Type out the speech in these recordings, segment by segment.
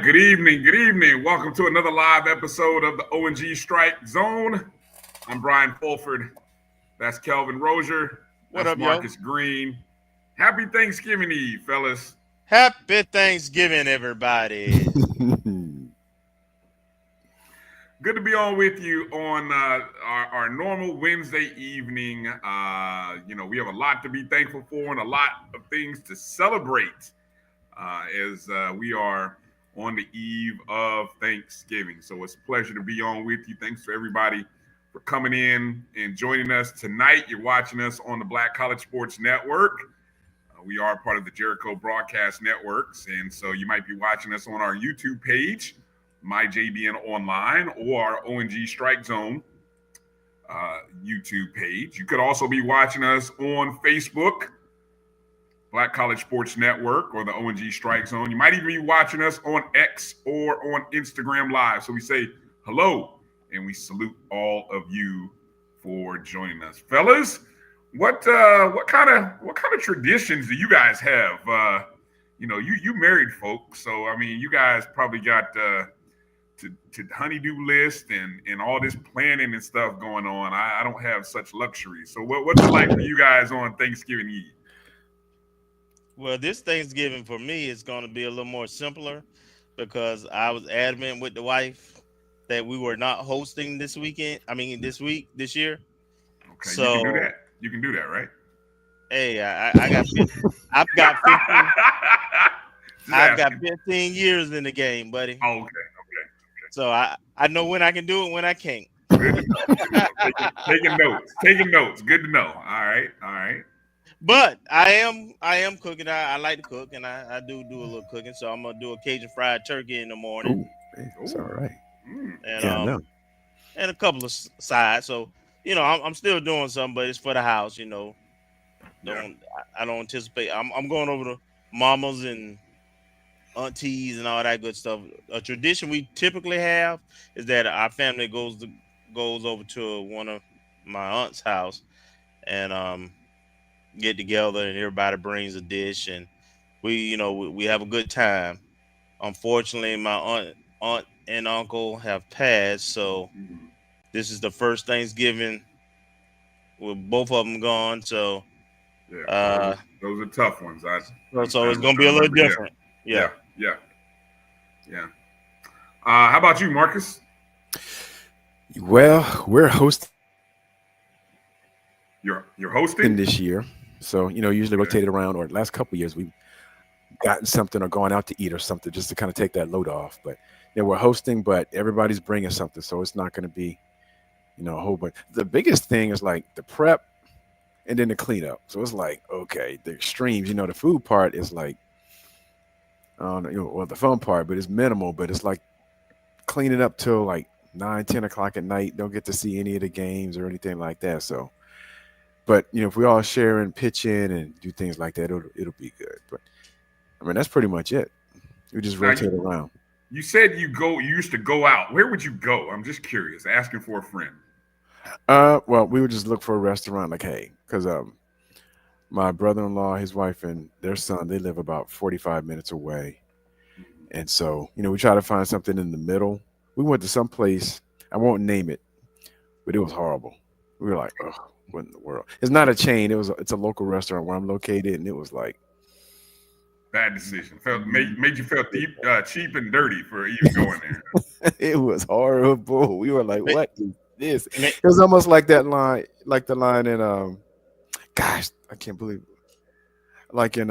Good evening. Good evening. Welcome to another live episode of the O&G StrikeZone. I'm Bryan Fulford. That's Kelvin Rozier. What That's up, yo? Marcus Green. Happy Thanksgiving Eve, fellas. Happy Thanksgiving, everybody. Good to be on with you on our normal Wednesday evening. We have a lot to be thankful for and a lot of things to celebrate as we are on the eve of Thanksgiving. So it's a pleasure to be on with you. Thanks to everybody for coming in and joining us tonight. You're watching us on the Black College Sports Network. We are part of the Jericho Broadcast Networks, and so you might be watching us on our YouTube page, MyJBN Online, or our O&G StrikeZone YouTube page. You could also be watching us on Facebook, Black College Sports Network, or the O&G StrikeZone. You might even be watching us on X or on Instagram Live. So we say hello, and we salute all of you for joining us, fellas. What kind of traditions do you guys have? You married folks, so I mean, you guys probably got to honeydew list and all this planning and stuff going on. I don't have such luxury. So what's it like for you guys on Thanksgiving Eve? Well, this Thanksgiving for me is going to be a little more simpler because I was adamant with the wife that we were not hosting this weekend. I mean, this year. Okay, so you can do that. You can do that, right? Hey, I've got 15 years in the game, buddy. Oh, okay. So I know when I can do it, when I can't. Good. Taking notes. Good to know. All right. But I am cooking. I like to cook, and I do a little cooking. So I'm gonna do a Cajun fried turkey in the morning. It's all right. And and a couple of sides. So I'm still doing something, but it's for the house. I don't anticipate. I'm going over to mamas and aunties and all that good stuff. A tradition we typically have is that our family goes over to one of my aunt's house and get together, and everybody brings a dish, and we have a good time. Unfortunately, my aunt and uncle have passed, so this is the first Thanksgiving with both of them gone. So those are tough ones. So it's gonna be a little different. Yeah. How about you, Marcus? Well, we're hosting. You're hosting this year, so usually rotate it around. Or the last couple of years, we've gotten something or gone out to eat or something just to kind of take that load off. But we're hosting, but everybody's bringing something, so it's not going to be a whole bunch. The biggest thing is like the prep and then the cleanup. So it's like, okay, the extremes. The food part is like, I don't know, well, the fun part, but it's minimal. But it's like cleaning up till like 9-10 o'clock at night. Don't get to see any of the games or anything like that. So, but if we all share and pitch in and do things like that, it'll be good. But I mean, that's pretty much it. We just rotate around. You said you used to go out. Where would you go? I'm just curious, asking for a friend. Well, we would just look for a restaurant, like, hey, because my brother-in-law, his wife, and their son, they live about 45 minutes away. And so, we try to find something in the middle. We went to some place, I won't name it, but it was horrible. We were like, oh, what in the world? It's not a chain. It's a local restaurant where I'm located, and it was like, bad decision. Made you feel cheap and dirty for even going there. It was horrible. We were like, what is this? It was almost like that line, like the line in gosh, I can't believe it. Like in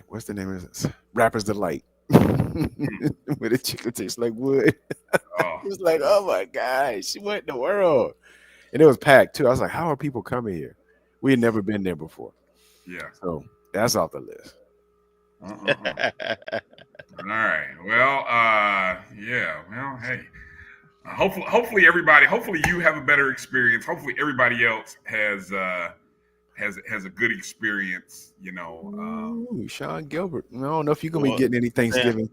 what's the name of this? Rapper's Delight. Where the chicken tastes like wood. It was like, oh my gosh, what in the world? And it was packed too. I was like, how are people coming here? We had never been there before. Yeah. So that's off the list. All right. Well, Well, hey. Hopefully you have a better experience. Hopefully everybody else has a good experience. Ooh, Sean Gilbert. I don't know if you're gonna be getting any Thanksgiving.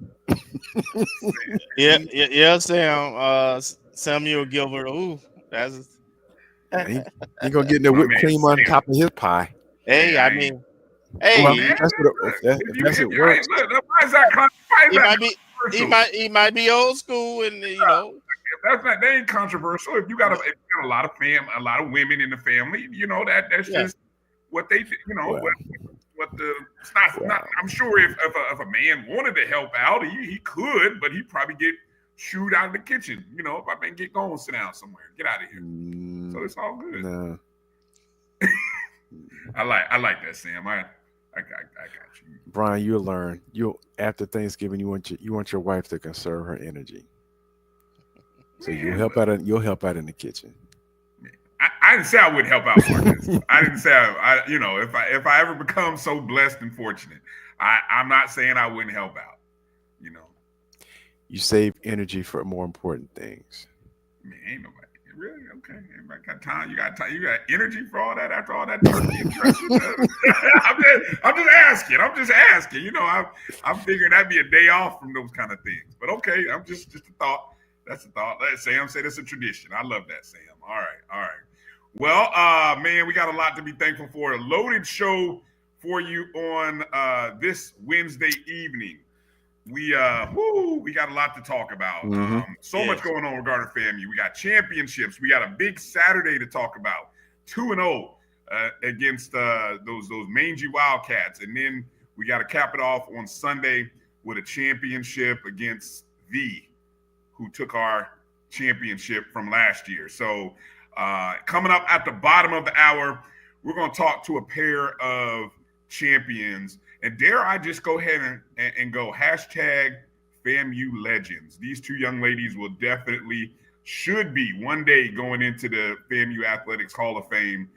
Yeah, Samuel Gilbert. Ooh, he gonna get the whipped cream on top of his pie. Hey, I mean, Hey, Well, man, if that's it works. why is that controversial? he might be old school, and That ain't controversial. If you got a lot of a lot of women in the family, that's just what they, Well, what the it's not. I'm sure if a man wanted to help out, he could, but he'd probably get shooed out of the kitchen. If I man get going, sit down somewhere, get out of here. So it's all good. No. I like that, Sam. I got you, Bryan. You'll learn. After Thanksgiving, you want your wife to conserve her energy. So you'll help out in the kitchen. I didn't say I would help out, Marcus. I didn't say if I ever become so blessed and fortunate, I'm not saying I wouldn't help out. You save energy for more important things. Man, ain't nobody really okay. Everybody got time. You got time. You got energy for all that after all that turkey and dressing. I'm just asking. I'm figuring that'd be a day off from those kind of things. But okay, I'm just a thought. That's a thought. Sam said it's a tradition. I love that, Sam. All right. Well, man, we got a lot to be thankful for. A loaded show for you on this Wednesday evening. We got a lot to talk about. Mm-hmm. Much going on regarding FAMU. We got championships. We got a big Saturday to talk about. 2-0 against those mangy Wildcats, and then we got to cap it off on Sunday with a championship against who took our championship from last year. So coming up at the bottom of the hour, we're going to talk to a pair of champions. And dare I just go ahead and go #FAMU legends. These two young ladies will should be one day going into the FAMU Athletics Hall of Fame.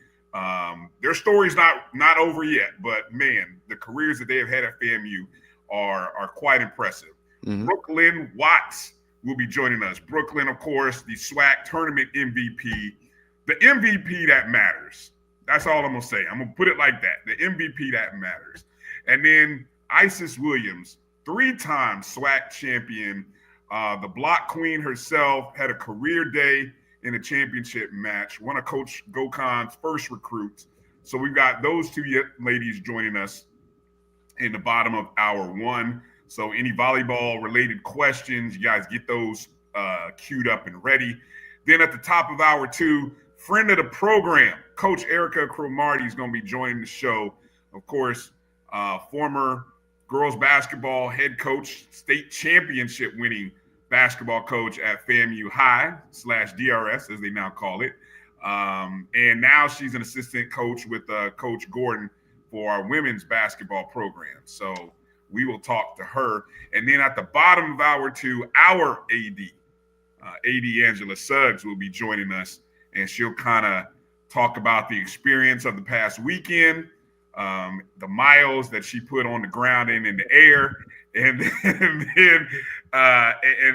Their story's not over yet, but man, the careers that they have had at FAMU are quite impressive. Mm-hmm. Brooklyn Watts will be joining us. Brooklyn, of course, the SWAC tournament MVP, the MVP that matters. That's all I'm going to say. I'm going to put it like that. The MVP that matters. And then Isis Williams, 3-time SWAC champion. The block queen herself had a career day in a championship match, one of Coach Gokon's first recruits. So we've got those two ladies joining us in the bottom of hour one. So any volleyball-related questions, you guys get those queued up and ready. Then at the top of hour two, friend of the program, Coach Erica Cromartie is going to be joining the show. Of course, former girls basketball head coach, state championship winning basketball coach at FAMU High /DRS, as they now call it. And now she's an assistant coach with Coach Gordon for our women's basketball program. So we will talk to her. And then at the bottom of hour two, our AD Angela Suggs will be joining us, and she'll kind of talk about the experience of the past weekend, the miles that she put on the ground and in the air, and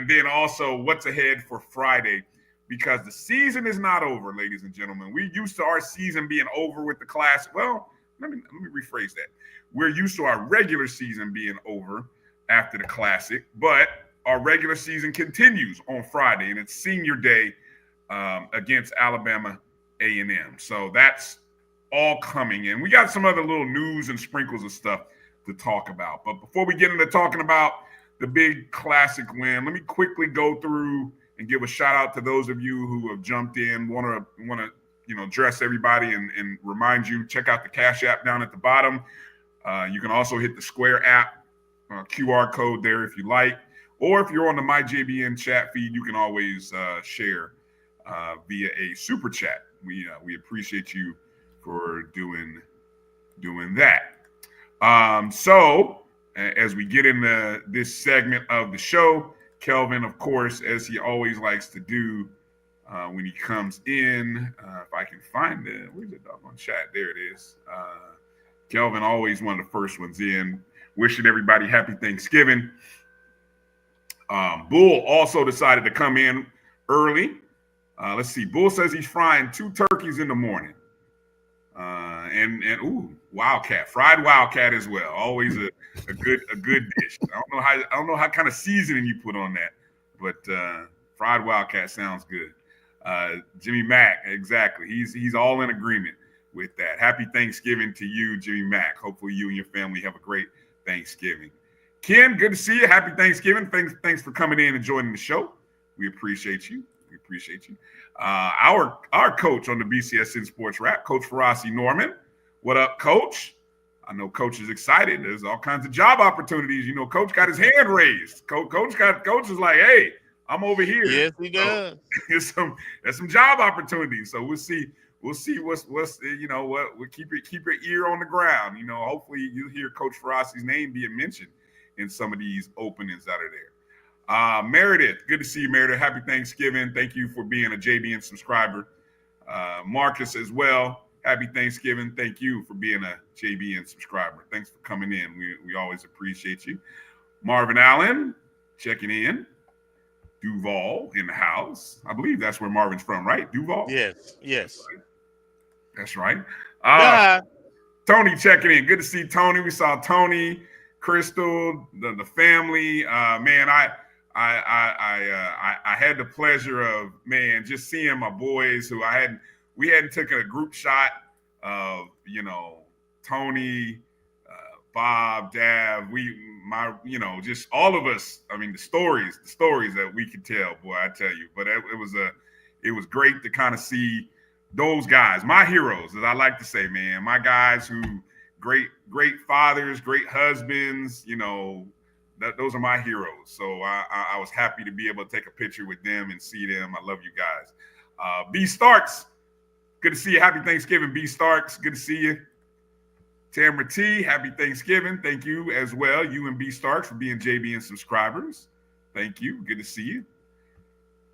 then also what's ahead for Friday, because the season is not over, ladies and gentlemen. We're used to our season being over with the class. Well, let me rephrase that. We're used to our regular season being over after the Classic, but our regular season continues on Friday, and it's senior day against Alabama A&M. So that's all coming in. We got some other little news and sprinkles of stuff to talk about. But before we get into talking about the big Classic win, let me quickly go through and give a shout out to those of you who have jumped in. Want to address everybody and remind you, check out the Cash App down at the bottom. You can also hit the Square app QR code there if you like, or if you're on the MyJBN chat feed, you can always share via a super chat. We appreciate you for doing that. So as we get into this segment of the show, Kelvin, of course, as he always likes to do when he comes in, if I can find it, where's the doggone chat? There it is. Kelvin, always one of the first ones in, wishing everybody happy Thanksgiving. Bull also decided to come in early. Let's see. Bull says he's frying 2 turkeys in the morning. And fried wildcat as well. Always a good dish. I don't know how kind of seasoning you put on that, but fried wildcat sounds good. Jimmy Mack, exactly. He's all in agreement with that. Happy Thanksgiving to you, Jimmy Mack. Hopefully you and your family have a great Thanksgiving. Ken, good to see you. Happy Thanksgiving. Thanks for coming in and joining the show. We appreciate you. Our coach on the BCSN Sports Wrap, Coach Ferrasi Norman. What up, Coach? I know Coach is excited. There's all kinds of job opportunities. You know, Coach got his hand raised. Coach is like, hey, I'm over here. Yes, he does. So, there's some job opportunities. So we'll see what's you know what. We'll keep your ear on the ground. You know, hopefully you'll hear Coach Ferrasi's name being mentioned in some of these openings that are there. Meredith, good to see you, Meredith. Happy Thanksgiving. Thank you for being a JBN subscriber. Marcus as well. Happy Thanksgiving. Thank you for being a JBN subscriber. Thanks for coming in. We always appreciate you. Marvin Allen checking in. Duval in the house. I believe that's where Marvin's from, right? Duval? Yes. That's right. Tony checking in. Good to see Tony. We saw Tony, Crystal, the family. Man, I had the pleasure of, just seeing my boys who we hadn't taken a group shot of, you know, Tony, Bob, Dav, just all of us. I mean, the stories that we could tell, boy, I tell you. But it was great to kind of see those guys, my heroes, as I like to say, man, my guys who great fathers, great husbands, you know, those are my heroes. So I was happy to be able to take a picture with them and see them. I love you guys. B Starks, good to see you. Happy Thanksgiving, B Starks. Good to see you. Tamara T, happy Thanksgiving. Thank you as well. You and B Starks for being JBN subscribers. Thank you. Good to see you.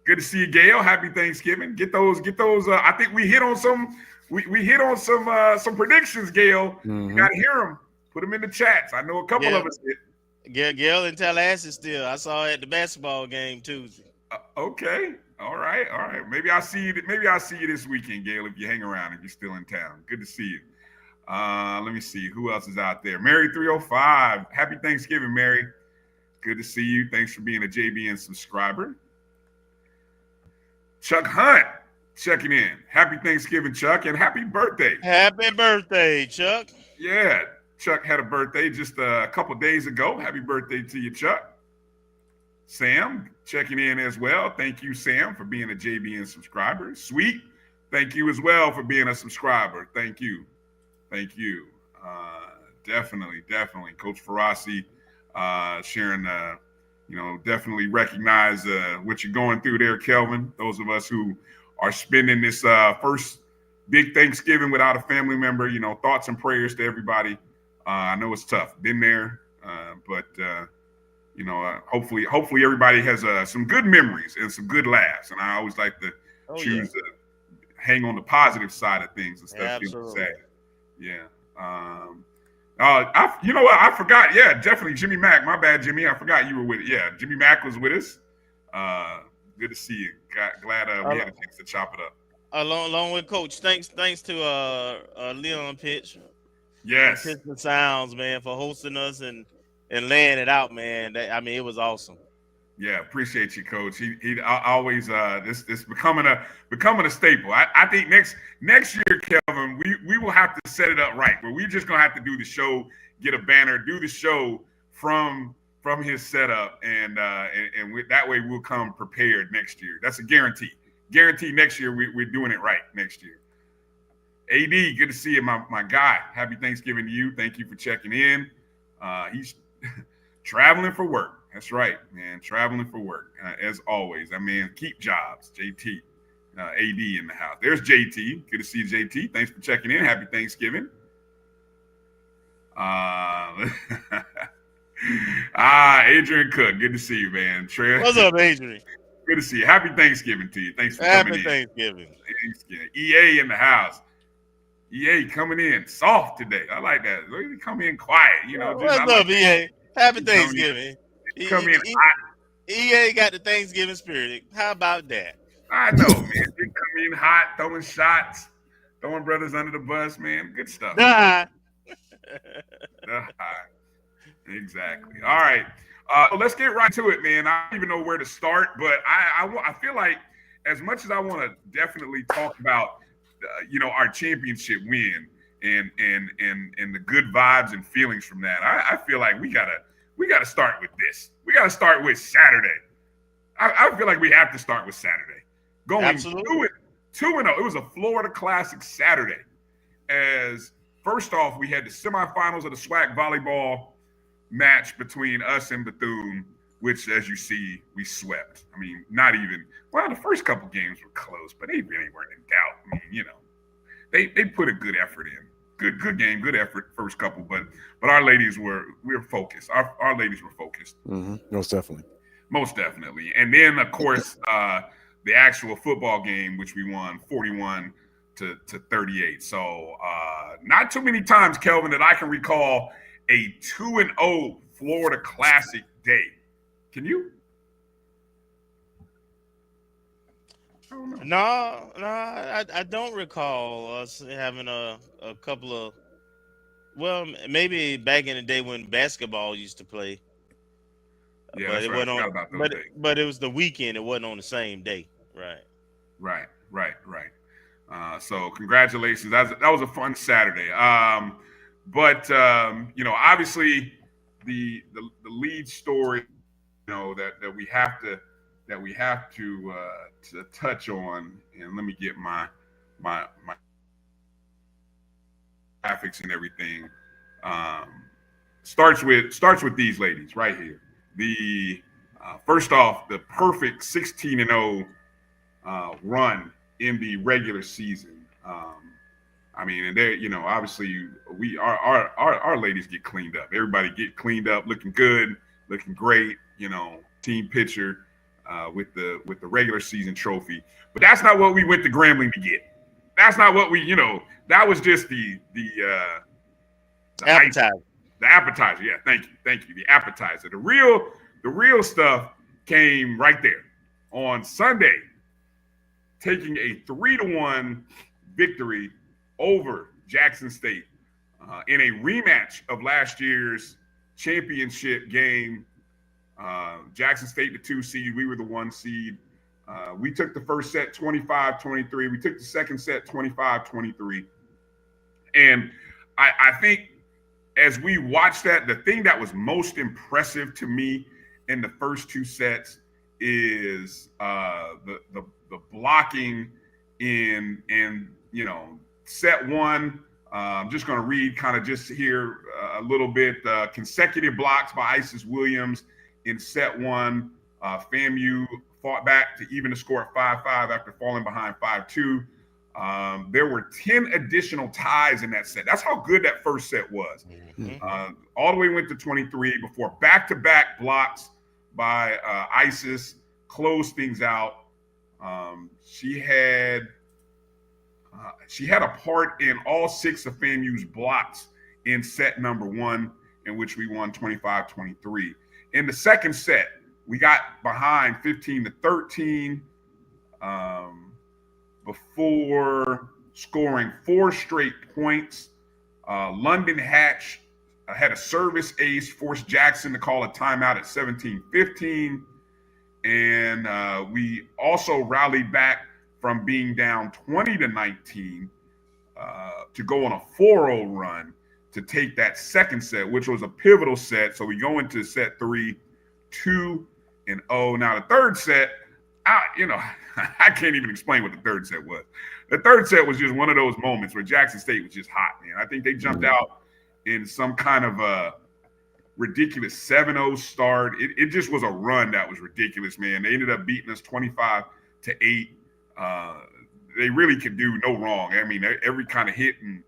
Good to see you, Gail. Happy Thanksgiving. Get those. I think we hit on some. We hit on some predictions, Gail. Mm-hmm. You gotta hear them. Put them in the chats. I know a couple of us did. Gail in Tallahassee still. I saw her at the basketball game Tuesday. Okay. All right. Maybe I'll see you this weekend, Gail, if you hang around, if you're still in town. Good to see you. Let me see who else is out there. Mary 305. Happy Thanksgiving, Mary. Good to see you. Thanks for being a JBN subscriber. Chuck Hunt checking in. Happy Thanksgiving, Chuck, and happy birthday. Happy birthday, Chuck. Yeah, Chuck had a birthday just a couple days ago. Happy birthday to you, Chuck. Sam checking in as well. Thank you, Sam, for being a JBN subscriber. Sweet, thank you as well for being a subscriber. Thank you. Definitely. Coach Ferrasi sharing, definitely recognize what you're going through there, Kelvin. Those of us who are spending this first big Thanksgiving without a family member, thoughts and prayers to everybody. I know it's tough. Been there, but hopefully everybody has some good memories and some good laughs. And I always like to choose to hang on the positive side of things instead of feeling sad. Yeah. I forgot. Yeah, definitely Jimmy Mack. My bad, Jimmy. I forgot you were with it. Yeah, Jimmy Mack was with us. Good to see you. Glad we had a chance to chop it up. Along with Coach. Thanks to Leon Pitch. Yes. Pitch and Sounds, man, for hosting us and laying it out, man. It was awesome. Yeah, appreciate you, Coach. He always this becoming a staple. I think next year, Kelvin, we will have to set it up right, where we're just gonna have to do the show, get a banner, do the show from his setup, and that way we'll come prepared next year. That's a guarantee. Guarantee next year we're doing it right next year. AD, good to see you, my guy. Happy Thanksgiving to you. Thank you for checking in. He's traveling for work. That's right, man. Traveling for work, as always. Keep jobs. JT, AD in the house. There's JT. Good to see you, JT. Thanks for checking in. Happy Thanksgiving. Adrian Cook. Good to see you, man. What's up, Adrian? Good to see you. Happy Thanksgiving to you. Thanks for coming in. Happy Thanksgiving. EA in the house. EA coming in soft today. I like that. He come in quiet. What's up, EA? Happy Thanksgiving. Come in hot. EA got the Thanksgiving spirit. How about that? I know, man. He come in hot, throwing shots, throwing brothers under the bus, man. Good stuff. Exactly. All right. Let's get right to it, man. I don't even know where to start, but I feel like as much as I want to definitely talk about our championship win and the good vibes and feelings from that. I feel like we gotta start with this. We gotta start with Saturday. I feel like we have to start with Saturday. Going Absolutely. 2-0. It was a Florida Classic Saturday. As first off, we had the semifinals of the SWAC volleyball match between us and Bethune, which, as you see, we swept. I mean, not even – well, the first couple games were close, but they really weren't in doubt. I mean, they put a good effort in. Good game, good effort first couple, but our ladies we were focused. Our ladies were focused. Mm-hmm. Most definitely. And then, of course, the actual football game, which we won 41-38. So not too many times, Kelvin, that I can recall a 2-0 Florida Classic day. Can you? I don't know. No, I don't recall us having a couple of. Well, maybe back in the day when basketball used to play. Yeah, but that's it right. wasn't I on. forgot about those days. But it was the weekend. It wasn't on the same day. Right. So congratulations. That was a fun Saturday. But obviously the lead story, that we have to touch on, and let me get my graphics and everything. Starts with these ladies right here. The first off, the perfect 16-0 run in the regular season. I mean, and they, obviously our ladies get cleaned up. Everybody get cleaned up, looking good, looking great. Team picture with the regular season trophy. But that's not what we went to Grambling to get. That's not what we, that was just the Appetizer. The appetizer. Yeah, thank you. The appetizer. The real stuff came right there on Sunday, taking a 3-1 victory over Jackson State in a rematch of last year's championship game. Jackson State, the 2 seed, we were the 1 seed. We took the first set 25-23. We took the second set 25-23. And I think as we watched that, the thing that was most impressive to me in the first 2 sets is the blocking in set 1. I'm just going to read kind of just here a little bit. Consecutive blocks by Isis Williams in set 1. FAMU fought back to even the score at 5-5 after falling behind 5-2. There were 10 additional ties in that set. That's how good that first set was. Mm-hmm. All the way went to 23 before back-to-back blocks by Isis closed things out. She had a part in all 6 of FAMU's blocks in set number 1, in which we won 25-23. In the second set, we got behind 15-13 before scoring 4 straight points. London Hatch had a service ace, forced Jackson to call a timeout at 17-15. And we also rallied back from being down 20-19 to go on a 4-0 run to take that second set, which was a pivotal set. So we go into set 3, 2-0. Now the third set, I can't even explain what the third set was. The third set was just one of those moments where Jackson State was just hot, man. I think they jumped out in some kind of a ridiculous 7-0 start. It just was a run that was ridiculous, man. They ended up beating us 25-8. They really could do no wrong. I mean, every kind of hit and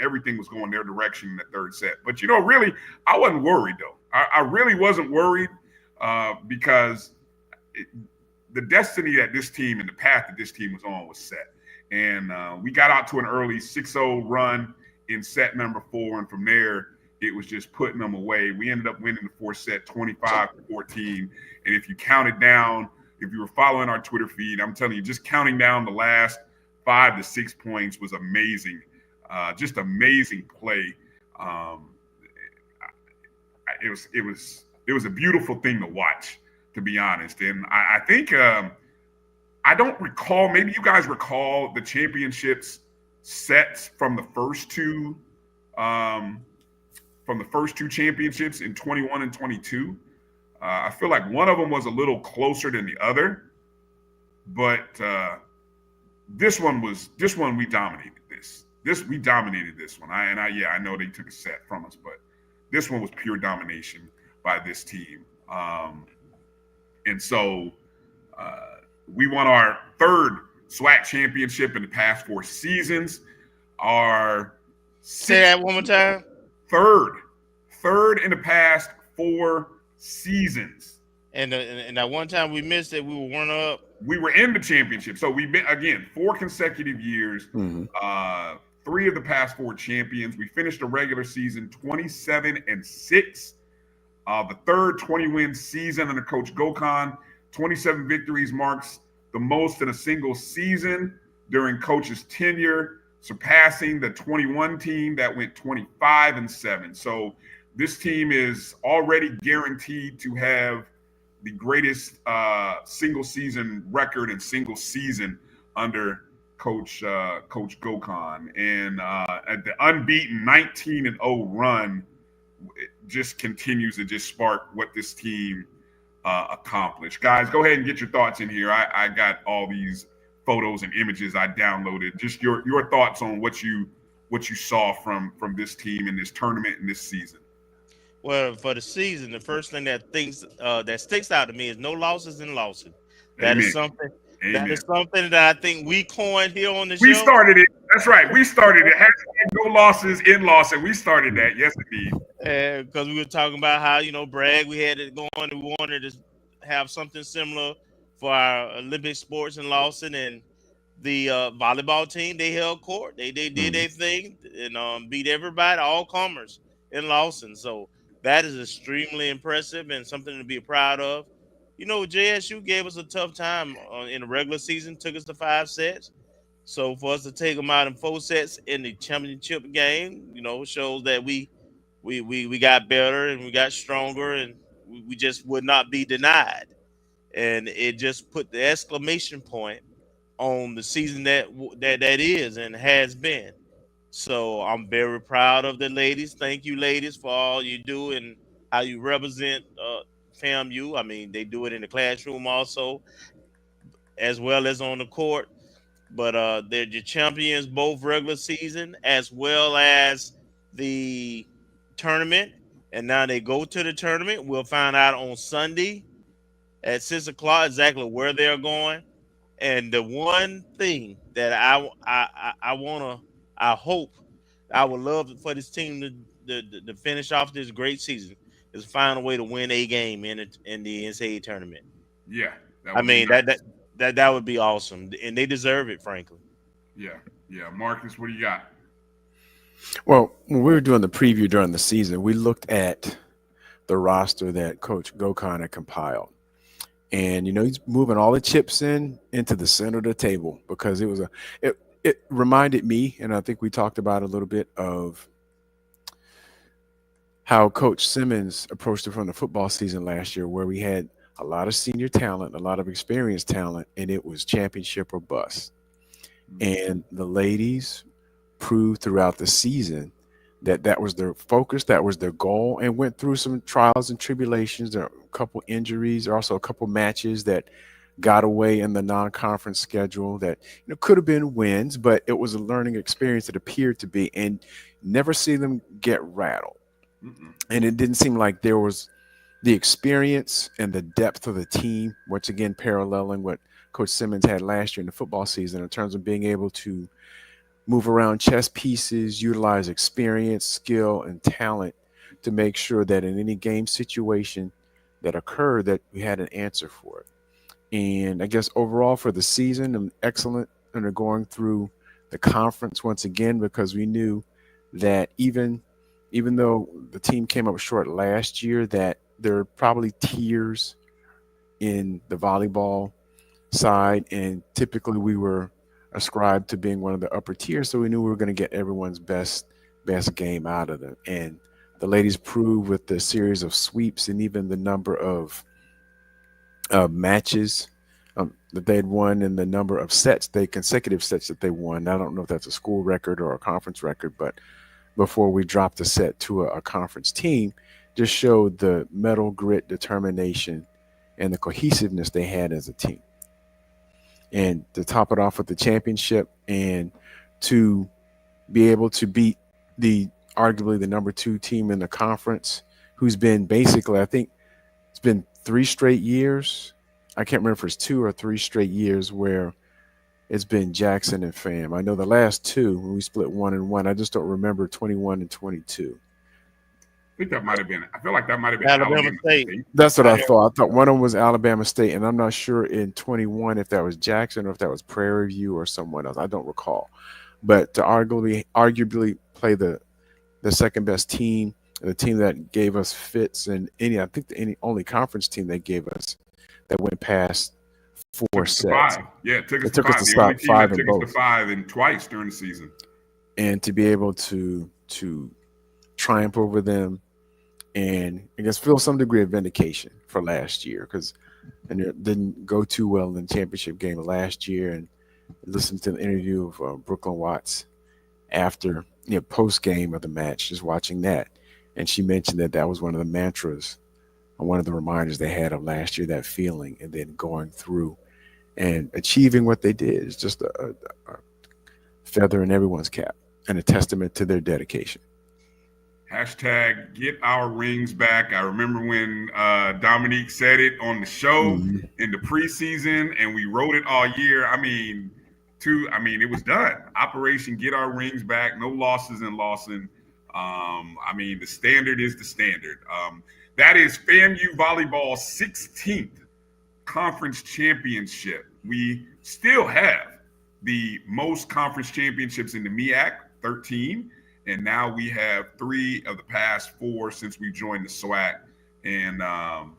everything was going their direction in the third set. But, really, I wasn't worried, though. I really wasn't worried because the destiny that this team and the path that this team was on was set. And we got out to an early 6-0 run in set number 4. And from there, it was just putting them away. We ended up winning the fourth set 25-14. And if you counted down, if you were following our Twitter feed, I'm telling you, just counting down the last 5 to 6 points was amazing. Just amazing play. It was a beautiful thing to watch, to be honest. And I think I don't recall, maybe you guys recall the championships sets from the first two championships in 21 and 22. I feel like one of them was a little closer than the other, but this one we dominated we dominated this one. I know they took a set from us, but this one was pure domination by this team. And so we won our third SWAC championship in the past 4 seasons. Say that one more time. Third in the past 4 seasons. And that one time we missed it, we were 1 up. We were in the championship. So we've been, again, 4 consecutive years, 3 of the past 4 champions. We finished the regular season 27-6. The third 20-win season under Coach Gokhan. 27 victories marks the most in a single season during Coach's tenure, surpassing the 21 team that went 25-7. So this team is already guaranteed to have the greatest single season record in single season under Coach Gokhan. And at the unbeaten 19-0 run, it just continues to just spark what this team accomplished. Guys, go ahead and get your thoughts in here. I got all these photos and images I downloaded. Just your thoughts on what you saw from this team in this tournament and this season. Well, for the season, the first thing that sticks out to me is no losses in Lawson. That is something. Amen. That is something that I think we coined here on the show. We started it. That's right. We started it. No losses in Lawson. We started that. Yes, indeed. Because we were talking about how, Bragg, we had it going and we wanted to have something similar for our Olympic sports in Lawson. And the volleyball team, they held court. They did their thing and beat everybody, all comers in Lawson. So that is extremely impressive and something to be proud of. JSU gave us a tough time in the regular season, took us to 5 sets. So for us to take them out in 4 sets in the championship game, shows that we got better and we got stronger and we just would not be denied. And it just put the exclamation point on the season that is and has been. So I'm very proud of the ladies. Thank you, ladies, for all you do and how you represent FAMU. I mean, they do it in the classroom also, as well as on the court. But they're the champions both regular season as well as the tournament. And now they go to the tournament. We'll find out on Sunday at 6 o'clock exactly where they're going. And the one thing that I hope, I would love for this team to finish off this great season is find a way to win a game in the NCAA tournament. Yeah. That would be awesome. And they deserve it, frankly. Yeah. Marcus, what do you got? Well, when we were doing the preview during the season, we looked at the roster that Coach Gokhan had compiled. And, he's moving all the chips into the center of the table because it reminded me, and I think we talked about a little bit of how Coach Simmons approached it from the football season last year, where we had a lot of senior talent, a lot of experienced talent, and it was championship or bust. And the ladies proved throughout the season that was their focus, that was their goal, and went through some trials and tribulations. There are a couple injuries, there are also a couple matches that got away in the non-conference schedule that could have been wins, but it was a learning experience that appeared to be, and never see them get rattled. And it didn't seem like there was the experience and the depth of the team, once again paralleling what Coach Simmons had last year in the football season in terms of being able to move around chess pieces, utilize experience, skill, and talent to make sure that in any game situation that occurred that we had an answer for it. And I guess overall for the season, I'm excellent under going through the conference once again, because we knew that even though the team came up short last year, that there are probably tiers in the volleyball side, and typically we were ascribed to being one of the upper tiers, so we knew we were going to get everyone's best game out of them. And the ladies proved with the series of sweeps and even the number of matches, that they had won and the number of consecutive sets that they won. I don't know if that's a school record or a conference record, but before we dropped a set to a conference team, just showed the mental grit, determination, and the cohesiveness they had as a team. And to top it off with the championship and to be able to beat arguably the number 2 team in the conference, who's been basically, I think it's been 3 straight years. I can't remember if it's 2 or 3 straight years where it's been Jackson and FAM. I know the last 2 when we split 1-1. I just don't remember 21 and 22. I think that might have been. I feel like that might have been Alabama State. That's what I thought. I thought one of them was Alabama State, and I'm not sure in 21 if that was Jackson or if that was Prairie View or someone else. I don't recall. But to arguably play the second best team, the team that gave us fits, and I think the only conference team that gave us that went past 4 sets. 5. Yeah, it took us to 5. The only team 5 that in took us both. to 5 and twice during the season. And to be able to triumph over them, and I guess feel some degree of vindication for last year, because it didn't go too well in the championship game last year. And listened to the interview of Brooklyn Watts after, post game of the match, just watching that, and she mentioned that was one of the mantras, one of the reminders they had of last year, that feeling, and then going through and achieving what they did is just a feather in everyone's cap and a testament to their dedication. Hashtag get our rings back. I remember when Dominique said it on the show in the preseason, and we wrote it all year. It was done. Operation Get Our Rings Back. No losses in Lawson. The standard is the standard. That is FAMU Volleyball's 16th conference championship. We still have the most conference championships in the MEAC, 13. And now we have 3 of the past 4 since we joined the SWAC. And the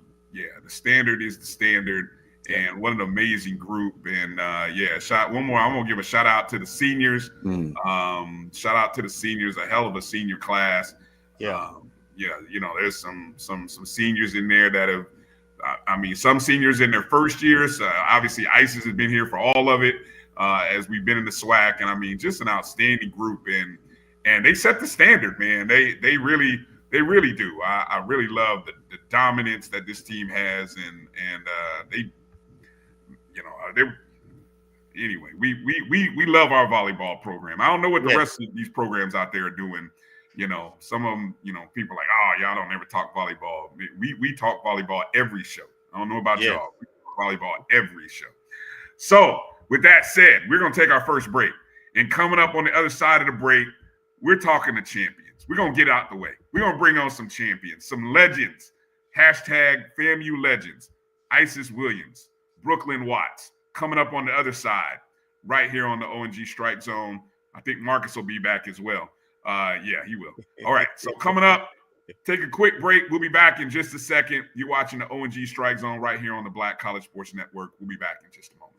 standard is the standard. And what an amazing group. And one more. I'm gonna give a shout out to the seniors. Shout out to the seniors, a hell of a senior class. There's some seniors in there that have some seniors in their first years. Obviously ISIS has been here for all of it as we've been in the SWAC. And just an outstanding group. And they set the standard, man. They really do. I really love the dominance that this team has, and anyway, we love our volleyball program. I don't know what the rest of these programs out there are doing. Some of them, people are like, oh, y'all don't ever talk volleyball. We talk volleyball every show. I don't know about y'all. We talk volleyball every show. So with that said, we're gonna take our first break, and coming up on the other side of the break, we're talking to champions. We're going to get out the way. We're going to bring on some champions, some legends. Hashtag FAMU legends. Isis Williams, Brooklyn Watts, coming up on the other side, right here on the O&G StrikeZone. I think Marcus will be back as well. He will. All right, so coming up, take a quick break. We'll be back in just a second. You're watching the O&G StrikeZone right here on the Black College Sports Network. We'll be back in just a moment.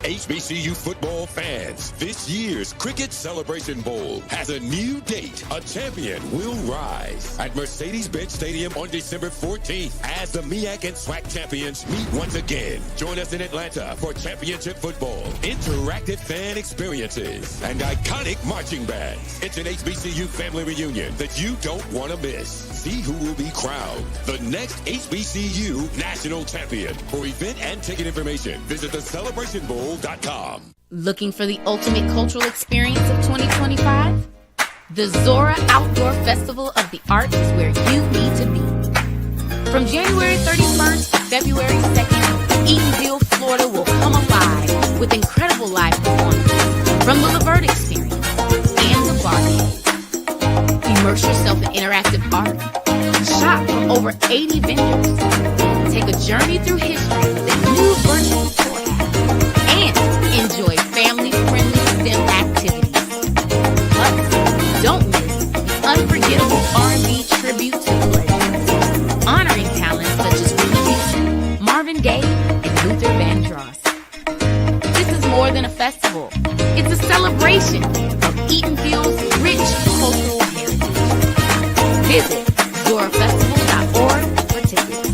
HBCU football fans, this year's Cricket Celebration Bowl has a new date. A champion will rise at Mercedes-Benz Stadium on December 14th as the MEAC and SWAC champions meet once again. Join us in Atlanta for championship football, interactive fan experiences, and iconic marching bands. It's an HBCU family reunion that you don't want to miss. See who will be crowned the next HBCU national champion. For event and ticket information, visit thecelebrationbowl.com. Looking for the ultimate cultural experience of 2025? The Zora Outdoor Festival of the Arts is where you need to be. From January 31st to February 2nd, Eatonville, Florida will come alive with incredible live performances from the Levert Experience and the Barbie. Immerse yourself in interactive art. Shop from over 80 vendors. Take a journey through history with a new virtual tour. And enjoy family-friendly STEM activities. Plus, don't miss the unforgettable R&B tribute to the legends, honoring talents such as Whitney Houston, Marvin Gaye, and Luther Vandross. This is more than a festival. It's a celebration of Eatonville's rich cultural heritage. Visit zorafestival.org for tickets.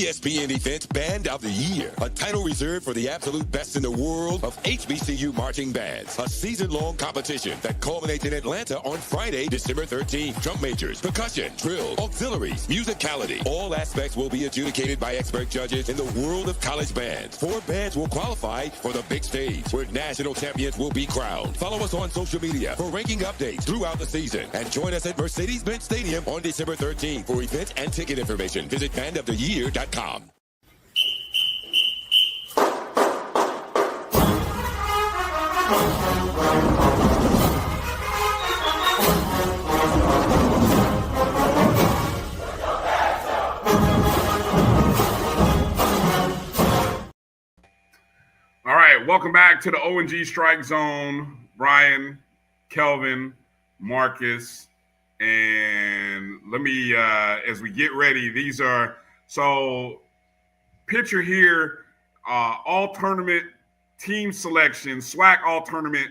ESPN Events Band of the Year, a title reserved for the absolute best in the world of HBCU marching bands. A season-long competition that culminates in Atlanta on Friday, December 13th. Drum majors, percussion, drill, auxiliaries, musicality. All aspects will be adjudicated by expert judges in the world of college bands. 4 bands will qualify for the big stage, where national champions will be crowned. Follow us on social media for ranking updates throughout the season. And join us at Mercedes-Benz Stadium on December 13th. For event and ticket information, visit bandoftheyear.com. All right, welcome back to the O&G Strike Zone. Bryan, Kelvin, Marcus, and let me, as we get ready, these are, so picture here, all tournament team selection, SWAC all tournament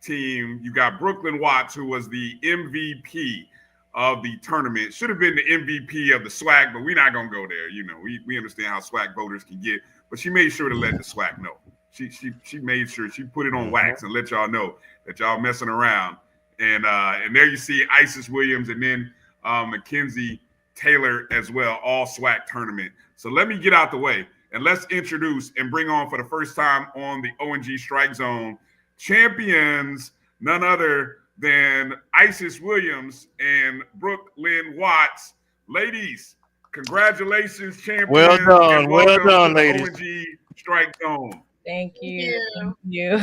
team. You got Brooklyn Watts, who was the MVP of the tournament. Should have been the MVP of the SWAC, but we're not going to go there. You know, we understand how SWAC voters can get, but she made sure to let the SWAC know. She made sure she put it on wax and let y'all know that y'all messing around. And there you see Isis Williams and then Mackenzie Taylor as well, all SWAC tournament. So let me get out the way and let's introduce and bring on for the first time on the O&G Strike Zone champions, none other than Isis Williams and Brooklyn Watts. Ladies, congratulations, champions. Well done, ladies. O&G Strike Zone. Thank you. Thank you.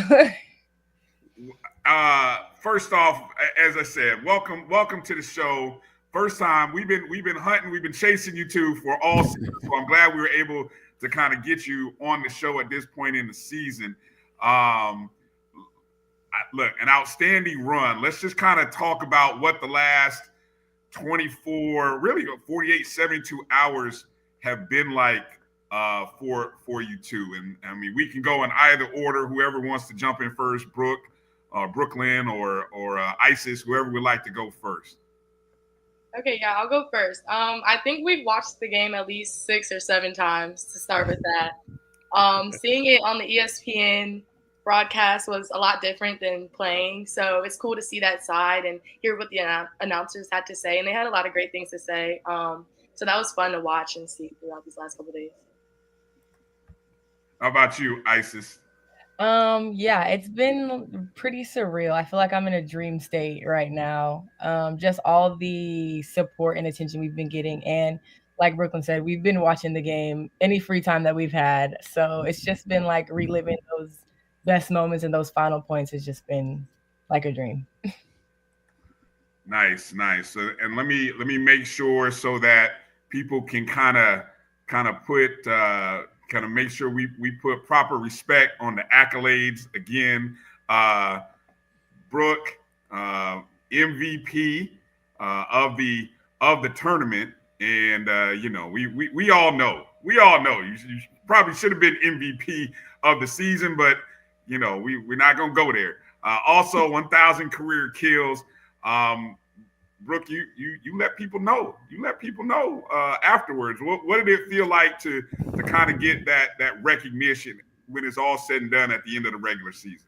First off, as I said, welcome to the show. First time we've been hunting, we've been chasing you two for all season. So I'm glad we were able to kind of get you on the show at this point in the season. Look, an outstanding run. Let's just kind of talk about what the last 24, really 48, 72 hours have been like for you two. And I mean, we can go in either order. Whoever wants to jump in first, Brooklyn or Isis, whoever would like to go first. Okay, yeah, I'll go first. I think we've watched the game at least 6 or 7 times to start with that. Seeing it on the ESPN broadcast was a lot different than playing, so it's cool to see that side and hear what the announcers had to say, and they had a lot of great things to say. So that was fun to watch and see throughout these last couple of days. How about you, Isis? Yeah, it's been pretty surreal. I feel like I'm in a dream state right now. Just all the support and attention we've been getting. And like Brooklyn said, we've been watching the game any free time that we've had. So it's just been like reliving those best moments and those final points has just been like a dream. Nice. So, and let me make sure so that people can kind of put make sure we put proper respect on the accolades. Again, Brooke, MVP of the tournament, and we all know you probably should have been MVP of the season, but we're not gonna go there. Also, 1,000 career kills. Brooke, you let people know. You let people know afterwards. What did it feel like to kind of get that recognition when it's all said and done at the end of the regular season?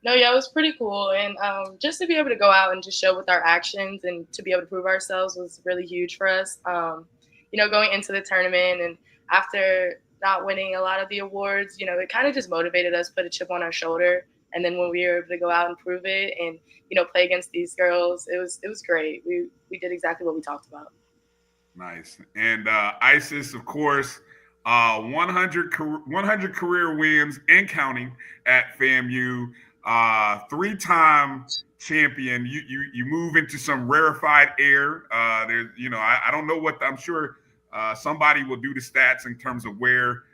No, yeah, it was pretty cool. And just to be able to go out and just show with our actions and to be able to prove ourselves was really huge for us. Going into the tournament and after not winning a lot of the awards, it kind of just motivated us, put a chip on our shoulder. And then when we were able to go out and prove it and, play against these girls, it was great. We did exactly what we talked about. Nice. And Isis, of course, 100 career wins and counting at FAMU, 3-time champion. You move into some rarefied air. There's, I don't know I'm sure somebody will do the stats in terms of where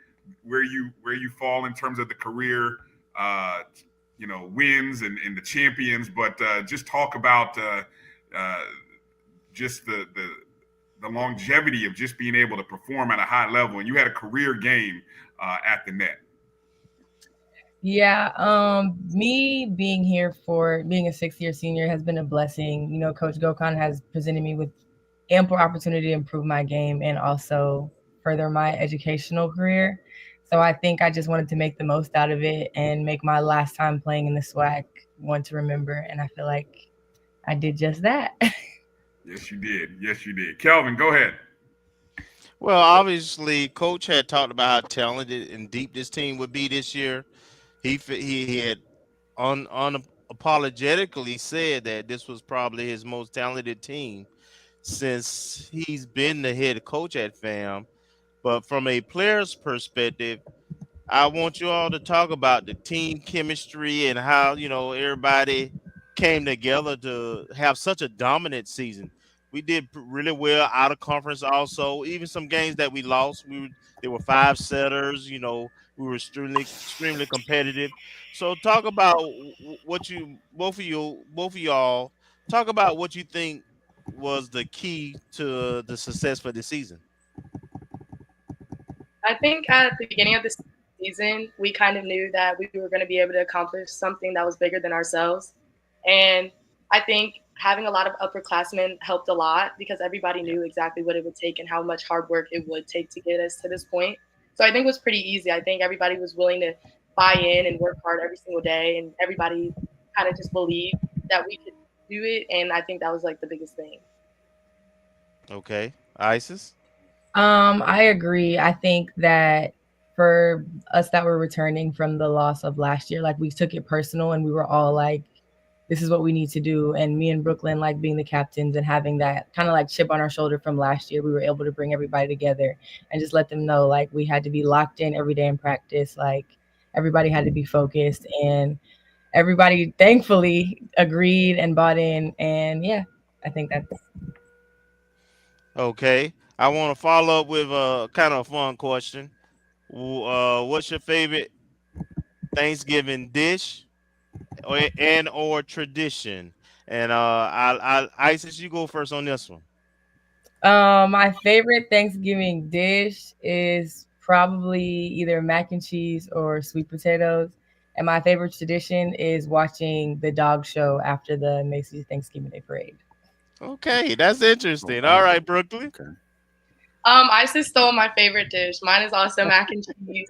you fall in terms of the career wins and the champions, but just talk about just the longevity of just being able to perform at a high level. And you had a career game at the net. Yeah, me being here for being a 6th-year senior has been a blessing. Coach Gokhan has presented me with ample opportunity to improve my game and also further my educational career. So I think I just wanted to make the most out of it and make my last time playing in the SWAC one to remember. And I feel like I did just that. Yes, you did. Yes, you did. Kelvin, go ahead. Well, obviously, Coach had talked about how talented and deep this team would be this year. He had unapologetically said that this was probably his most talented team since he's been the head coach at FAM. But from a player's perspective, I want you all to talk about the team chemistry and how, everybody came together to have such a dominant season. We did really well out of conference also. Even some games that we lost, they were five setters, we were extremely competitive. So talk about what you both of y'all talk about what you think was the key to the success for the season. I think at the beginning of the season, we kind of knew that we were going to be able to accomplish something that was bigger than ourselves. And I think having a lot of upperclassmen helped a lot because everybody knew exactly what it would take and how much hard work it would take to get us to this point. So I think it was pretty easy. I think everybody was willing to buy in and work hard every single day, and everybody kind of just believed that we could do it. And I think that was like the biggest thing. Okay. Isis? I agree. I think that for us that were returning from the loss of last year, like we took it personal and we were all like, this is what we need to do. And me and Brooklyn, like being the captains and having that kind of like chip on our shoulder from last year, we were able to bring everybody together and just let them know like we had to be locked in every day in practice. Like everybody had to be focused, and everybody thankfully agreed and bought in. And yeah, I think that's Okay. I want to follow up with a kind of fun question. What's your favorite Thanksgiving dish or tradition? And Isis, you go first on this one. My favorite Thanksgiving dish is probably either mac and cheese or sweet potatoes. And my favorite tradition is watching the dog show after the Macy's Thanksgiving Day Parade. Okay, that's interesting. All right, Brooklyn. Okay. Isis stole my favorite dish. Mine is also mac and cheese.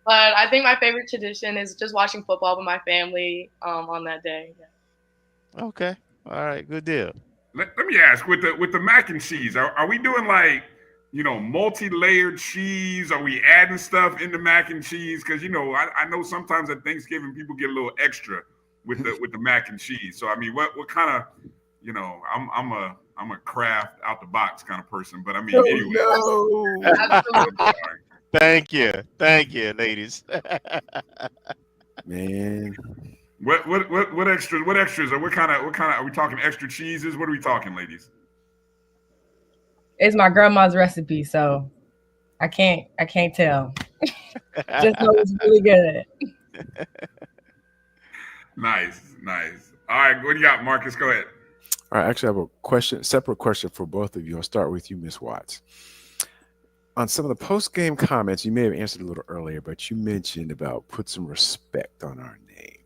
But I think my favorite tradition is just watching football with my family on that day. Yeah. Okay. All right, good deal. Let me ask, with the mac and cheese, are we doing like, multi-layered cheese? Are we adding stuff into mac and cheese? Because I know sometimes at Thanksgiving people get a little extra with the mac and cheese. So I mean, what kind of, I'm a craft out the box kind of person. But I mean, anyway. Thank you, ladies. Man. What extras? What extras? Or what kind of? Are we talking extra cheeses? What are we talking, ladies? It's my grandma's recipe, so I can't tell. Just know it's really good. Nice. All right, what do you got, Marcus? Go ahead. All right, actually, I have a separate question for both of you. I'll start with you, Miss Watts. On some of the post-game comments, you may have answered a little earlier, but you mentioned about put some respect on our name.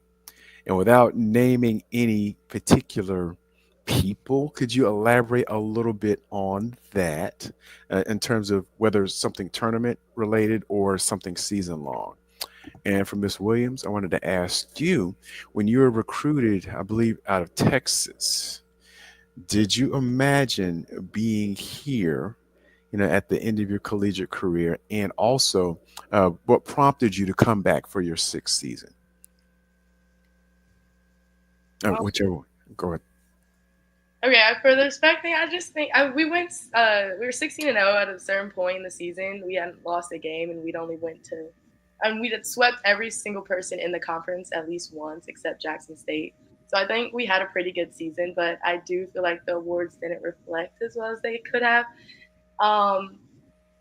And without naming any particular people, could you elaborate a little bit on that in terms of whether it's something tournament related or something season long? And for Miss Williams, I wanted to ask you, when you were recruited, I believe, out of Texas, did you imagine being here, at the end of your collegiate career? And also, what prompted you to come back for your sixth season? Whichever one. Go ahead. Okay, for the respect thing, I just think we were 16-0 at a certain point in the season. We hadn't lost a game, and we'd only we had swept every single person in the conference at least once, except Jackson State. So I think we had a pretty good season, but I do feel like the awards didn't reflect as well as they could have.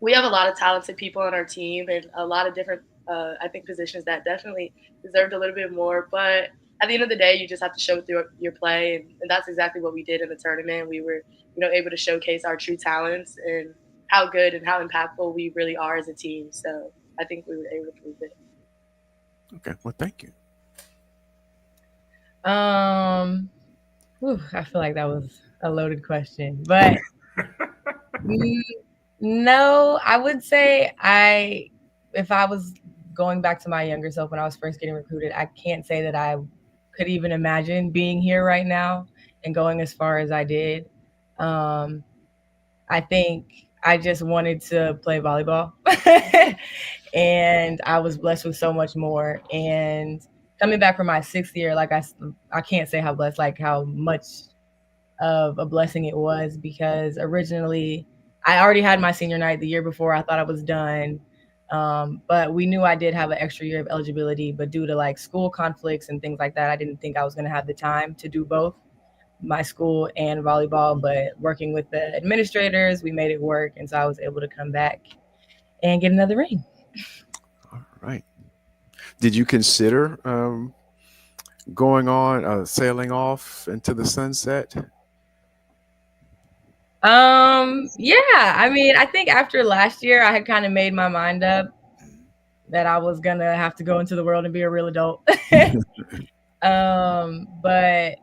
We have a lot of talented people on our team and a lot of different, I think, positions that definitely deserved a little bit more, but at the end of the day, you just have to show through your play, and that's exactly what we did in the tournament. We were, able to showcase our true talents and how good and how impactful we really are as a team. So I think we were able to prove it. Okay, well, thank you. I feel like that was a loaded question, but No, I would say if I was going back to my younger self when I was first getting recruited, I can't say that I could even imagine being here right now and going as far as I did. I think I just wanted to play volleyball and I was blessed with so much more. And coming back from my 6th year, like I can't say how blessed, like how much of a blessing it was, because originally I already had my senior night the year before. I thought I was done. But we knew I did have an extra year of eligibility, but due to like school conflicts and things like that, I didn't think I was going to have the time to do both my school and volleyball. But working with the administrators, we made it work. And so I was able to come back and get another ring. All right. Did you consider going on, sailing off into the sunset? Yeah, I mean, I think after last year, I had kind of made my mind up that I was gonna have to go into the world and be a real adult. But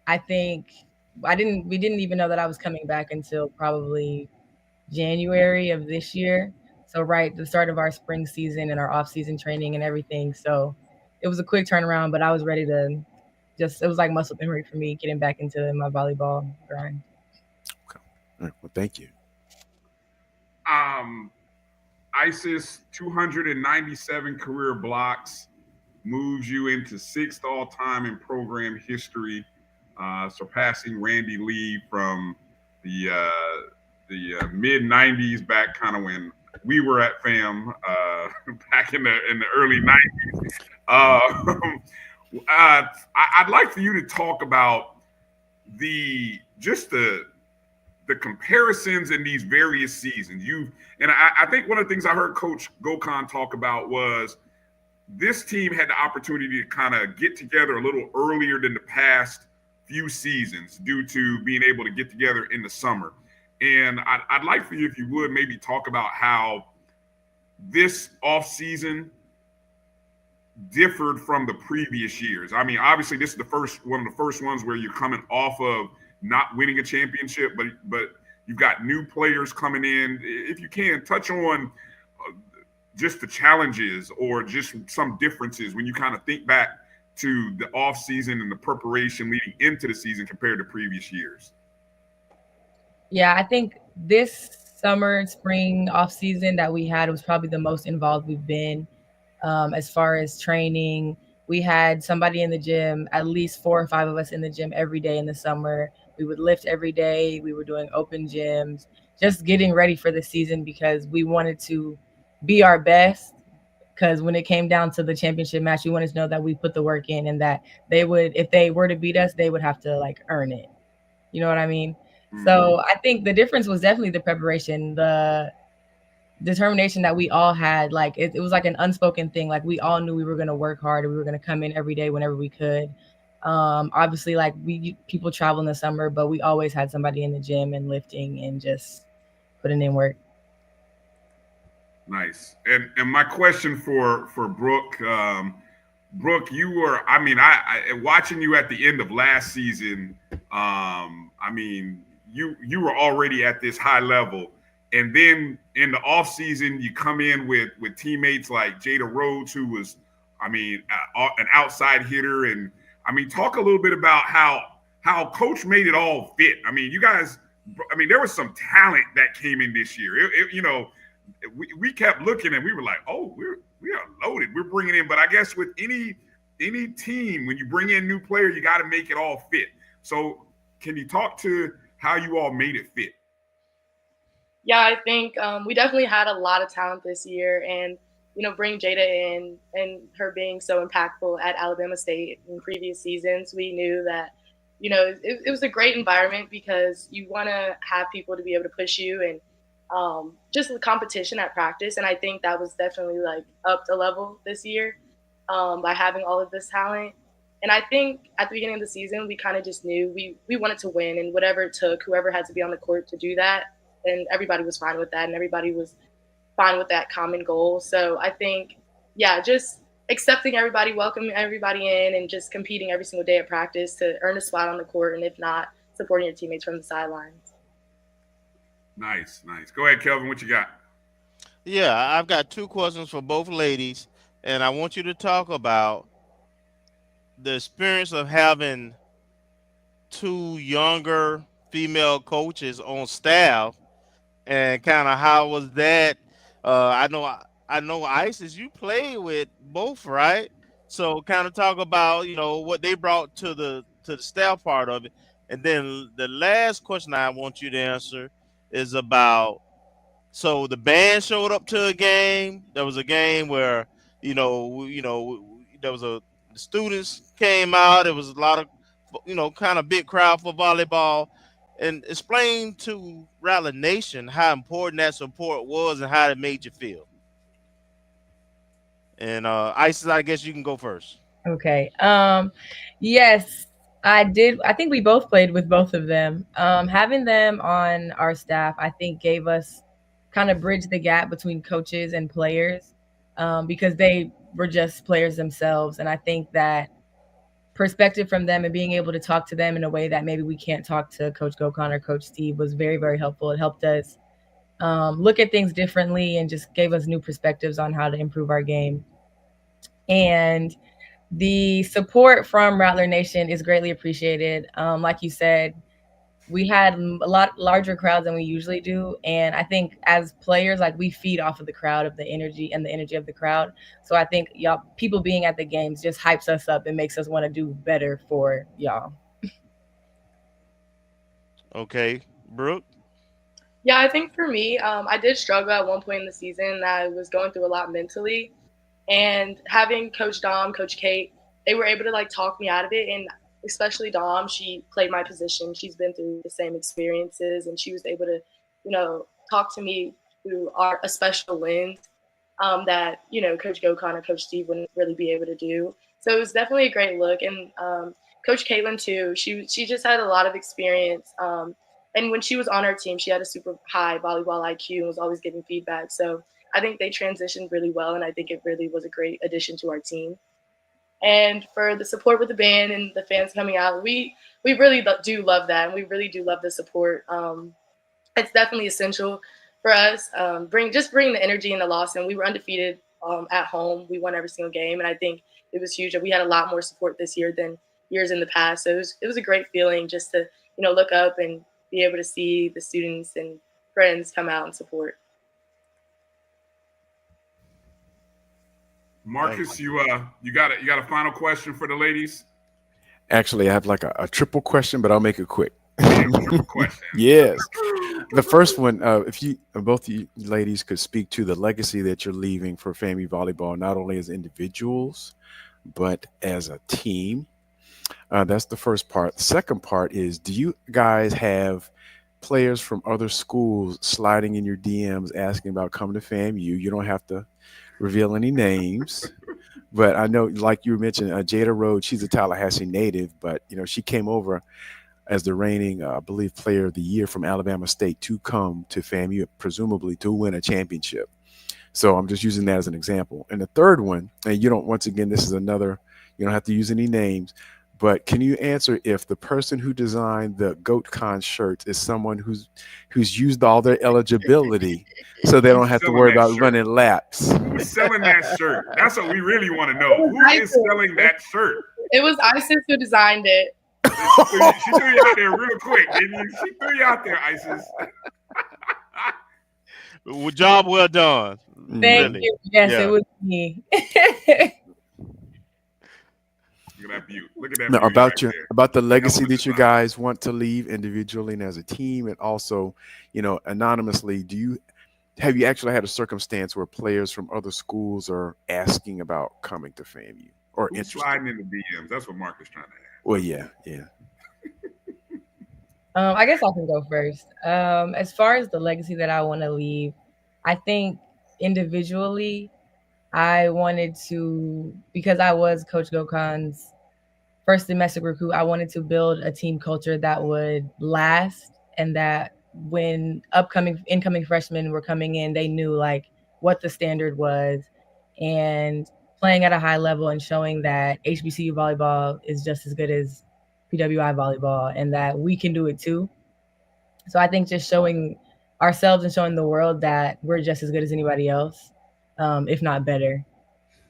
I think we didn't even know that I was coming back until probably January of this year. So right, the start of our spring season and our off-season training and everything. So it was a quick turnaround, but I was ready to it was like muscle memory for me getting back into my volleyball grind. Okay. All right. Well, thank you. ISIS 297 career blocks moves you into 6th all-time in program history, surpassing Randy Lee from the mid 90s, back kind of when we were at FAM, back in the early 90s. I'd like for you to talk about the comparisons in these various seasons. I think one of the things I heard Coach Gokhan talk about was this team had the opportunity to kind of get together a little earlier than the past few seasons due to being able to get together in the summer. And I'd like for you, if you would, maybe talk about how this offseason differed from the previous years. I mean, obviously, this is one of the first ones where you're coming off of not winning a championship, but you've got new players coming in. If you can, touch on just the challenges or just some differences when you kind of think back to the off season and the preparation leading into the season compared to previous years. Yeah, I think this summer, spring off season that we had was probably the most involved we've been. As far as training, we had somebody in the gym, at least 4 or 5 of us in the gym every day in the summer. We would lift every day. We were doing open gyms, just getting ready for the season because we wanted to be our best. Because when it came down to the championship match, we wanted to know that we put the work in and that they would, if they were to beat us, they would have to like earn it. You know what I mean? Mm-hmm. So I think the difference was definitely the preparation, the determination that we all had. Like it was like an unspoken thing. Like we all knew we were going to work hard and we were going to come in every day whenever we could. Obviously, like people travel in the summer, but we always had somebody in the gym and lifting and just putting in work. Nice. And my question for Brooke, Brooke, you were, I mean, I watching you at the end of last season, I mean, you were already at this high level. And then in the off season, you come in with teammates like Jada Rhodes, who was, I mean, an outside hitter. And I mean, talk a little bit about how Coach made it all fit. I mean, you guys, I mean, there was some talent that came in this year. You know, we kept looking and we were like, oh, we are loaded. We're bringing in, but I guess with any team, when you bring in new players, you got to make it all fit. So can you talk to how you all made it fit? Yeah, I think we definitely had a lot of talent this year, and bring Jada in and her being so impactful at Alabama State in previous seasons, we knew that it was a great environment because you want to have people to be able to push you and just the competition at practice. And I think that was definitely like up the level this year by having all of this talent. And I think at the beginning of the season, we kind of just knew we wanted to win, and whatever it took, whoever had to be on the court to do that. And everybody was fine with that, and everybody was fine with that common goal. So I think, yeah, just accepting everybody, welcoming everybody in, and just competing every single day at practice to earn a spot on the court, and if not, supporting your teammates from the sidelines. Nice. Go ahead, Kelvin. What you got? Yeah, I've got two questions for both ladies, and I want you to talk about the experience of having two younger female coaches on staff, and kind of how was that? I know Isis, you played with both, right? So kind of talk about what they brought to the staff part of it, and then the last question I want you to answer is about, so the band showed up to a game. There was a game where there was the students came out. It was a lot of kind of big crowd for volleyball, and explain to Rattler Nation how important that support was and how it made you feel. And Isis, I guess you can go first. Okay. Yes, I did. I think we both played with both of them. Having them on our staff, I think, gave us kind of bridge the gap between coaches and players, because they were just players themselves. And I think that perspective from them and being able to talk to them in a way that maybe we can't talk to Coach Gokon or Coach Steve was very, very helpful. It helped us look at things differently and just gave us new perspectives on how to improve our game. And the support from Rattler Nation is greatly appreciated. Like you said, we had a lot larger crowds than we usually do. And I think as players, like, we feed off of the crowd, of the energy of the crowd. So I think y'all, people being at the games just hypes us up and makes us want to do better for y'all. Okay, Brooke? Yeah, I think for me, I did struggle at one point in the season. I was going through a lot mentally. And having Coach Dom, Coach Kate, they were able to talk me out of it. And especially Dom, she played my position. She's been through the same experiences, and she was able to, talk to me through a special lens that Coach Gokon and Coach Steve wouldn't really be able to do. So it was definitely a great look. And Coach Caitlin too, she just had a lot of experience. And when she was on our team, she had a super high volleyball IQ and was always giving feedback. So I think they transitioned really well, and I think it really was a great addition to our team. And for the support with the band and the fans coming out, we really do love that, and we really do love the support. It's definitely essential for us. Bring the energy and the loss, and we were undefeated at home. We won every single game, and I think it was huge. We had a lot more support this year than years in the past. So it was a great feeling just to look up and be able to see the students and friends come out and support. Marcus, you got a final question for the ladies? Actually, I have like a triple question, but I'll make it quick. Triple question. Yes. The first one, if you both you ladies could speak to the legacy that you're leaving for FAMU volleyball, not only as individuals, but as a team. That's the first part. The second part is, do you guys have players from other schools sliding in your DMs asking about coming to FAMU? You don't have to reveal any names, but I know, like you mentioned, Jada Rhodes, she's a Tallahassee native, but she came over as the reigning, I believe, player of the year from Alabama State to come to FAMU, presumably to win a championship. So I'm just using that as an example. And the third one, and once again, this is another, you don't have to use any names, but can you answer if the person who designed the GoatCon shirts is someone who's used all their eligibility so they don't have to worry about running laps? Who's selling that shirt? That's what we really want to know. Who is selling that shirt? It was Isis who designed it. She threw you out there real quick, didn't you? She threw you out there, Isis. Job well done. Thank you. Yes, yeah. It was me. Look at that. Now, about the legacy that you guys want to leave individually and as a team, and also, anonymously, have you actually had a circumstance where players from other schools are asking about coming to FAMU or sliding in the DMs? That's what Mark is trying to ask. Well, yeah. I guess I can go first. As far as the legacy that I want to leave, I think individually, I wanted to, because I was Coach Gokon's first domestic recruit, I wanted to build a team culture that would last, and that when incoming freshmen were coming in, they knew what the standard was, and playing at a high level and showing that HBCU volleyball is just as good as PWI volleyball and that we can do it too. So I think just showing ourselves and showing the world that we're just as good as anybody else, if not better.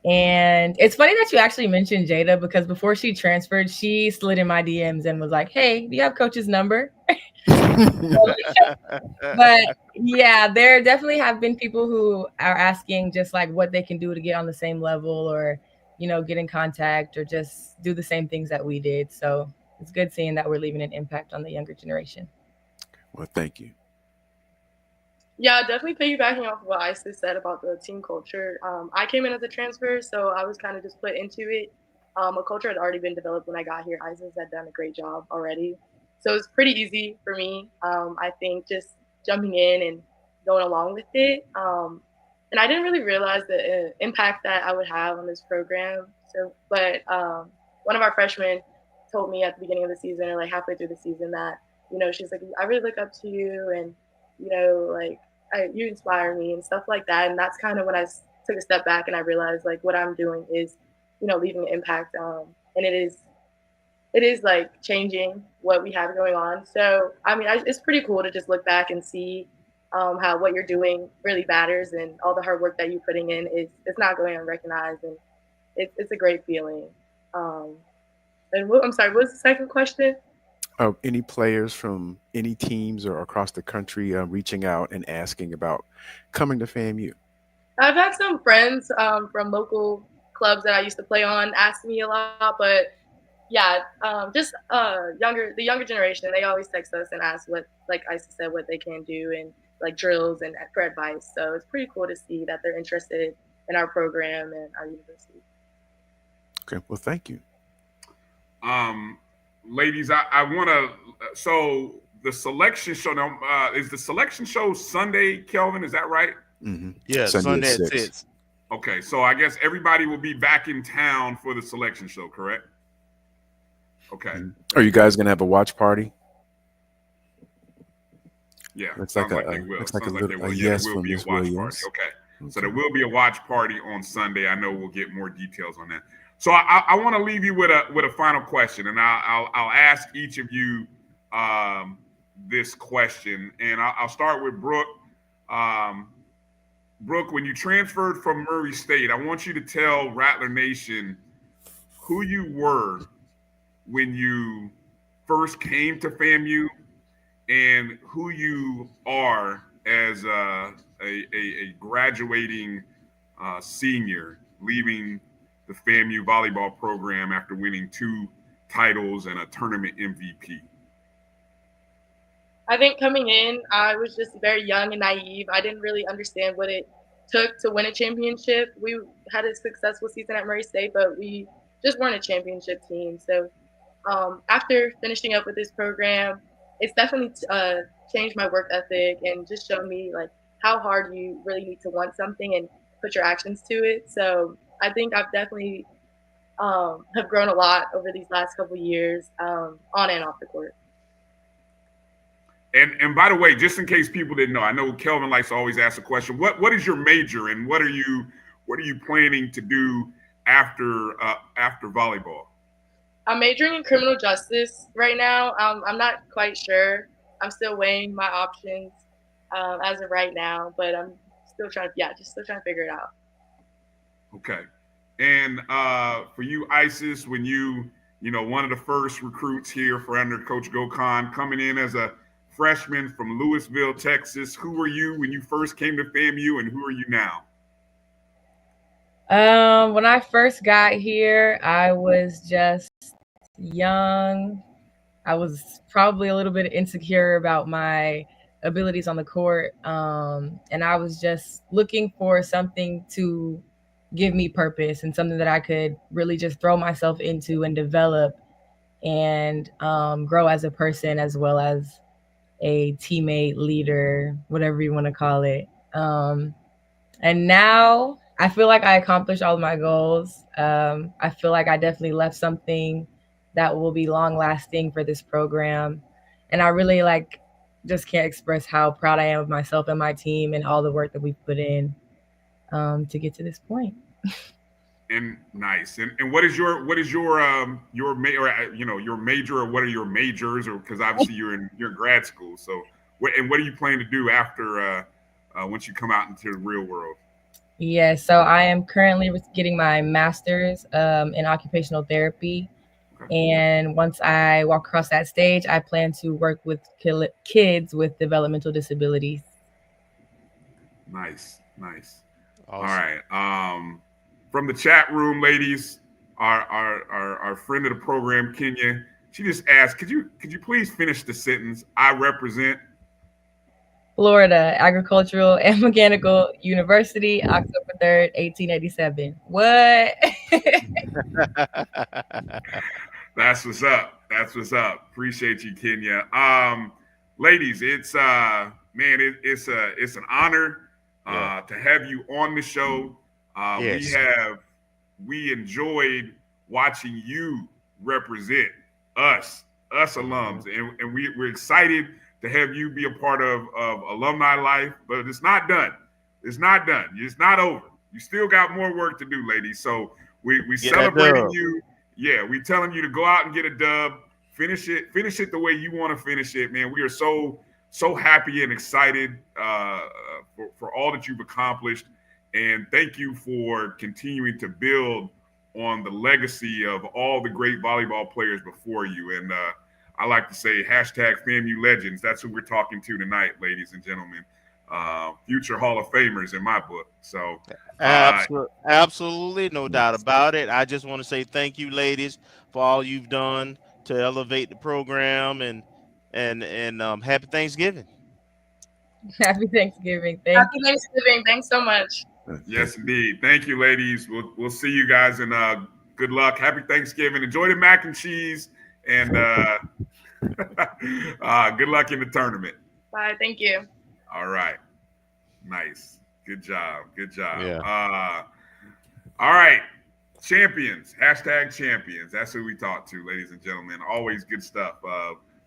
And it's funny that you actually mentioned Jada, because before she transferred, she slid in my DMs and was like, "Hey, do you have coach's number?" But yeah, there definitely have been people who are asking just like what they can do to get on the same level, or, you know, get in contact or just do the same things that we did. So it's good seeing that we're leaving an impact on the younger generation. Well, thank you. Yeah, definitely piggybacking off of what Isis said about the team culture. I came in as a transfer, so I was kind of just put into it. A culture had already been developed when I got here. Isis had done a great job already. So it's pretty easy for me. I think just jumping in and going along with it. And I didn't really realize the impact that I would have on this program. But one of our freshmen told me at the beginning of the season, or like halfway through the season, that, you know, she's like, I really look up to you, and, you know, like, you inspire me and stuff like that. And that's kind of when I took a step back and I realized like what I'm doing is, you know, leaving an impact. And it is like changing what we have going on. So, I mean, it's pretty cool to just look back and see how what you're doing really matters, and all the hard work that you're putting in it's not going unrecognized, and it's a great feeling. I'm sorry, what was the second question? Any players from any teams or across the country reaching out and asking about coming to FAMU? I've had some friends from local clubs that I used to play on ask me a lot, but yeah, just the younger generation, they always text us and ask what, like Isis said, what they can do, and like drills and for advice. So it's pretty cool to see that they're interested in our program and our university. Okay, well, thank you. Ladies, I want to. So the selection show now is the selection show Sunday, Kelvin? Is that right? Mm-hmm. Yeah, Sunday at 6. Okay, so I guess everybody will be back in town for the selection show, correct? Okay. Are you guys gonna have a watch party? Yeah, looks like a yes from Ms. Williams. Okay, so there will be a watch party on Sunday. I know we'll get more details on that. So I want to leave you with a final question, and I'll ask each of you this question, and I'll start with Brooke. Brooke, when you transferred from Murray State, I want you to tell Rattler Nation who you were when you first came to FAMU, and who you are as a graduating senior, leaving the FAMU volleyball program after winning 2 titles and a tournament MVP. I think coming in, I was just very young and naive. I didn't really understand what it took to win a championship. We had a successful season at Murray State, but we just weren't a championship team. So after finishing up with this program, it's definitely changed my work ethic and just shown me like how hard you really need to want something and put your actions to it. So I think I've definitely have grown a lot over these last couple of years, on and off the court. And by the way, just in case people didn't know, I know Kelvin likes to always ask a question. What is your major, and what are you planning to do after volleyball? I'm majoring in criminal justice right now. I'm not quite sure. I'm still weighing my options as of right now, but I'm still trying to figure it out. Okay. And for you, Isis, when you one of the first recruits here for under Coach Gokhan, coming in as a freshman from Louisville, Texas, who were you when you first came to FAMU, and who are you now? When I first got here, I was just young. I was probably a little bit insecure about my abilities on the court. And I was just looking for something to give me purpose and something that I could really just throw myself into and develop and grow as a person, as well as a teammate, leader, whatever you want to call it. And now I feel like I accomplished all of my goals. I feel like I definitely left something that will be long lasting for this program. And I really just can't express how proud I am of myself and my team and all the work that we've put in to get to this point. And nice. And what is your major, or what are your majors? Or because obviously you're in grad school. So what do you plan to do after once you come out into the real world? Yeah, so I am currently getting my master's in occupational therapy. And once I walk across that stage, I plan to work with kids with developmental disabilities. Nice. Awesome. All right. From the chat room, ladies, our friend of the program, Kenya, she just asked, could you please finish the sentence? I represent Florida Agricultural and Mechanical University, October 3rd, 1887. What? That's what's up. Appreciate you, Kenya. Ladies, it's it's an honor to have you on the show. Yes. We enjoyed watching you represent us alums, and we're excited to have you be a part of alumni life. But it's not done. It's not over. You still got more work to do, ladies. So we celebrating you. Yeah, we telling you to go out and get a dub. Finish it the way you want to finish it, man. We are so happy and excited for all that you've accomplished, and thank you for continuing to build on the legacy of all the great volleyball players before you. And I like to say #FAMU Legends. That's who we're talking to tonight, ladies and gentlemen. Future Hall of Famers in my book. So absolutely, no doubt about it. I just want to say thank you, ladies, for all you've done to elevate the program, and happy Thanksgiving. Happy Thanksgiving. Happy Thanksgiving. Thanks so much. Yes, indeed. Thank you, ladies. We'll see you guys, and good luck. Happy Thanksgiving. Enjoy the mac and cheese, and good luck in the tournament. Bye. Thank you. All right. Nice. Good job. Yeah. All right. Champions. #champions. That's who we talk to, ladies and gentlemen. Always good stuff.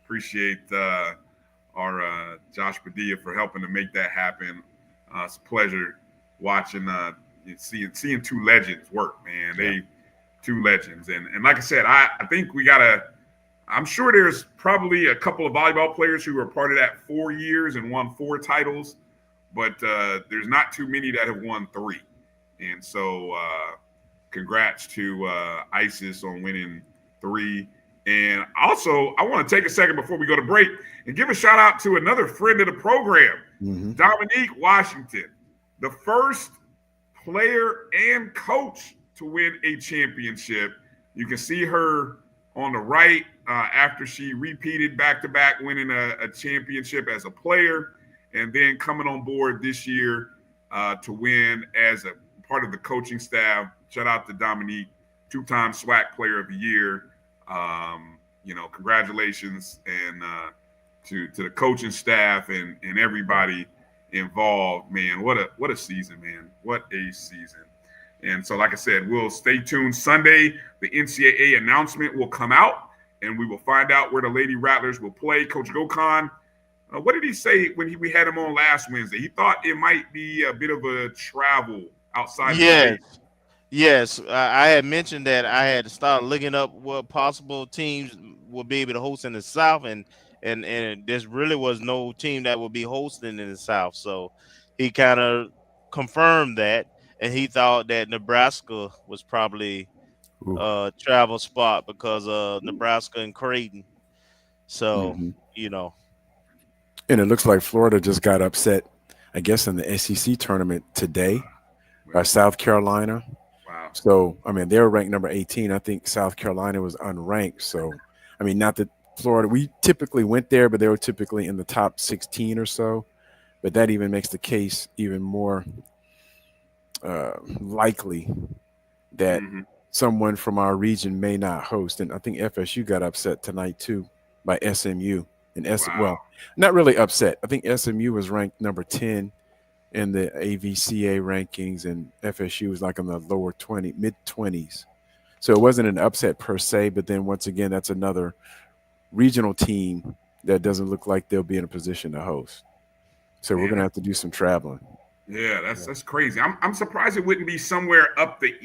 Appreciate our Josh Padilla for helping to make that happen. It's a pleasure watching, seeing two legends work, man. They two legends. And like I said, I think I'm sure there's probably a couple of volleyball players who were part of that 4 years and won 4 titles, but there's not too many that have won 3. And so congrats to ISIS on winning 3. And also, I want to take a second before we go to break and give a shout out to another friend of the program, Dominique Washington, the first player and coach to win a championship. You can see her on the right after she repeated back-to-back winning a championship as a player, and then coming on board this year to win as a part of the coaching staff. Shout out to Dominique, 2-time SWAC Player of the Year. Congratulations, and to the coaching staff and everybody involved. Man, what a season, man. What a season. And so, like I said, we'll stay tuned. Sunday, the NCAA announcement will come out, and we will find out where the Lady Rattlers will play. Coach Gokhan, what did he say when we had him on last Wednesday? He thought it might be a bit of a travel outside the state. Yes, I had mentioned that I had to start looking up what possible teams will be able to host in the South, and there really was no team that would be hosting in the South. So he kind of confirmed that, and he thought that Nebraska was probably a travel spot because of Nebraska and Creighton. So, And it looks like Florida just got upset, I guess, in the SEC tournament today by South Carolina. Wow. So, I mean, they were ranked number 18. I think South Carolina was unranked. So, I mean, not that Florida, we typically went there, but they were typically in the top 16 or so. But that even makes the case even more likely that someone from our region may not host. And I think FSU got upset tonight, too, by SMU. And well, not really upset. I think SMU was ranked number 10 in the AVCA rankings, and FSU was like in the lower mid-20s. So it wasn't an upset per se, but then once again, that's another regional team that doesn't look like they'll be in a position to host. So we're going to have to do some traveling. Yeah, that's crazy. I'm surprised it wouldn't be somewhere up the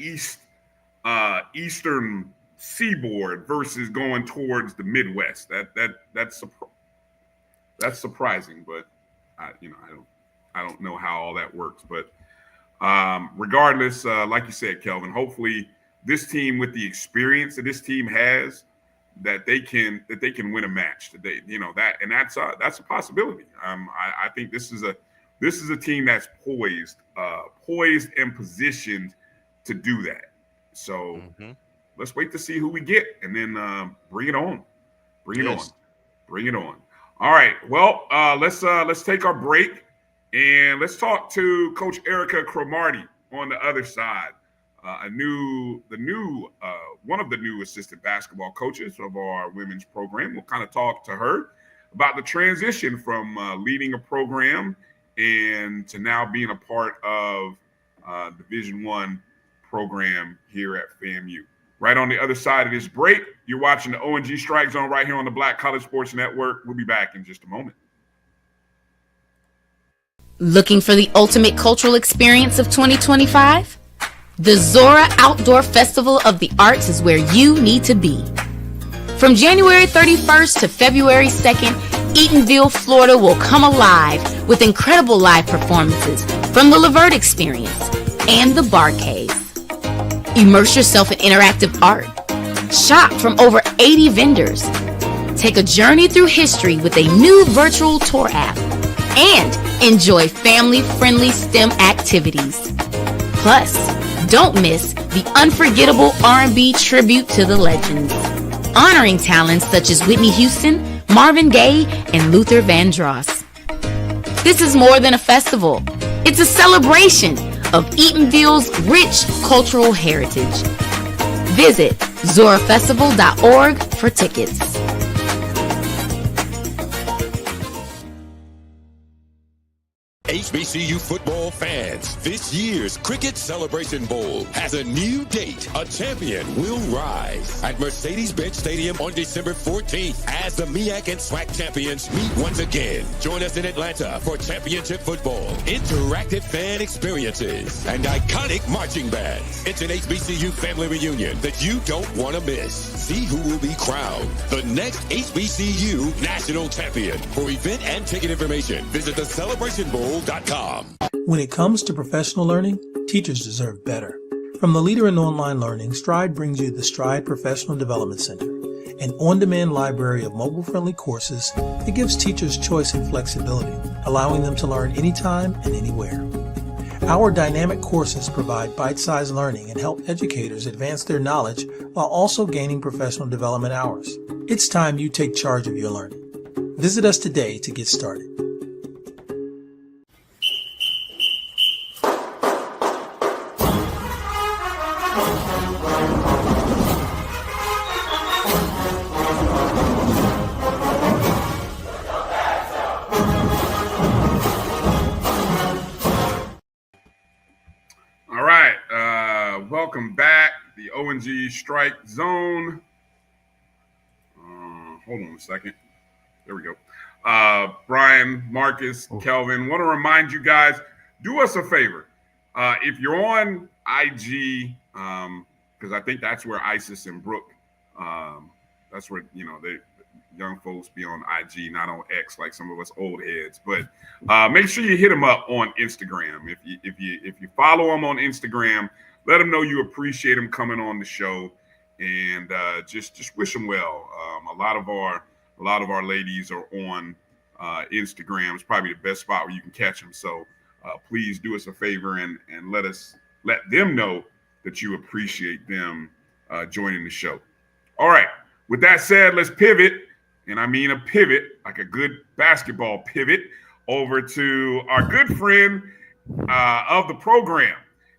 eastern seaboard versus going towards the Midwest. That's That's surprising, but I don't know how all that works. But regardless, like you said, Kelvin, hopefully this team, with the experience that this team has, that they can win a match. That's a possibility. I think this is a team that's poised and positioned to do that. So let's wait to see who we get, and then bring it on. Bring it on. All right. Well, let's take our break, and let's talk to Coach Erica Cromartie on the other side. One of the new assistant basketball coaches of our women's program. We'll kind of talk to her about the transition from leading a program and to now being a part of Division I program here at FAMU. Right on the other side of this break, you're watching the O&G StrikeZone right here on the Black College Sports Network. We'll be back in just a moment. Looking for the ultimate cultural experience of 2025? The Zora Outdoor Festival of the Arts is where you need to be. From January 31st to February 2nd, Eatonville, Florida will come alive with incredible live performances from the Levert Experience and the Bar Cave. Immerse yourself in interactive art. Shop from over 80 vendors. Take a journey through history with a new virtual tour app. And enjoy family-friendly STEM activities. Plus, don't miss the unforgettable R&B tribute to the legends, honoring talents such as Whitney Houston, Marvin Gaye, and Luther Vandross. This is more than a festival. It's a celebration of Eatonville's rich cultural heritage. Visit zorafestival.org for tickets. HBCU football fans, this year's Cricket Celebration Bowl has a new date. A champion will rise at Mercedes-Benz Stadium on December 14th as the MEAC and SWAC champions meet once again. Join us in Atlanta for championship football, interactive fan experiences, and iconic marching bands. It's an HBCU family reunion that you don't want to miss. See who will be crowned the next HBCU national champion. For event and ticket information, visit thecelebrationbowl.com. When it comes to professional learning, teachers deserve better. From the leader in online learning, Stride brings you the Stride Professional Development Center, an on-demand library of mobile-friendly courses that gives teachers choice and flexibility, allowing them to learn anytime and anywhere. Our dynamic courses provide bite-sized learning and help educators advance their knowledge while also gaining professional development hours. It's time you take charge of your learning. Visit us today to get started. Welcome back, the O&G StrikeZone. Hold on a second. There we go. Bryan, Marcus, Kelvin, want to remind you guys, do us a favor. If you're on IG, because I think that's where Isis and Brooke, that's where, they young folks be on IG, not on X like some of us old heads. But make sure you hit them up on Instagram. If you follow them on Instagram, let them know you appreciate them coming on the show, and just wish them well. A lot of our ladies are on Instagram. It's probably the best spot where you can catch them. So please do us a favor and let them know that you appreciate them joining the show. All right. With that said, let's pivot, and I mean a pivot, like a good basketball pivot, over to our good friend of the program,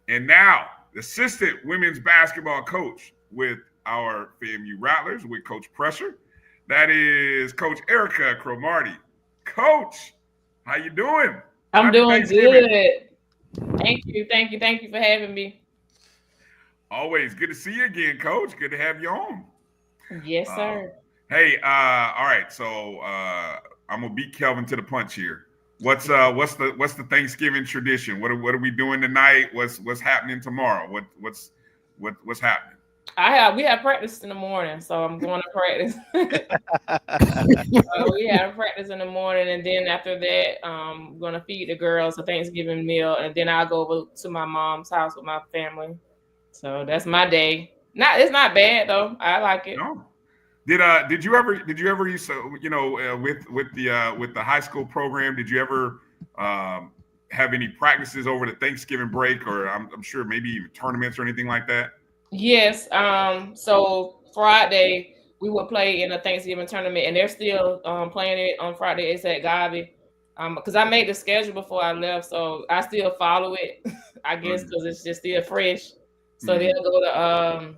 and now the assistant women's basketball coach with our FAMU Rattlers, with Coach Pressure. That is Coach Erica Cromartie. Coach, how you doing? I'm doing good. Thank you for having me. Always good to see you again, Coach. Good to have you on. Yes, sir. Hey, all right. So I'm gonna beat Kelvin to the punch here. What's the Thanksgiving tradition? What are we doing tonight? What's happening tomorrow? What's happening? We have practice in the morning, so I'm going to practice. We have practice in the morning, and then after that, I'm going to feed the girls a Thanksgiving meal, and then I'll go over to my mom's house with my family. So that's my day. It's not bad though. I like it. No. Did you ever use with the high school program? Did you ever have any practices over the Thanksgiving break, or I'm sure maybe even tournaments or anything like that? Yes. So Friday we will play in a Thanksgiving tournament, and they're still playing it on Friday. It's at Gabi. Because I made the schedule before I left, so I still follow it. I guess because it's just still fresh. So they'll go to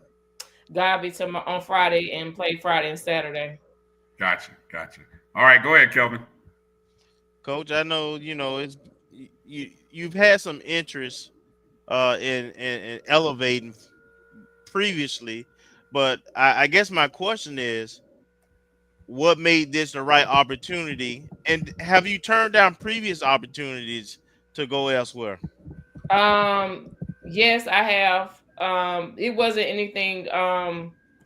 Gabi on Friday and play Friday and Saturday. Gotcha. All right, go ahead, Kelvin. Coach, I know it's you've had some interest in elevating previously, but I guess my question is, what made this the right opportunity, and have you turned down previous opportunities to go elsewhere? Yes, I have. It wasn't anything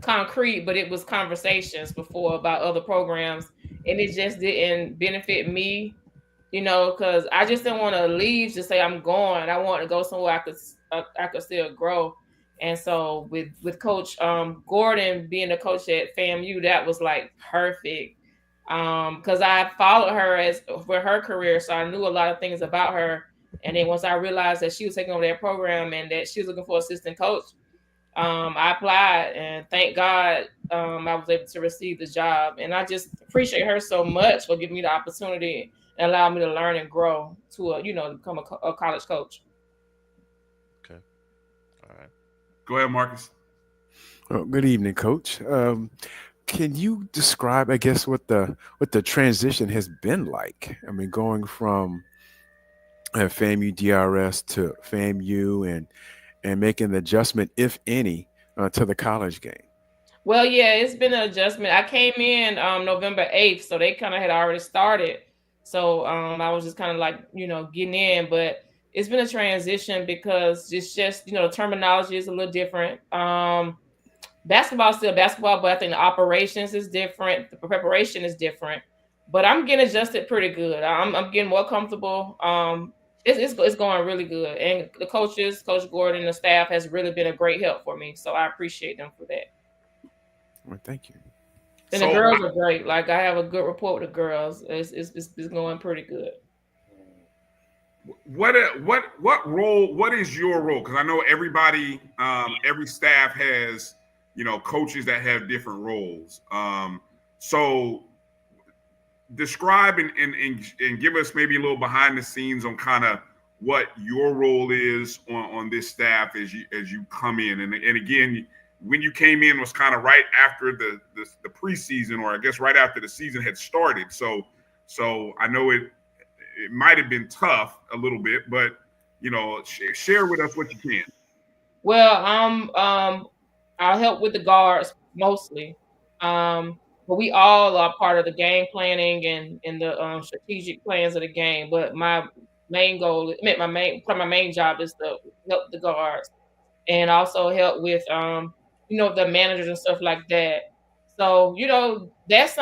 concrete, but it was conversations before about other programs, and it just didn't benefit me, because I just didn't want to leave to say I'm going. I wanted to go somewhere I could still grow. And so with Coach Gordon being the coach at FAMU, that was like perfect. Because I followed her for her career, so I knew a lot of things about her. And then once I realized that she was taking over that program and that she was looking for assistant coach, I applied, and thank God I was able to receive the job. And I just appreciate her so much for giving me the opportunity and allow me to learn and grow to become a college coach. Okay. All right. Go ahead, Marcus. Oh, good evening, Coach. Can you describe, I guess, what the transition has been like? I mean, going from FAMU DRS to FAMU and making the adjustment, if any, to the college game. Well, yeah, it's been an adjustment. I came in November 8th, so they kind of had already started. So I was just kind of like, getting in, but it's been a transition because it's just, the terminology is a little different. Basketball is still basketball, but I think the operations is different. The preparation is different, but I'm getting adjusted pretty good. I'm getting more comfortable. It's going really good. And the coaches, Coach Gordon, the staff has really been a great help for me. So I appreciate them for that. Well, thank you. And the girls are great. Like, I have a good rapport with the girls. It's going pretty good. What role? What is your role? Because I know everybody, every staff has, coaches that have different roles. So describe and give us maybe a little behind the scenes on kind of what your role is on this staff as you come in. And again, when you came in was kind of right after the preseason, or I guess right after the season had started. So I know it might have been tough a little bit, but share with us what you can. Well, I'll help with the guards mostly. But we all are part of the game planning and the strategic plans of the game. But my main goal, my main job is to help the guards and also help with the managers and stuff like that. So that's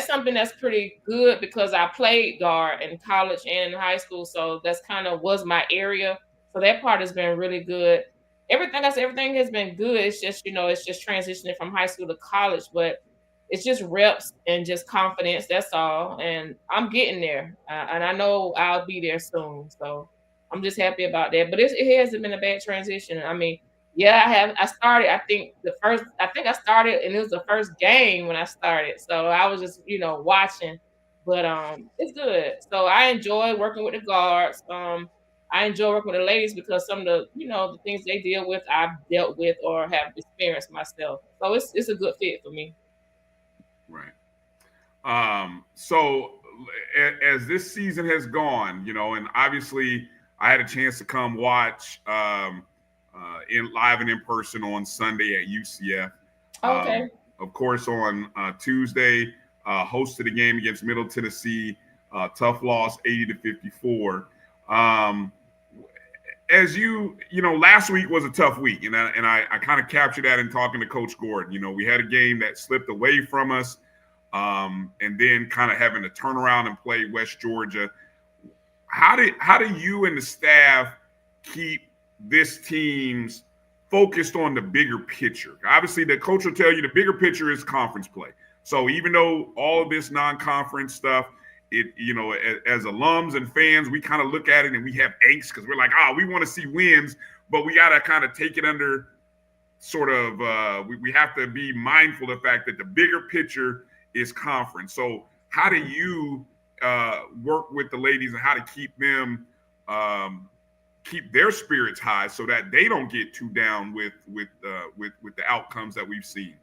something that's pretty good because I played guard in college and in high school, so that's kind of was my area. So that part has been really good. Everything has been good. It's just it's just transitioning from high school to college, but it's just reps and just confidence. That's all, and I'm getting there, and I know I'll be there soon. So I'm just happy about that. But it hasn't been a bad transition. I mean, yeah, I started. I think I started, and it was the first game when I started. So I was just watching, but it's good. So I enjoy working with the guards. I enjoy working with the ladies because some of the the things they deal with, I've dealt with or have experienced myself. So it's a good fit for me. Right. So as this season has gone, and obviously I had a chance to come watch live and in person on Sunday at UCF. Okay. Of course, on Tuesday, hosted a game against Middle Tennessee. Tough loss, 80-54. as last week was a tough week, and I kind of captured that in talking to Coach Gordon. We had a game that slipped away from us, and then kind of having to turn around and play West Georgia. How do you and the staff keep this team's focused on the bigger picture? Obviously, the coach will tell you the bigger picture is conference play. So even though all of this non-conference stuff, as alums and fans, we kind of look at it and we have angst because we're like, we want to see wins, but we got to kind of take it under sort of, we have to be mindful of the fact that the bigger picture is conference. So how do you work with the ladies and how to keep them, keep their spirits high so that they don't get too down with the outcomes that we've seen?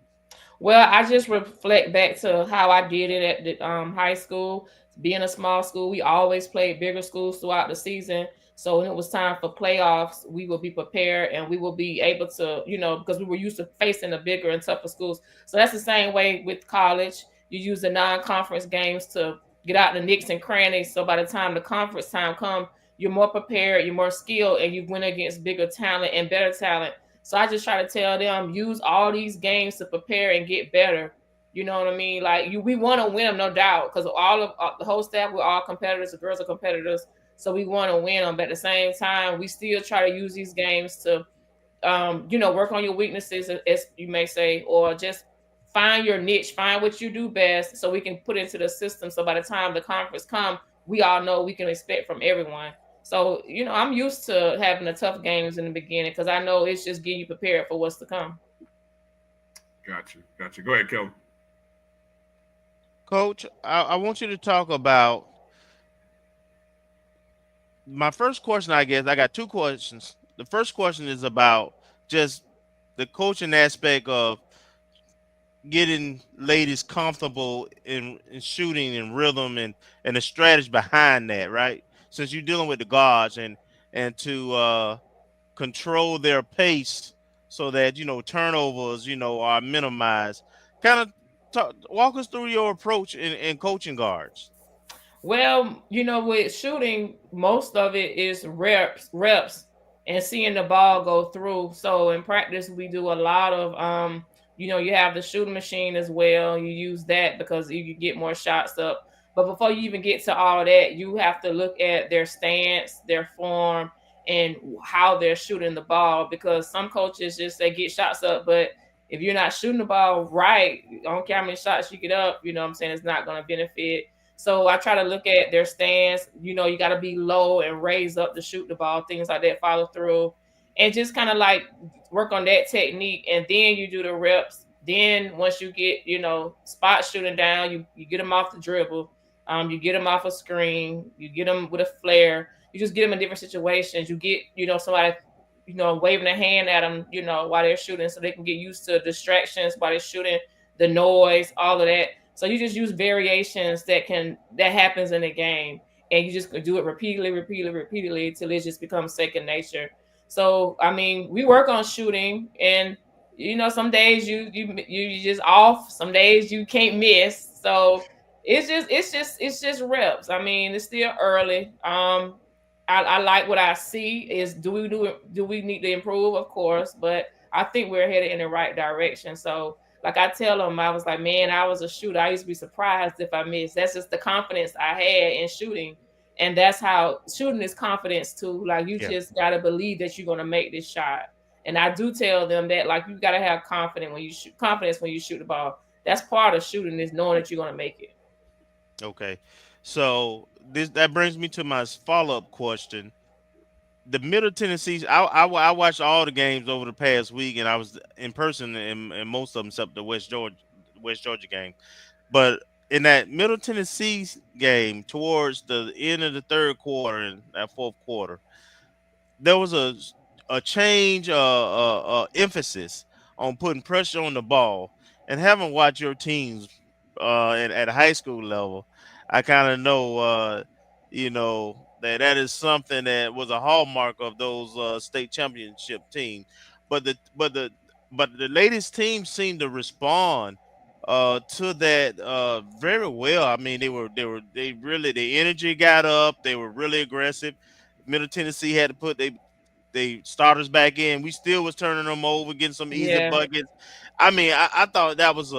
Well, I just reflect back to how I did it at the high school. Being a small school, we always played bigger schools throughout the season. So when it was time for playoffs, we will be prepared and we will be able to, because we were used to facing the bigger and tougher schools. So that's the same way with college. You use the non-conference games to get out the nicks and crannies. So by the time the conference time comes, you're more prepared, you're more skilled, and you win against bigger talent and better talent. So I just try to tell them, use all these games to prepare and get better. You know what I mean? Like we want to win them, no doubt, because all of the whole staff, we're all competitors. The girls are competitors, so we want to win them. But at the same time, we still try to use these games to, work on your weaknesses, as you may say, or just find your niche, find what you do best, so we can put into the system. So by the time the conference comes, we all know we can expect from everyone. So, I'm used to having the tough games in the beginning because I know it's just getting you prepared for what's to come. Gotcha. Go ahead, Kelvin. Coach, I want you to talk about my first question. I guess I got two questions. The first question is about just the coaching aspect of getting ladies comfortable in shooting and rhythm and the strategy behind that, right? Since you're dealing with the guards and to control their pace so that turnovers are minimized. Kind of walk us through your approach in coaching guards. Well, with shooting, most of it is reps, and seeing the ball go through. So in practice, we do a lot of you have the shooting machine as well. You use that because you can get more shots up. But before you even get to all that, you have to look at their stance, their form, and how they're shooting the ball. Because some coaches just say get shots up, but if you're not shooting the ball right, I don't care how many shots you get up, what I'm saying, it's not going to benefit. So I try to look at their stance. You got to be low and raise up to shoot the ball, things like that, follow through, and just kind of like work on that technique. And then you do the reps. Then once you get, spot shooting down, you get them off the dribble. You get them off a screen. You get them with a flare. You just get them in different situations. You get, somebody, waving a hand at them, while they're shooting, so they can get used to distractions while they're shooting, the noise, all of that. So you just use variations that happens in the game, and you just do it repeatedly till it just becomes second nature. So I mean, we work on shooting, and some days you just off, some days you can't miss. So it's just reps. I mean, it's still early. I like what I see. Do we need to improve? Of course, but I think we're headed in the right direction. So like I tell them, I was like, man, I was a shooter. I used to be surprised if I missed. That's just the confidence I had in shooting. And that's how shooting is confidence too. Like you just got to believe that you're going to make this shot. And I do tell them that, like, you got to have confidence when you shoot the ball. That's part of shooting, is knowing that you're going to make it. Okay. So that brings me to my follow-up question. The Middle Tennessee, I watched all the games over the past week, and I was in person in most of them except the West Georgia game. But in that Middle Tennessee game, towards the end of the third quarter and that fourth quarter, there was a change, emphasis on putting pressure on the ball. And having watched your teams at a high school level, I kind of know, that is something that was a hallmark of those state championship teams. But the ladies team seemed to respond to that very well. I mean, they really, the energy got up. They were really aggressive. Middle Tennessee had to put they starters back in. We still was turning them over, getting some easy Yeah. buckets. I mean, I thought that was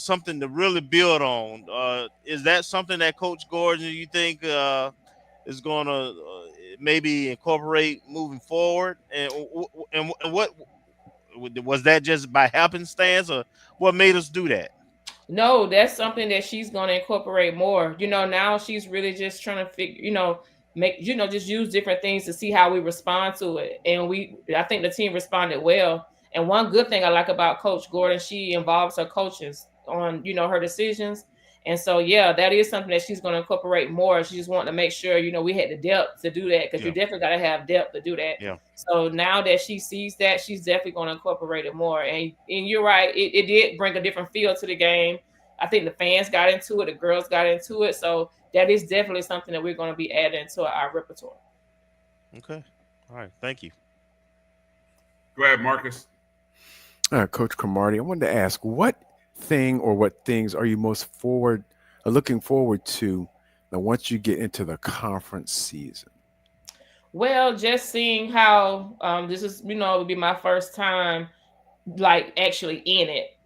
something to really build on. Is that something that Coach Gordon, you think, is going to maybe incorporate moving forward? And what was that just by happenstance, or what made us do that? No, that's something that she's going to incorporate more. Now she's really just trying to figure, just use different things to see how we respond to it. And I think the team responded well. And one good thing I like about Coach Gordon, she involves her coaches on, her decisions. And so, yeah, that is something that she's going to incorporate more. She just wanted to make sure, we had the depth to do that, because you definitely got to have depth to do that. Yeah. So now that she sees that, she's definitely going to incorporate it more. And you're right, it did bring a different feel to the game. I think the fans got into it, the girls got into it. So that is definitely something that we're going to be adding to our repertoire. Okay. All right. Thank you. Go ahead, Marcus. Coach Cromartie, I wanted to ask, what thing or what things are you most looking forward to once you get into the conference season? Well, just seeing how this is, it would be my first time like actually in it,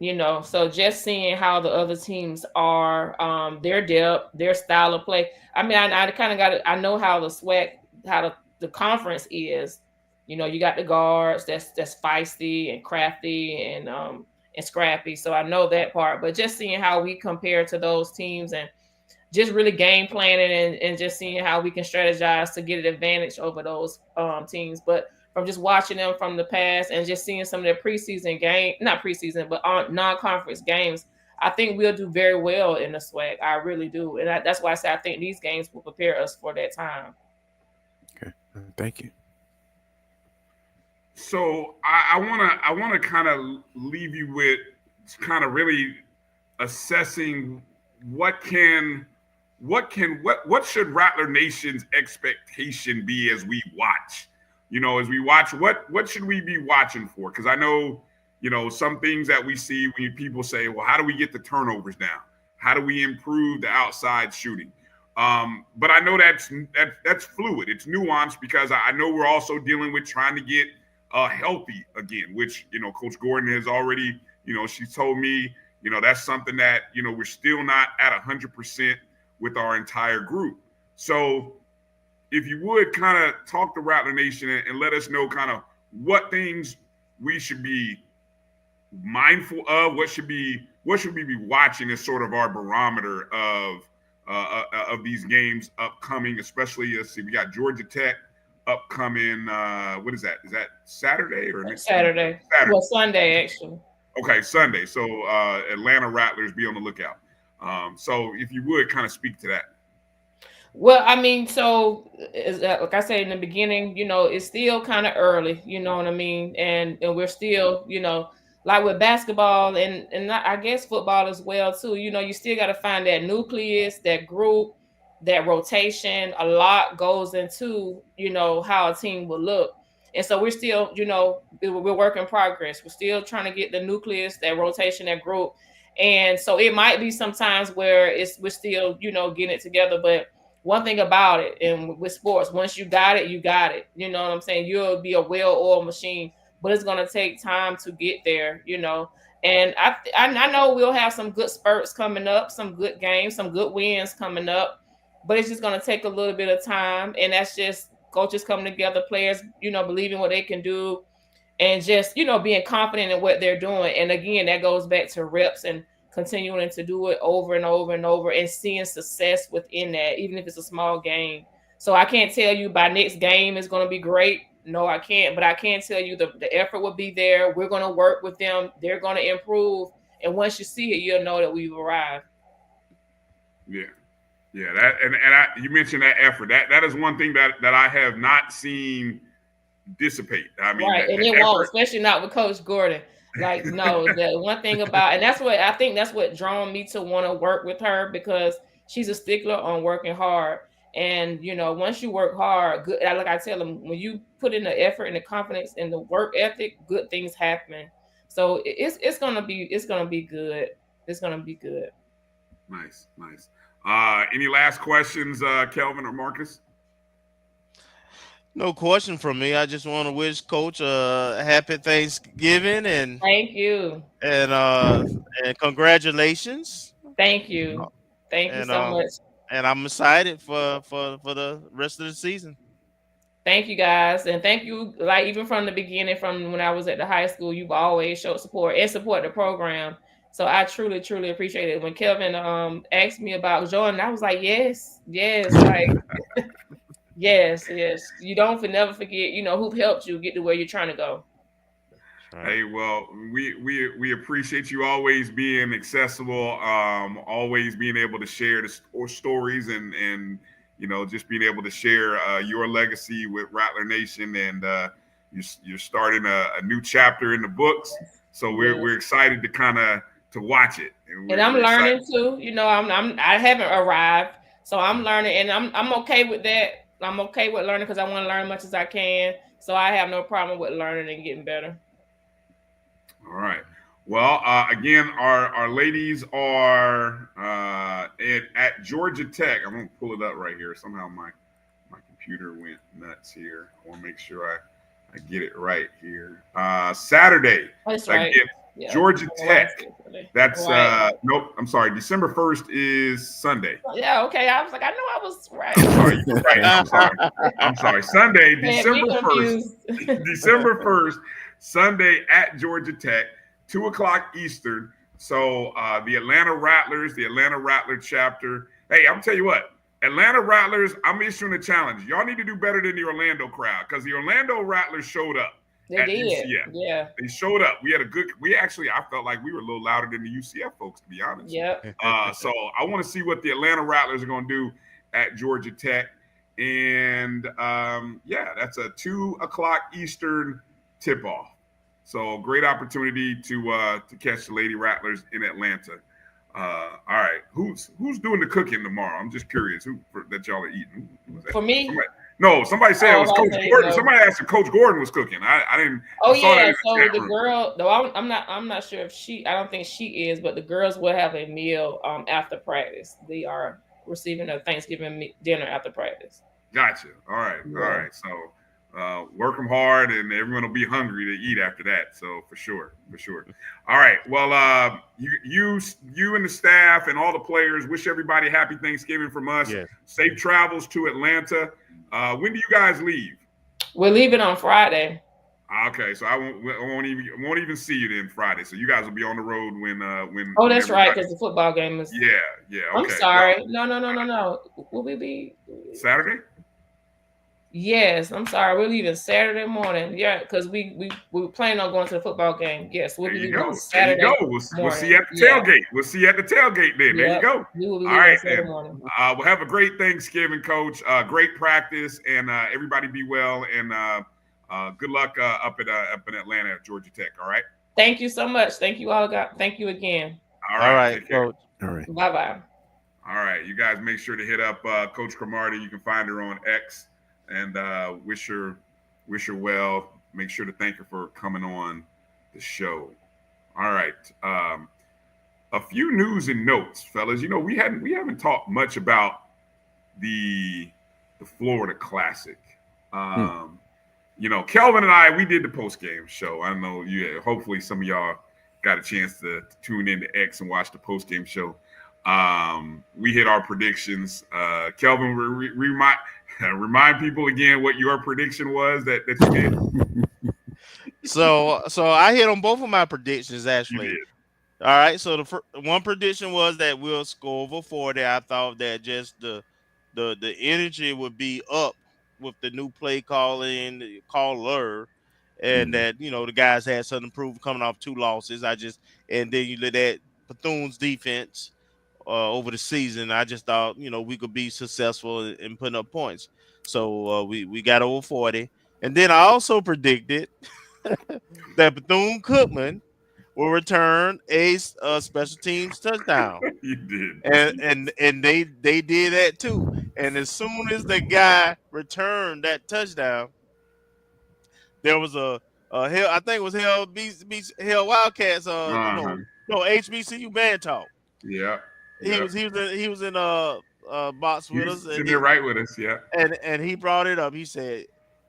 so just seeing how the other teams are, their depth, their style of play. I mean, I kind of I know how the SWAC, how the conference is. You got the guards that's feisty and crafty and scrappy, so I know that part. But just seeing how we compare to those teams and just really game planning and just seeing how we can strategize to get an advantage over those teams. But from just watching them from the past and just seeing some of their preseason game, not preseason, but on non-conference games, I think we'll do very well in the SWAC. I really do. And that's why I say I think these games will prepare us for that time. Okay. Thank you. So I want to kind of leave you with kind of really assessing what should Rattler Nation's expectation be as we watch? What should we be watching for? Because I know, some things that we see when people say, well, how do we get the turnovers down? How do we improve the outside shooting? But I know that's fluid. It's nuanced, because I know we're also dealing with trying to get healthy again, which, Coach Gordon has already, she's told me, that's something that, we're still not at 100% with our entire group. So if you would kind of talk to Rattler Nation and let us know kind of what things we should be mindful of, what should we be watching as sort of our barometer of these games upcoming, especially we got Georgia Tech upcoming. What is that? Is that Saturday or next Saturday? Saturday. Well, Sunday actually. Okay, Sunday. So Atlanta Rattlers, be on the lookout. So if you would kind of speak to that. Well, I mean, so like I said in the beginning, it's still kind of early, you know what I mean? And we're still, like with basketball and I guess football as well too, you still got to find that nucleus, that group, that rotation. A lot goes into, how a team will look. And so we're still, we're work in progress. We're still trying to get the nucleus, that rotation, that group. And so it might be sometimes where we're still, getting it together. But one thing about it, and with sports, once you got it, you got it. You know what I'm saying? You'll be a well-oiled machine, but it's going to take time to get there, And I know we'll have some good spurts coming up, some good games, some good wins coming up, but it's just going to take a little bit of time. And that's just coaches coming together, players, believing what they can do, and just, being confident in what they're doing. And again, that goes back to reps and continuing to do it over and over and over and seeing success within that, even if it's a small game. So I can't tell you by next game is going to be great. No, I can't. But I can tell you the effort will be there. We're going to work with them. They're going to improve. And once you see it, you'll know that we've arrived. Yeah. That you mentioned that effort. That is one thing that I have not seen dissipate. I mean, right, and it won't, especially not with Coach Gordon. Like, no, the one thing about, and that's what drawn me to want to work with her, because she's a stickler on working hard. And once you work hard, good, like I tell them, when you put in the effort and the confidence and the work ethic, good things happen. So it's gonna be good. It's gonna be good. Nice. Any last questions, Kelvin or Marcus? No question from me. I just want to wish Coach a happy Thanksgiving Thank you. and congratulations. Thank you. Thank you And so much. and I'm excited for the rest of the season. Thank you guys, and thank you. Like even from the beginning, from when I was at the high school, you've always showed support and support the program. So I truly, truly appreciate it. When Kelvin asked me about Jordan, I was like, yes, yes, like yes, yes. You don't never forget, who helped you get to where you're trying to go. Right. Hey, well, we appreciate you always being accessible, always being able to share the stories and just being able to share your legacy with Rattler Nation, and you're starting a new chapter in the books. So we're excited to to watch it, And I'm we're learning excited. too. I haven't arrived, so I'm learning, and I'm okay with that. I'm okay with learning because I want to learn as much as I can. So I have no problem with learning and getting better. All right. Well, again, our ladies are at Georgia Tech. I'm gonna pull it up right here. Somehow my computer went nuts here. I want to make sure I get it right here. Saturday. That's right. Yeah. Georgia Tech. That's right. Nope. I'm sorry. December 1st is Sunday. Yeah. Okay. I was like, I know I was right. Sorry. Right. I'm sorry. Sunday, December 1st. December 1st. Sunday at Georgia Tech, 2:00 Eastern. So the Atlanta Rattlers, the Atlanta Rattler chapter. Hey, I'm tell you what, Atlanta Rattlers, I'm issuing a challenge. Y'all need to do better than the Orlando crowd because the Orlando Rattlers showed up. They did. UCF. Yeah. They showed up. I felt like we were a little louder than the UCF folks, to be honest. Yep. So I want to see what the Atlanta Rattlers are going to do at Georgia Tech. And that's a 2:00 Eastern tip-off. So great opportunity to catch the Lady Rattlers in Atlanta. All right, who's doing the cooking tomorrow? I'm just curious that y'all are eating. For me? Somebody said it was Coach Gordon. Somebody asked if Coach Gordon was cooking. I didn't. Oh yeah, so the girl. Though I'm not sure if she. I don't think she is, but the girls will have a meal after practice. They are receiving a Thanksgiving dinner after practice. Gotcha. All right. Yeah. All right. So work them hard, and everyone will be hungry to eat after that. So for sure. All right. Well, you and the staff and all the players, wish everybody happy Thanksgiving from us. Yeah. Safe travels to Atlanta. When do you guys leave? We're leaving on Friday. Okay, so I won't even see you then Friday. So you guys will be on the road when. Oh, that's right, because the football game is. Yeah. Okay. I'm sorry. No. Will we be Saturday? Yes, I'm sorry. We're leaving Saturday morning. Yeah, because we planning on going to the football game. Yes, we'll be leaving on Saturday. There you go. We'll see you at the tailgate. Yeah. We'll see you at the tailgate then. There you go. We will be all right, Saturday morning. We'll have a great Thanksgiving, Coach. Great practice, and everybody be well. And good luck up in Atlanta at Georgia Tech. All right. Thank you so much. Thank you all. Thank you again. All right, Coach. All right. Bye. All right, you guys make sure to hit up Coach Cromartie. You can find her on X. And wish her well. Make sure to thank her for coming on the show. All right. A few news and notes, fellas. We haven't talked much about the Florida Classic. Kelvin and I, we did the post-game show. I know hopefully some of y'all got a chance to tune into X and watch the post-game show. We hit our predictions. Kelvin, remind people again what your prediction was that you did. So I hit on both of my predictions actually. All right. So the one prediction was that we'll score over 40. I thought that just the energy would be up with the new play caller, and that the guys had something to prove coming off 2 losses. And then you look at Bethune's defense. Over the season, I just thought we could be successful in putting up points. So we got over 40, and then I also predicted that Bethune-Cookman will return a special teams touchdown. You did, and they did that too. And as soon as the guy returned that touchdown, there was I think it was Hell Wildcats. HBCU band talk. Yeah. He was in box with us. Sitting there right with us, yeah. And he brought it up. He said,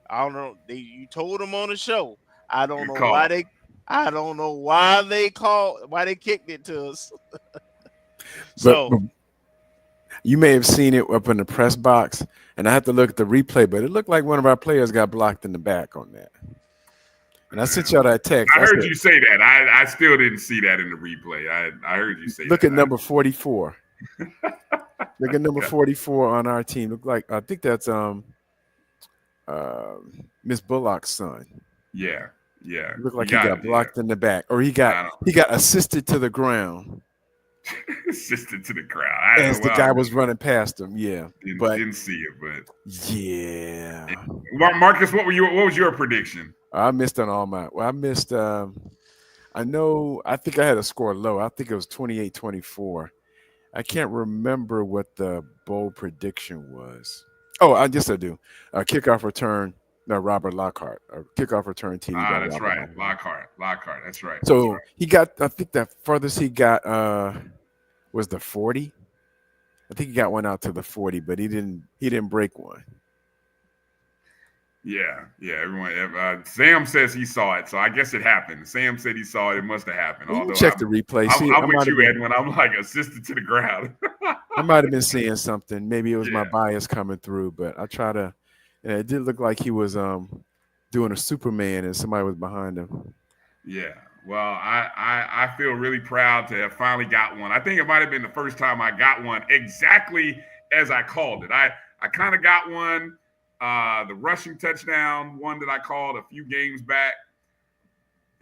I don't know. You told them on the show. I don't Good know call. why they. I don't know why they kicked it to us. But you may have seen it up in the press box, and I have to look at the replay. But it looked like one of our players got blocked in the back on that. And I sent y'all that text. I heard you say that. I still didn't see that in the replay. I heard you say that. Look at number 44. Look at number 44 on our team. Look like I think that's Miss Bullock's son. Yeah. Looked like he got blocked in the back, or he got assisted to the ground. Assisted to the ground. As the guy was running past him. Yeah, didn't see it, but yeah. Marcus, what was your prediction? I missed on all my. Well, I missed. I think I had a score low. I think it was 28-24. I can't remember what the bold prediction was. Oh, I do. Kickoff return. No, Robert Lockhart. Kickoff return TV. That's right. Lockhart. That's right. So he got. I think the furthest he got was the 40. I think he got one out to the 40, but he didn't break one. Yeah. Everyone. Sam says he saw it, so I guess it happened. Sam said he saw it. It must have happened. Although check the replay. I'm with you, Edwin. I'm like assisted to the ground. I might have been seeing something. Maybe it was my bias coming through, but I try to. Yeah, it did look like he was doing a Superman and somebody was behind him. Yeah. Well, I feel really proud to have finally got one. I think it might have been the first time I got one exactly as I called it. I kind of got one. The rushing touchdown one that I called a few games back,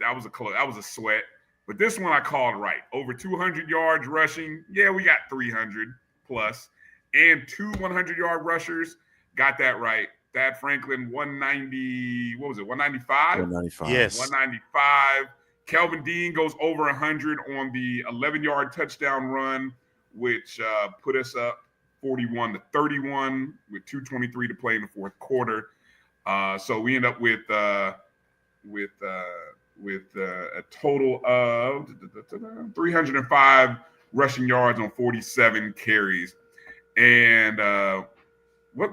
that was a sweat. But this one I called right. Over 200 yards rushing. Yeah, we got 300 plus. And 2 100-yard rushers. Got that right. Thad Franklin, 190. What was it? 195? 195. Yes. 195. Kelvin Dean goes over 100 on the 11-yard touchdown run, which put us up 41-31 with 2:23 to play in the fourth quarter. So we end up with a total of 305 rushing yards on 47 carries. And what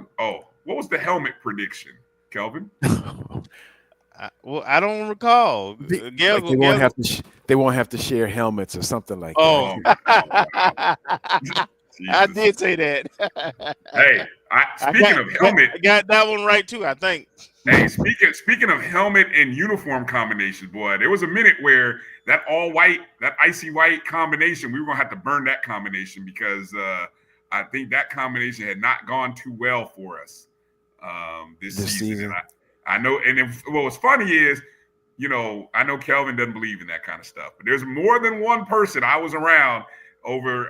was the helmet prediction, Kelvin? I don't recall. They won't have to share helmets or something like that. I did say that. Hey, speaking of helmet, I got that one right too, I think. Hey, speaking of helmet and uniform combinations, boy, there was a minute where that all white, that icy white combination, we were gonna have to burn that combination because I think that combination had not gone too well for us this season. I know, and what was funny is, I know Kelvin doesn't believe in that kind of stuff, but there's more than one person I was around over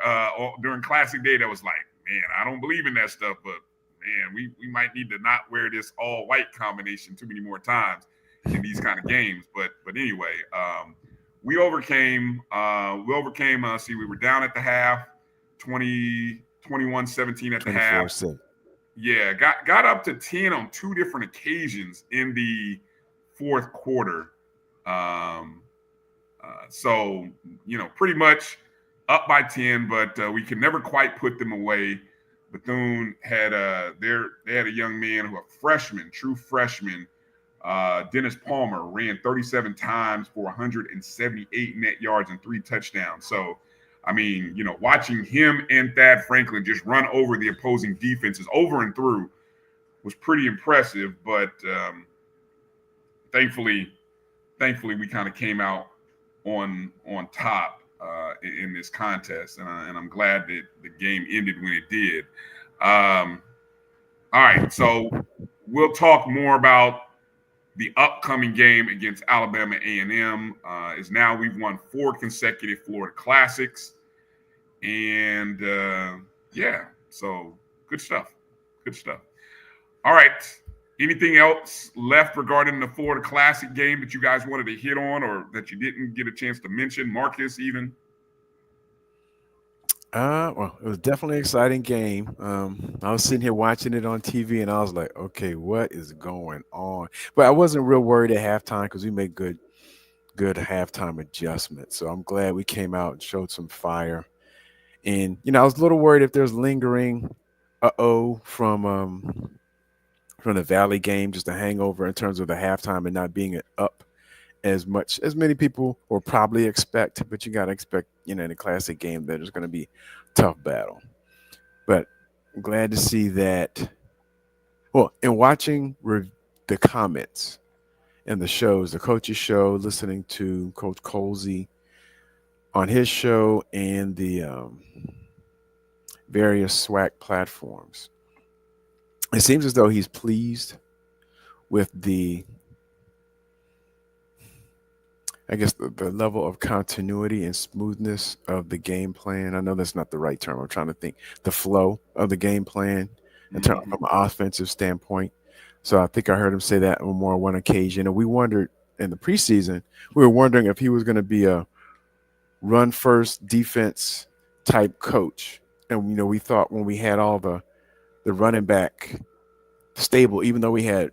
during Classic Day that was like, man, I don't believe in that stuff, but man, we might need to not wear this all white combination too many more times in these kind of games. But anyway, we overcame. See, we were down at the half, 21-17 at the half. Yeah, got up to 10 on 2 different occasions in the fourth quarter. So pretty much up by 10, but we could never quite put them away. Bethune had they had a young man who true freshman, Dennis Palmer, ran 37 times for 178 net yards and 3 touchdowns. So, I mean, watching him and Thad Franklin just run over the opposing defenses over and through was pretty impressive. But thankfully, we kind of came out on top in this contest, and I'm glad that the game ended when it did. All right, so we'll talk more about the upcoming game against Alabama A&M. Is now we've won 4 consecutive Florida Classics, and so good stuff. All right, anything else left regarding the Florida Classic game that you guys wanted to hit on, or that you didn't get a chance to mention, Marcus? Even. Well, it was definitely an exciting game. I was sitting here watching it on TV, and I was like, okay, what is going on? But I wasn't real worried at halftime because we made good halftime adjustments. So I'm glad we came out and showed some fire. And I was a little worried if there's lingering from from the Valley game, just a hangover in terms of the halftime and not being up as much as many people will probably expect. But you got to expect, in a classic game that there's going to be a tough battle. But I'm glad to see that. Well, in watching the comments and the shows, the coaches show, listening to Coach Colsey on his show and the various SWAC platforms, it seems as though he's pleased with the level of continuity and smoothness of the game plan. I know that's not the right term. I'm trying to think the flow of the game plan in terms from an offensive standpoint. So I think I heard him say that on one occasion. And we wondered in the preseason, we were wondering if he was going to be a run first defense type coach. And, we thought when we had all the running back stable, even though we had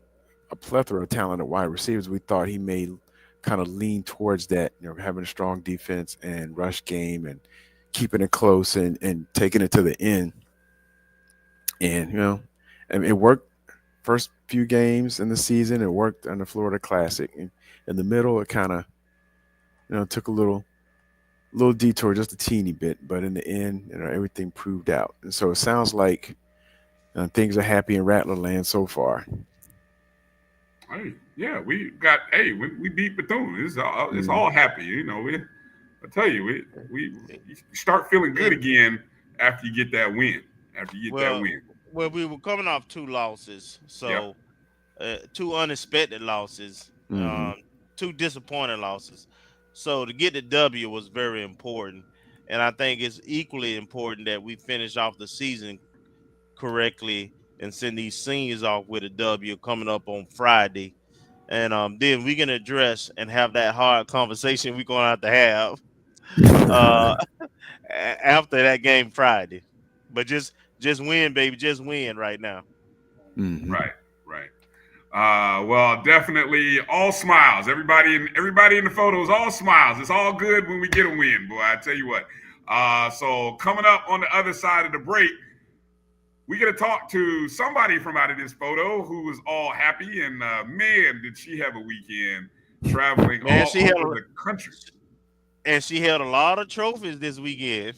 a plethora of talented wide receivers, we thought he may kind of lean towards that, having a strong defense and rush game and keeping it close and taking it to the end. And, it worked first few games in the season. It worked on the Florida Classic. And in the middle, it kind of, took a little detour, just a teeny bit. But in the end, everything proved out. And so it sounds like things are happy in Rattler land so far. Hey, yeah, we beat Bethune. It's all happy, I tell you, we start feeling good again after you get that win. Well, we were coming off 2 losses, so 2 unexpected losses, 2 disappointing losses. So to get the W was very important, and I think it's equally important that we finish off the season correctly and send these seniors off with a W coming up on Friday. And then we can address and have that hard conversation we're going to have after that game Friday. But just win, baby. Just win right now. Mm-hmm. Right. Well, definitely all smiles. Everybody in the photos, all smiles. It's all good when we get a win, boy. I tell you what. So coming up on the other side of the break, we get to talk to somebody from out of this photo who was all happy, and man, did she have a weekend traveling all over the country. And she held a lot of trophies this weekend.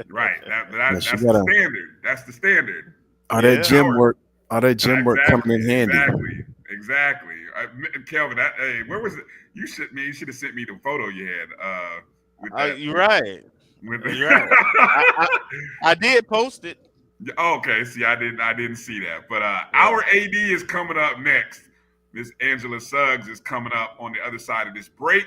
Right. That's the standard. That's the standard. All that gym work coming in handy. Exactly. Kelvin, where was it? You should have sent me the photo you had. You're right. You're right. I did post it. Okay, see, I didn't see that. But our AD is coming up next. Miss Angela Suggs is coming up on the other side of this break.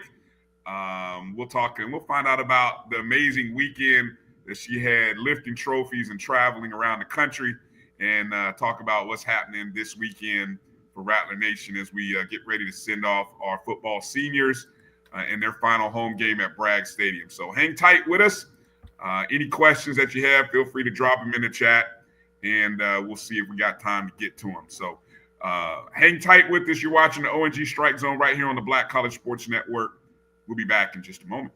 We'll talk and we'll find out about the amazing weekend that she had, lifting trophies and traveling around the country, and talk about what's happening this weekend for Rattler Nation as we get ready to send off our football seniors in their final home game at Bragg Stadium. So hang tight with us. Any questions that you have, feel free to drop them in the chat, and we'll see if we got time to get to them. So hang tight with us. You're watching the O&G StrikeZone right here on the Black College Sports Network. We'll be back in just a moment.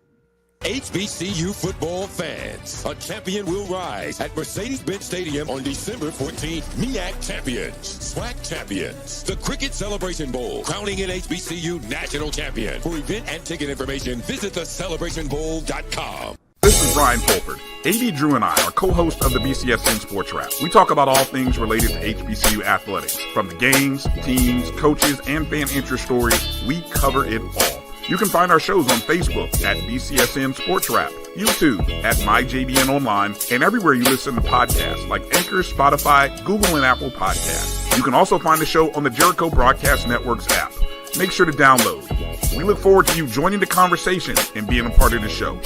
HBCU football fans, a champion will rise at Mercedes-Benz Stadium on December 14th. MEAC champions, SWAC champions, the Cricket Celebration Bowl, crowning an HBCU national champion. For event and ticket information, visit thecelebrationbowl.com. This is Bryan Fulford. AD Drew and I are co-hosts of the BCSN Sports Wrap. We talk about all things related to HBCU athletics. From the games, teams, coaches, and fan interest stories, we cover it all. You can find our shows on Facebook at BCSN Sports Wrap, YouTube at MyJBN Online, and everywhere you listen to podcasts like Anchor, Spotify, Google, and Apple Podcasts. You can also find the show on the Jericho Broadcast Network's app. Make sure to download. We look forward to you joining the conversation and being a part of the show.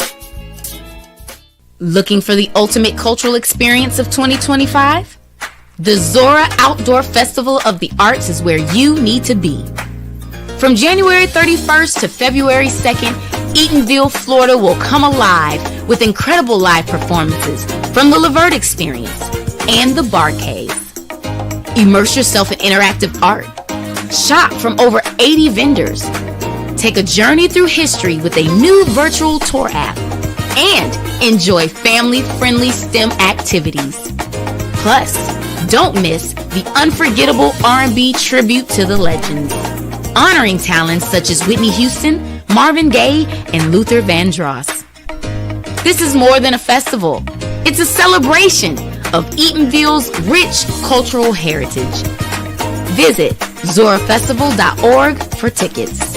Looking for the ultimate cultural experience of 2025? The Zora Outdoor Festival of the Arts is where you need to be. From January 31st to February 2nd, Eatonville, Florida will come alive with incredible live performances from the Levert Experience and the Bar Cave. Immerse yourself in interactive art. Shop from over 80 vendors. Take a journey through history with a new virtual tour app. And enjoy family-friendly STEM activities. Plus, Don't miss the unforgettable R&B tribute to the legends, honoring talents such as Whitney Houston, Marvin Gaye, and Luther Vandross. This is more than a festival. It's a celebration of Eatonville's rich cultural heritage. Visit zorafestival.org for tickets.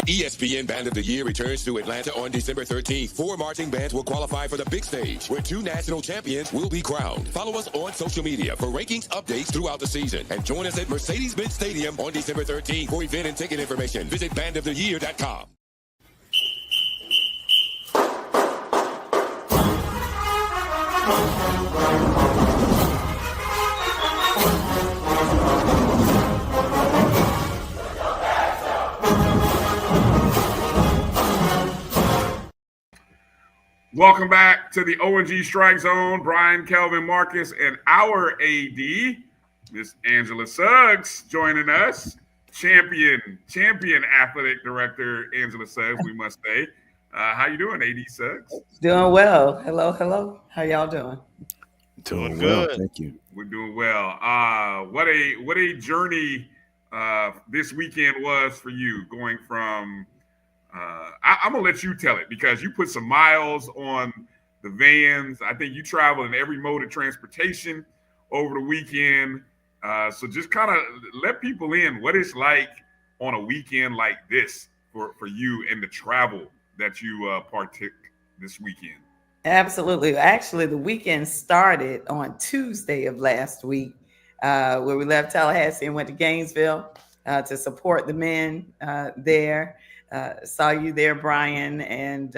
ESPN Band of the Year returns to Atlanta on December 13th. 4 marching bands will qualify for the big stage, where 2 national champions will be crowned. Follow us on social media for rankings updates throughout the season. And join us at Mercedes-Benz Stadium on December 13th. For event and ticket information, visit bandoftheyear.com. Welcome back to the O&G StrikeZone. Bryan, Kelvin, Marcus, and our AD, Miss Angela Suggs, joining us. Champion athletic director Angela Suggs, we must say. How you doing, AD Suggs? Doing well. Hello. How y'all doing? Doing good. well, thank you. We're doing well. What a journey this weekend was for you, going from I'm gonna let you tell it, because you put some miles on the vans. I think you travel in every mode of transportation over the weekend. So just kind of let people in what it's like on a weekend like this for you, and the travel that you partook this weekend. Absolutely. Actually, the weekend started on Tuesday of last week, where we left Tallahassee and went to Gainesville to support the men there. Saw you there, Bryan, and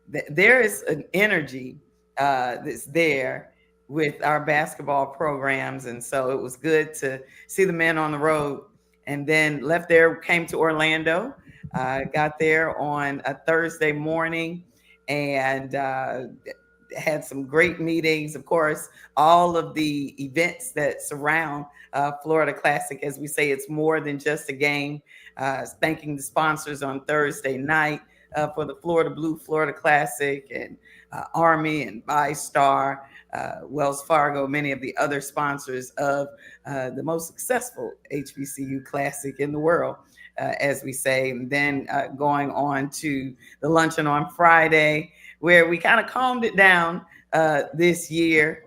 there is an energy that's there with our basketball programs, and so it was good to see the men on the road. And then left there, came to Orlando, got there on a Thursday morning, and had some great meetings. Of course, all of the events that surround Florida Classic. As we say, it's more than just a game. Thanking the sponsors on Thursday night for the Florida Blue Florida Classic, and Army and ViStar, Wells Fargo, many of the other sponsors of the most successful HBCU Classic in the world, as we say. And then going on to the luncheon on Friday, where we kind of calmed it down this year,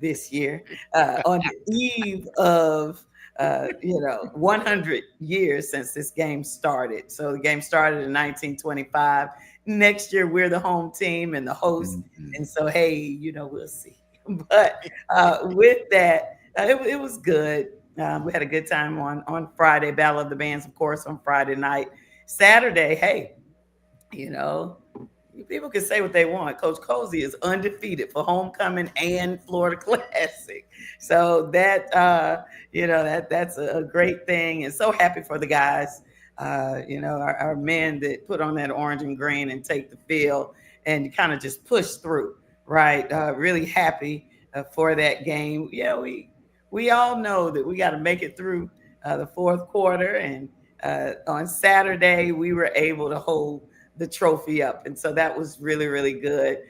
on the eve of 100 years since this game started. So the game started in 1925. Next year, we're the home team and the host. Mm-hmm. And so, hey, we'll see. But with that, it was good. We had a good time on Friday. Battle of the Bands, of course, on Friday night. Saturday, hey, people can say what they want. Coach Cozy is undefeated for homecoming and Florida Classic. So that, that's a great thing. And so happy for the guys, our men that put on that orange and green and take the field and kind of just push through, right? Really happy for that game. Yeah, we all know that we got to make it through the fourth quarter. And on Saturday, we were able to hold the trophy up. And so that was really, really good.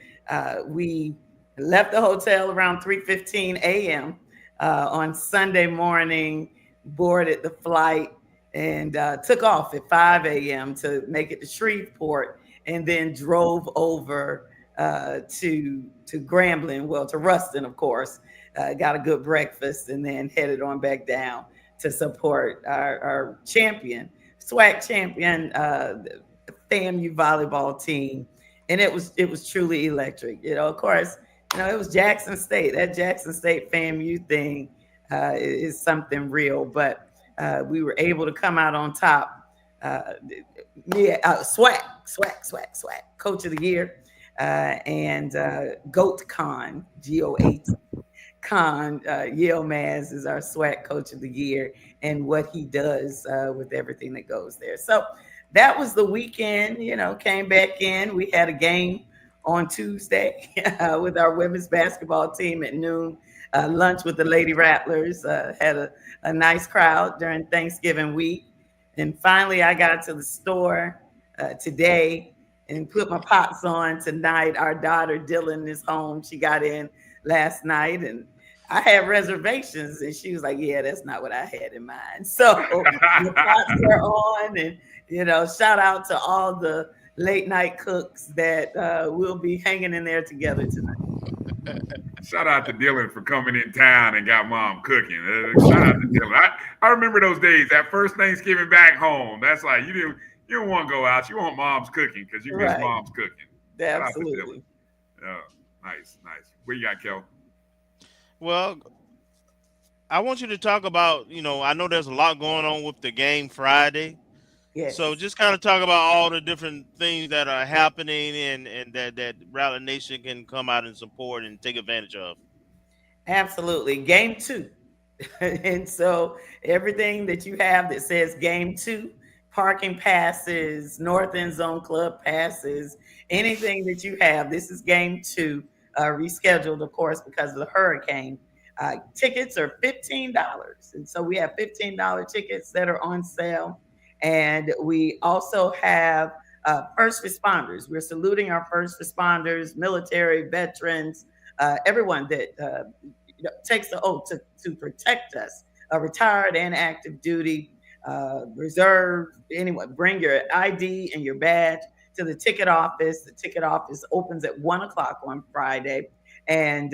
We left the hotel around 3:15 a.m. On Sunday morning, boarded the flight, and took off at 5 a.m. to make it to Shreveport, and then drove over to Grambling, to Ruston, of course. Got a good breakfast, and then headed on back down to support our champion, SWAC champion, FAMU volleyball team. And it was truly electric. Of course, it was Jackson State. That Jackson State FAMU thing is something real, but we were able to come out on top. SWAC, Coach of the Year, and GOAT Con, GOAT Con, Yale Maz is our SWAC Coach of the Year, and what he does with everything that goes there. So that was the weekend. Came back in. We had a game on Tuesday with our women's basketball team at noon. Lunch with the Lady Rattlers. Had a nice crowd during Thanksgiving week. And finally, I got to the store today and put my pots on tonight. Our daughter Dylan is home. She got in last night, and I had reservations, and she was like, "Yeah, that's not what I had in mind." So the pots are on, and shout out to all the late night cooks that will be hanging in there together tonight. Shout out to Dylan for coming in town and got mom cooking. Shout out to Dylan. I remember those days. That first Thanksgiving back home. That's like you don't want to go out. You want mom's cooking because you miss mom's cooking. Absolutely. Nice. What you got, Kel? Well, I want you to talk about, I know there's a lot going on with the game Friday. Yes. So just kind of talk about all the different things that are happening and that Rattler Nation can come out and support and take advantage of. Absolutely. Game 2. And so everything that you have that says game 2, parking passes, North End Zone Club passes, anything that you have, this is game 2, rescheduled, of course, because of the hurricane. Tickets are $15. And so we have $15 tickets that are on sale. And we also have first responders. We're saluting our first responders, military, veterans, everyone that takes the oath to protect us, retired and active duty, reserve, anyone. Bring your ID and your badge to the ticket office. The ticket office opens at 1:00 on Friday. And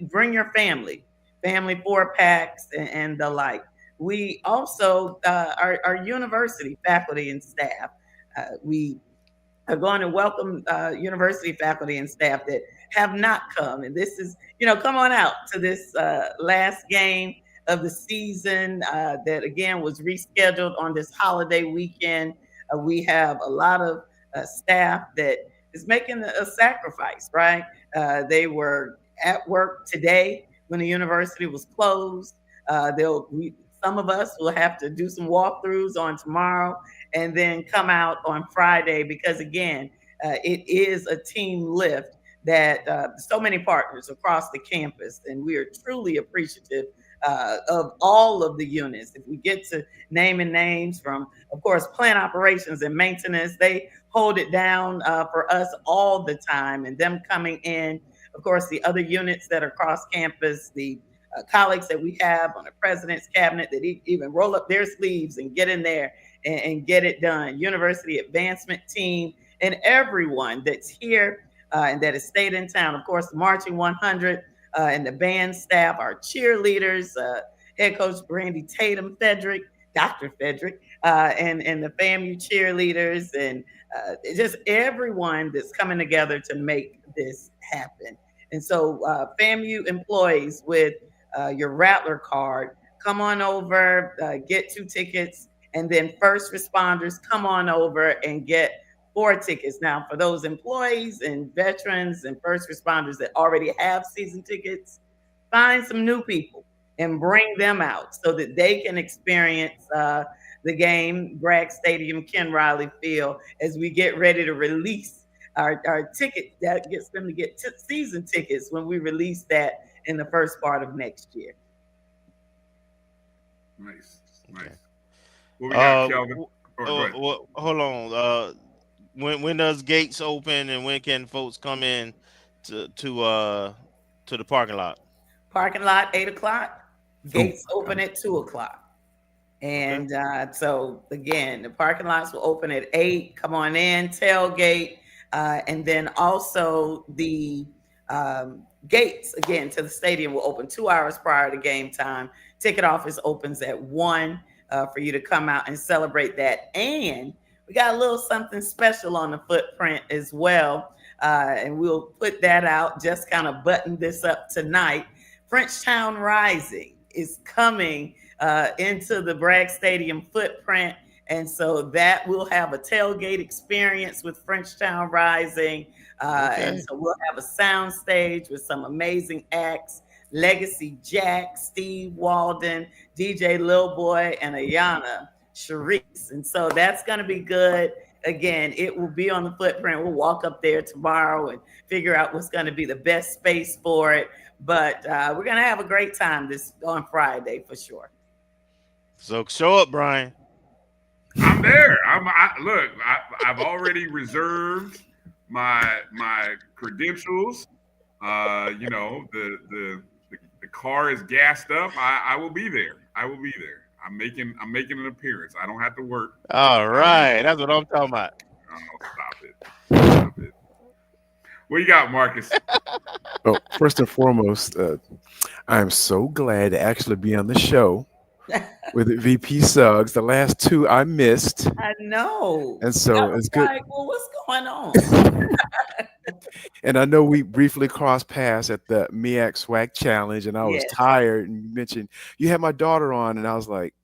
bring your family 4-packs and the like. We also, our university faculty and staff, we are going to welcome university faculty and staff that have not come. And this is, come on out to this last game of the season that, again, was rescheduled on this holiday weekend. We have a lot of staff that is making a sacrifice, right? They were at work today when the university was closed. Some of us will have to do some walkthroughs on tomorrow and then come out on Friday because, again, it is a team lift that so many partners across the campus, and we are truly appreciative of all of the units. If we get to naming names from, of course, plant operations and maintenance, they hold it down for us all the time, and them coming in, of course, the other units that are across campus, the colleagues that we have on the president's cabinet that even roll up their sleeves and get in there and get it done. University advancement team and everyone that's here and that has stayed in town. Of course, the Marching 100 and the band staff, our cheerleaders, head coach Brandy Tatum Fedrick, Dr. Fedrick, and the FAMU cheerleaders, and just everyone that's coming together to make this happen. And so FAMU employees with your Rattler card, come on over, get 2 tickets, and then first responders, come on over and get 4 tickets. Now, for those employees and veterans and first responders that already have season tickets, find some new people and bring them out so that they can experience the game, Bragg Stadium, Ken Riley Field, as we get ready to release our ticket that gets them to get season tickets when we release that in the first part of next year. Nice. What we got, Kelvin? Hold on. When does gates open, and when can folks come in to the parking lot? Parking lot 8:00. Gates open at 2:00. And so again, the parking lots will open at 8. Come on in, tailgate, and then also the gates again to the stadium will open 2 hours prior to game time. Ticket office opens at 1 for you to come out and celebrate that. And we got a little something special on the footprint as well. And we'll put that out, just kind of button this up tonight. Frenchtown Rising is coming into the Bragg Stadium footprint. And so that will have a tailgate experience with Frenchtown Rising. And so we'll have a sound stage with some amazing acts, Legacy Jack, Steve Walden, DJ Lil Boy, and Ayana Sharice. And so that's going to be good. Again, it will be on the footprint. We'll walk up there tomorrow and figure out what's going to be the best space for it. But we're going to have a great time on Friday for sure. So show up, Bryan. I'm there. I've already reserved my credentials. The car is gassed up. I will be there. I will be there. I'm making an appearance. I don't have to work. All right, that's what I'm talking about. Oh, stop it. What you got, Marcus? Well, first and foremost, I'm so glad to actually be on the show with VP Suggs. The last two I missed. I know. And so it's good. Like, well, what's going on? And I know we briefly crossed paths at the MEAC SWAC Challenge, and I was tired. And you mentioned you had my daughter on, and I was like,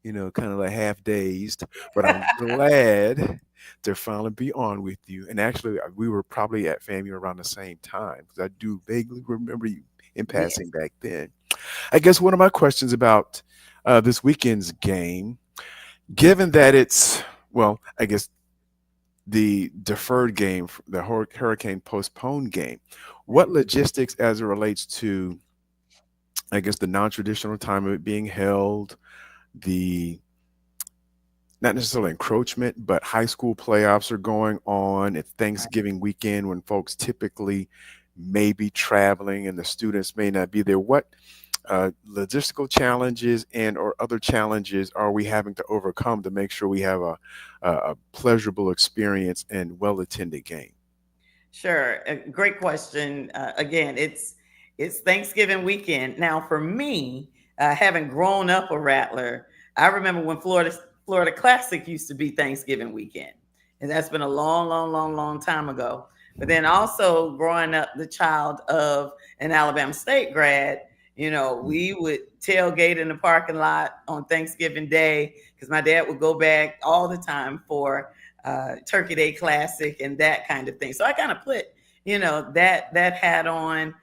kind of like half dazed. But I'm glad to finally be on with you. And actually, we were probably at FAMU around the same time, because I do vaguely remember you in passing back then. I guess one of my questions about this weekend's game, given that it's, I guess the deferred game, the hurricane postponed game, what logistics as it relates to, I guess, the non-traditional time of it being held, the not necessarily encroachment, but high school playoffs are going on. It's Thanksgiving weekend when folks typically may be traveling and the students may not be there. What logistical challenges and or other challenges are we having to overcome to make sure we have a pleasurable experience and well-attended game? Sure. Great question. Again, it's Thanksgiving weekend. Now, for me, having grown up a Rattler, I remember when Florida Classic used to be Thanksgiving weekend. And that's been a long time ago. But then also growing up the child of an Alabama State grad, we would tailgate in the parking lot on Thanksgiving Day because my dad would go back all the time for Turkey Day Classic and that kind of thing. So I kind of put, that hat on.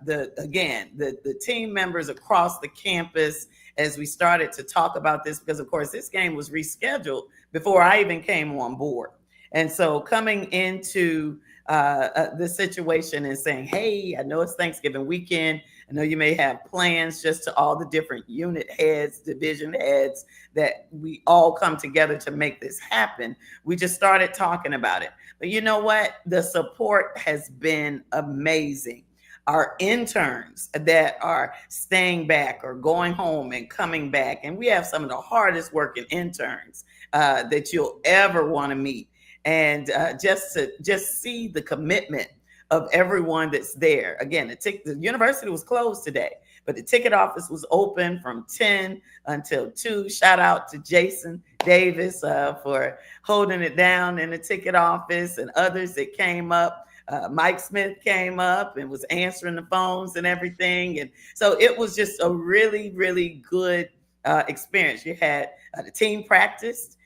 The team members across the campus as we started to talk about this, because of course this game was rescheduled before I even came on board. And so coming into the situation and saying, hey, I know it's Thanksgiving weekend. I know you may have plans, just to all the different unit heads, division heads, that we all come together to make this happen. We just started talking about it. But you know what? The support has been amazing. Our interns that are staying back or going home and coming back. And we have some of the hardest working interns that you'll ever want to meet. And just see the commitment of everyone that's there. Again, the university was closed today, but the ticket office was open from 10 until 2. Shout out to Jason Davis for holding it down in the ticket office, and others that came up. Mike Smith came up and was answering the phones and everything. And so it was just a really, really good experience. You had the team practiced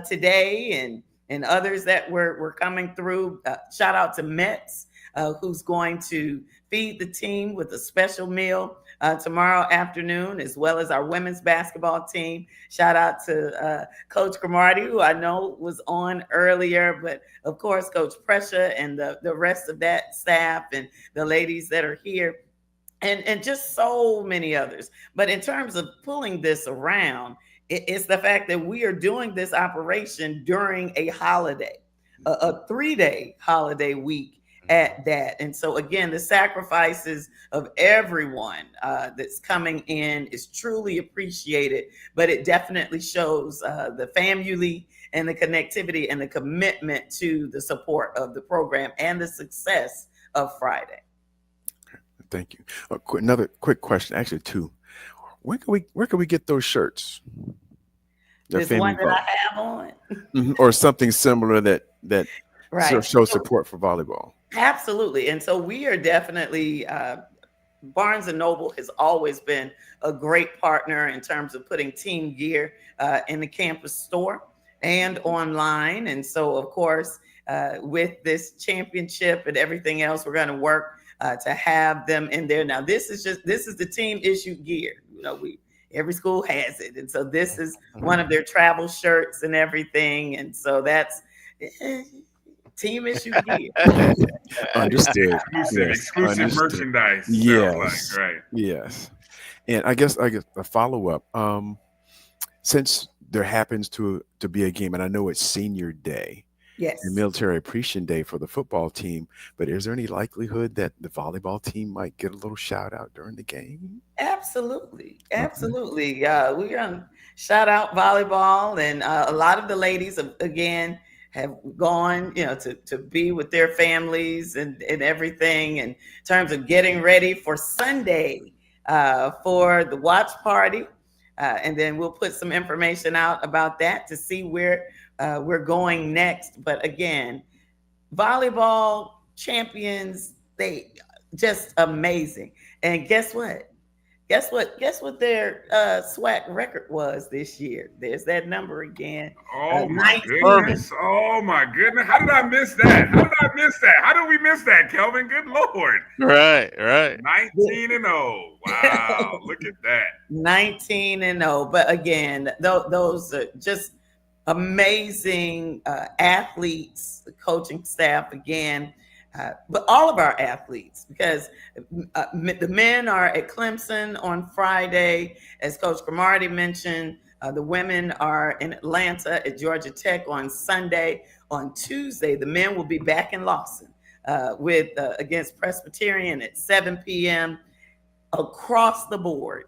today and others that were coming through. Shout out to Metz, who's going to feed the team with a special meal tomorrow afternoon, as well as our women's basketball team. Shout out to Coach Cromartie, who I know was on earlier, but of course, Coach Pressure and the rest of that staff and the ladies that are here, and just so many others. But in terms of pulling this around, it's the fact that we are doing this operation during a holiday, a 3-day holiday week at that. And so again, the sacrifices of everyone that's coming in is truly appreciated, but it definitely shows the family and the connectivity and the commitment to the support of the program and the success of Friday. Thank you. Another quick question, actually two. Where can we get those shirts? This one that I have on, or something similar that right. shows support for volleyball. Absolutely. And so we are definitely, Barnes & Noble has always been a great partner in terms of putting team gear in the campus store and online. And so, of course, with this championship and everything else, we're going to work to have them in there. Now, this is the team issued gear. Every school has it. And so this is one of their travel shirts and everything. And so that's team issue gear. Understood. Exclusive merchandise. Yes. Right. Yes. And I guess a follow-up. Since there happens to be a game, and I know it's senior day. Yes. And Military Appreciation Day for the football team, but is there any likelihood that the volleyball team might get a little shout out during the game? Absolutely. Absolutely. We're going to shout out volleyball, and a lot of the ladies, again, have gone, to be with their families and everything in terms of getting ready for Sunday for the watch party. And then we'll put some information out about that to see where we're going next. But again, volleyball champions, they just amazing. And guess what? Guess what their SWAC record was this year? There's that number again. Oh my goodness. Oh my goodness. How did I miss that? How did we miss that, Kelvin? Good Lord. Right. 19-0. Wow. Look at that. 19-0. But again, those are just amazing athletes, the coaching staff again. But all of our athletes, because the men are at Clemson on Friday, as Coach Cromartie mentioned. The women are in Atlanta at Georgia Tech on Sunday. On Tuesday, the men will be back in Lawson with against Presbyterian at 7 p.m. Across the board,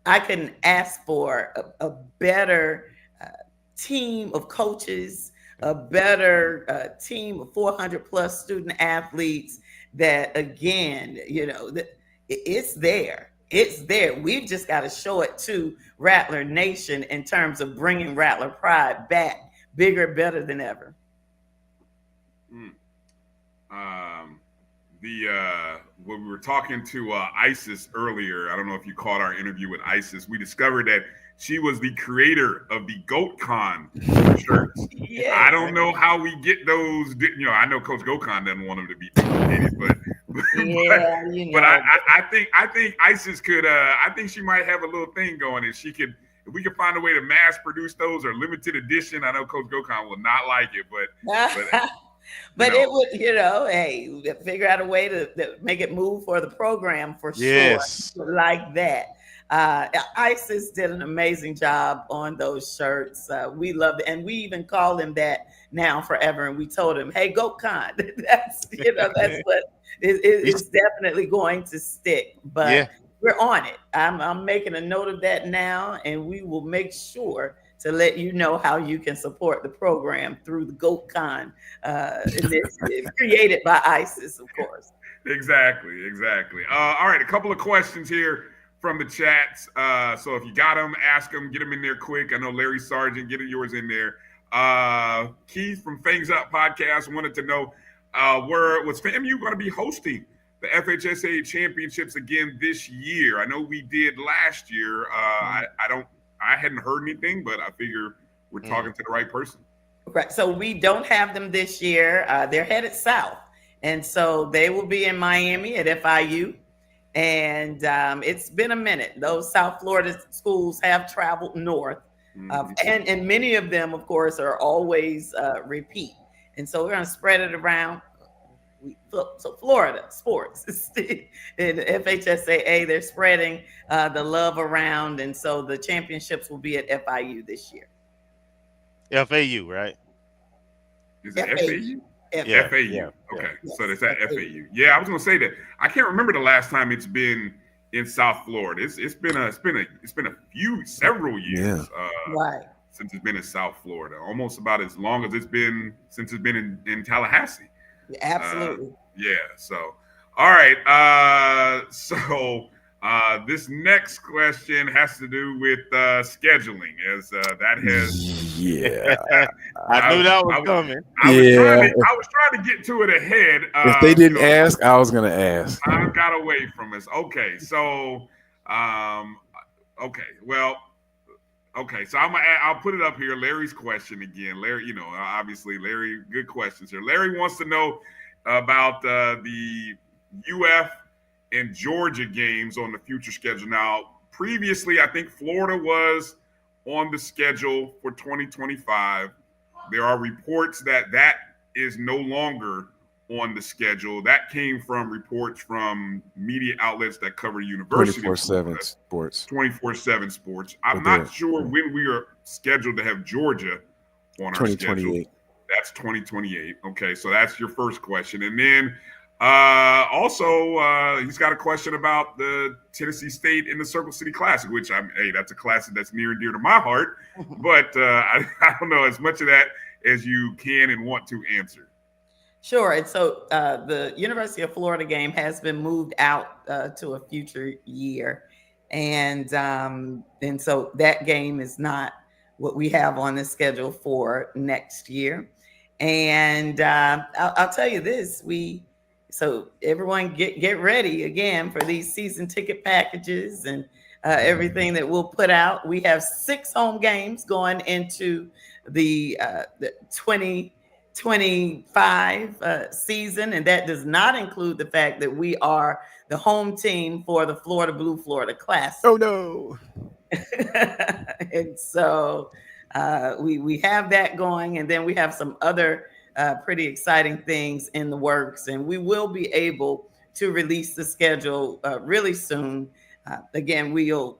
I couldn't ask for a better team of coaches, a better team of 400 plus student athletes that, again, it's there. It's there. We've just got to show it to Rattler Nation in terms of bringing Rattler pride back bigger, better than ever. When we were talking to Isis earlier, I don't know if you caught our interview with Isis, we discovered that she was the creator of the GoatCon shirts. Yeah. I don't know how we get those. I know Coach GoatCon doesn't want them to be duplicated, but I think Isis could. I think she might have a little thing going. If we could find a way to mass produce those or limited edition. I know Coach GoatCon will not like it, but. But it would, hey, figure out a way to make it move for the program for sure. Like that. Isis did an amazing job on those shirts. We loved it. And we even call him that now forever. And we told him, hey, GoatCon. That's what is definitely going to stick. But we're on it. I'm making a note of that now, and we will make sure to let you know how you can support the program through the GoatCon initiative created by Isis, of course. Exactly. All right, a couple of questions here from the chats. So if you got them, ask them, get them in there quick. I know Larry Sargent, get yours in there. Keith from Fangs Up Podcast wanted to know, was FAMU going to be hosting the FHSA championships again this year? I know we did last year. I hadn't heard anything, but I figure we're talking to the right person. Right. So we don't have them this year. They're headed south. And so they will be in Miami at FIU. And it's been a minute. Those South Florida schools have traveled north. And many of them, of course, are always repeat. And so we're going to spread it around. So Florida sports and FHSAA, they're spreading the love around, and so the championships will be at FIU this year. FAU, right? Is it FAU? FAU. Yeah. Okay, so it's at FAU. Yeah, I was gonna say that. I can't remember the last time it's been in South Florida. It's been several years. Right. Since it's been in South Florida, almost about as long as it's been since it's been in Tallahassee. Absolutely. So, all right. This next question has to do with scheduling, as that has. Yeah. I knew that was coming. I was trying to get to it ahead. If they didn't ask, I was going to ask. I got away from us. Okay. So, so I'll put it up here. Larry's question again. Larry, obviously Larry, good questions here. Larry wants to know about the UF and Georgia games on the future schedule. Now, previously, I think Florida was on the schedule for 2025. There are reports that is no longer on the schedule. That came from reports from media outlets that cover University 24/7 sports. 24/7 sports. I'm not sure when we are scheduled to have Georgia on our schedule. That's 2028. Okay, so that's your first question. And then also he's got a question about the Tennessee State in the Circle City Classic, which that's a classic that's near and dear to my heart. But I don't know as much of that as you can and want to answer. Sure. And so the University of Florida game has been moved out to a future year. And so that game is not what we have on the schedule for next year. And I'll tell you this, so everyone get ready again for these season ticket packages and everything that we'll put out. We have 6 home games going into the 2025 season, and that does not include the fact that we are the home team for the Florida Blue Florida Classic. Oh no! And so we have that going, and then we have some other pretty exciting things in the works, and we will be able to release the schedule really soon. Again, we're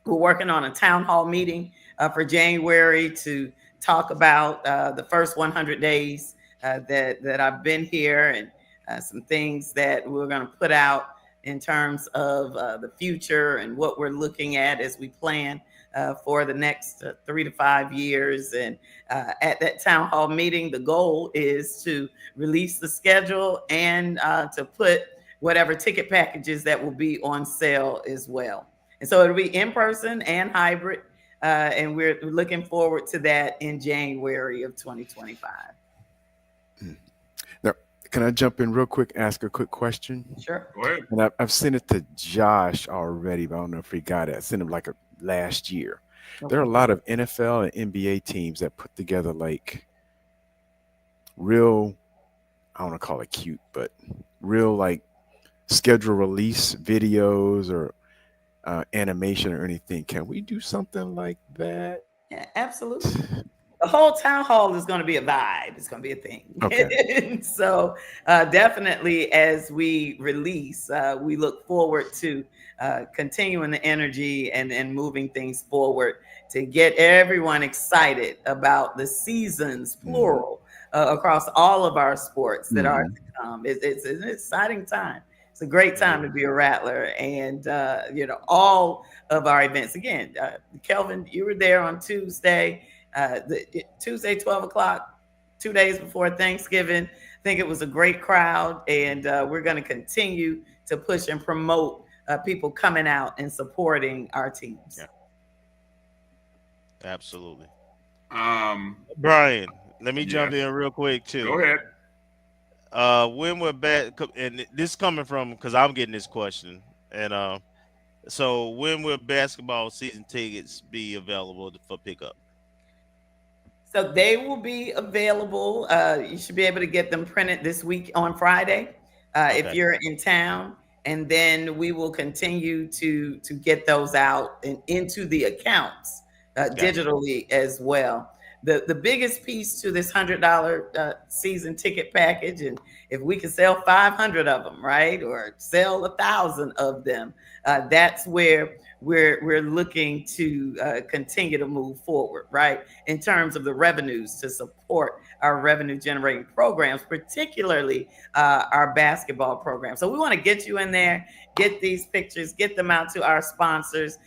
working on a town hall meeting for January to talk about the first 100 days that I've been here, and some things that we're going to put out in terms of the future and what we're looking at as we plan for the next 3 to 5 years. And at that town hall meeting, the goal is to release the schedule and to put whatever ticket packages that will be on sale as well. And so it'll be in person and hybrid. And we're looking forward to that in January of 2025. Now, can I jump in real quick, ask a quick question? Sure. Go ahead. And I've sent it to Josh already, but I don't know if he got it. I sent him last year. Okay. There are a lot of NFL and NBA teams that put together real, I don't want to call it cute, but real schedule release videos or animation or anything. Can we do something like that? Yeah, absolutely. The whole town hall is going to be a vibe. It's going to be a thing. Okay. So definitely as we release, we look forward to continuing the energy and moving things forward to get everyone excited about the seasons, plural, across all of our sports that are to come. It's an exciting time. It's a great time to be a Rattler, and all of our events. Again, Kelvin, you were there on Tuesday, Tuesday 12 o'clock, 2 days before Thanksgiving. I think it was a great crowd, and we're going to continue to push and promote people coming out and supporting our teams. Yeah, absolutely. Bryan, let me jump in real quick too. Go ahead. When we're back, and this coming from because I'm getting this question, and so when will basketball season tickets be available for pickup? So they will be available. You should be able to get them printed this week on Friday if you're in town, and then we will continue to get those out and into the accounts digitally as well. The biggest piece to this $100 season ticket package, and if we can sell 500 of them, right, or sell 1,000 of them, that's where we're looking to continue to move forward, right, in terms of the revenues to support our revenue generating programs, particularly our basketball program. So we want to get you in there, get these pictures, get them out to our sponsors,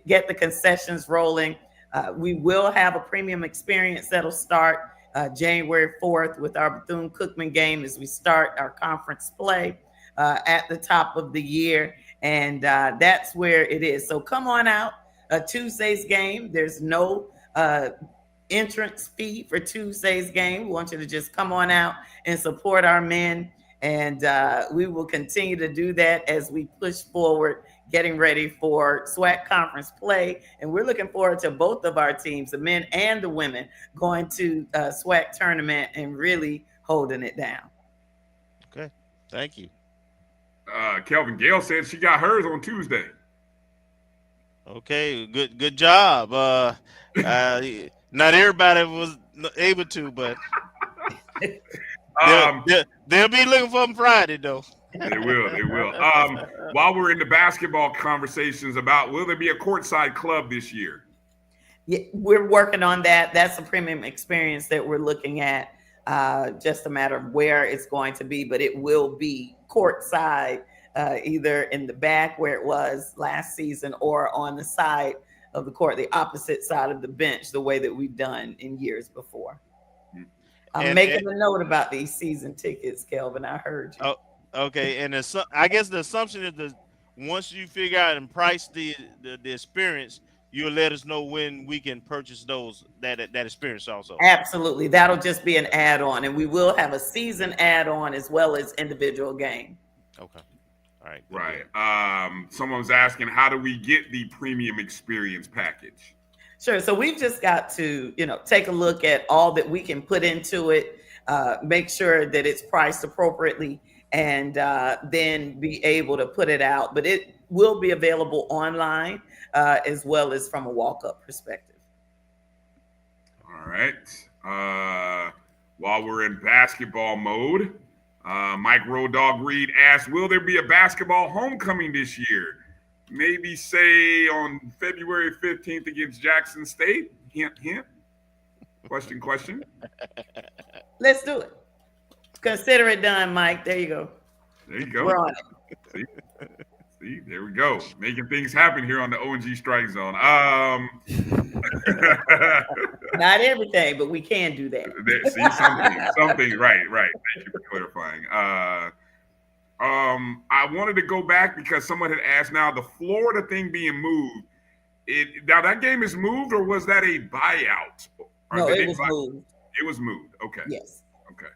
get the concessions rolling. We will have a premium experience that'll start January 4th with our Bethune-Cookman game as we start our conference play at the top of the year. And that's where it is. So come on out. Tuesday's game, there's no entrance fee for Tuesday's game. We want you to just come on out and support our men. And we will continue to do that as we push forward, getting ready for SWAC conference play. And we're looking forward to both of our teams, the men and the women, going to SWAC tournament and really holding it down. Okay. Thank you. Kelvin, Gail said she got hers on Tuesday. Okay. Good job. Not everybody was able to, but They'll be looking for them Friday, though. They will. While we're in the basketball conversations about, will there be a courtside club this year? Yeah, we're working on that. That's a premium experience that we're looking at. Just a matter of where it's going to be, but it will be courtside, either in the back where it was last season or on the side of the court, the opposite side of the bench, the way that we've done in years before. I'm making a note about these season tickets, Kelvin. I heard you. Oh, okay. And I guess the assumption is that once you figure out and price the experience, you'll let us know when we can purchase that experience also. Absolutely. That'll just be an add-on, and we will have a season add-on as well as individual game. Okay. All right. Right. Someone was asking, how do we get the premium experience package? Sure. So we've just got to, take a look at all that we can put into it, make sure that it's priced appropriately, and then be able to put it out. But it will be available online as well as from a walk-up perspective. All right. While we're in basketball mode, Mike Road Dog Reed asked, will there be a basketball homecoming this year? Maybe say on February 15th against Jackson State? Hint, hint. Question. Let's do it. Consider it done, Mike. There you go. We're on it. See, there we go. Making things happen here on the O&G StrikeZone. Not everything, but we can do that. See, something. Right. Thank you for clarifying. I wanted to go back because someone had asked, now the Florida thing being moved, now that game is moved, or was that a buyout? No, it was moved. It was moved. Okay. Yes. Okay.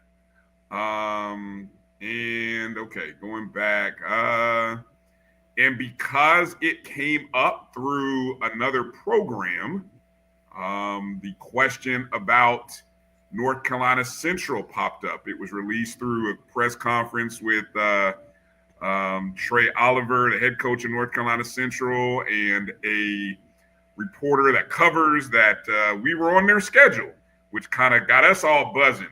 Going back, and because it came up through another program, the question about North Carolina Central popped up. It was released through a press conference with Trey Oliver, the head coach of North Carolina Central, and a reporter that covers that we were on their schedule, which kind of got us all buzzing.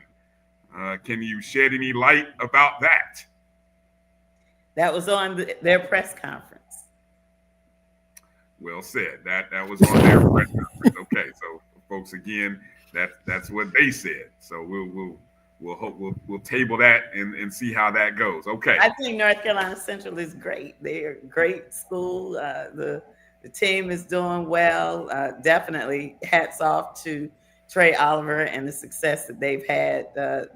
Can you shed any light about that? That was on their press conference. Well said. That was on their press conference. Okay, so folks, again, that's what they said. So we'll table that and see how that goes. Okay. I think North Carolina Central is great. They're a great school. The team is doing well. Definitely hats off to Trey Oliver and the success that they've had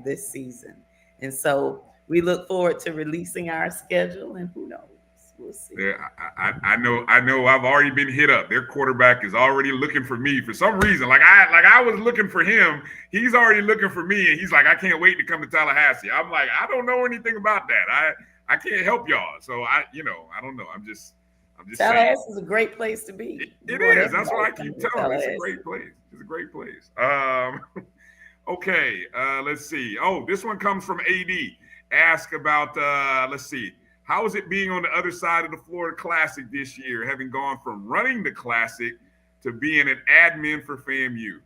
this season. And so we look forward to releasing our schedule, and who knows? We'll see. Yeah, I know. I've already been hit up. Their quarterback is already looking for me for some reason. Like I was looking for him. He's already looking for me, and he's like, I can't wait to come to Tallahassee. I'm like, I don't know anything about that. I can't help y'all. So I don't know. I'm just Tallahassee is a great place to be. It is. That's what I keep telling you. It's a great place. It's a great place. Okay. Let's see. Oh, this one comes from AD. Ask about. Let's see. How is it being on the other side of the Florida Classic this year, having gone from running the Classic to being an admin for FAMU?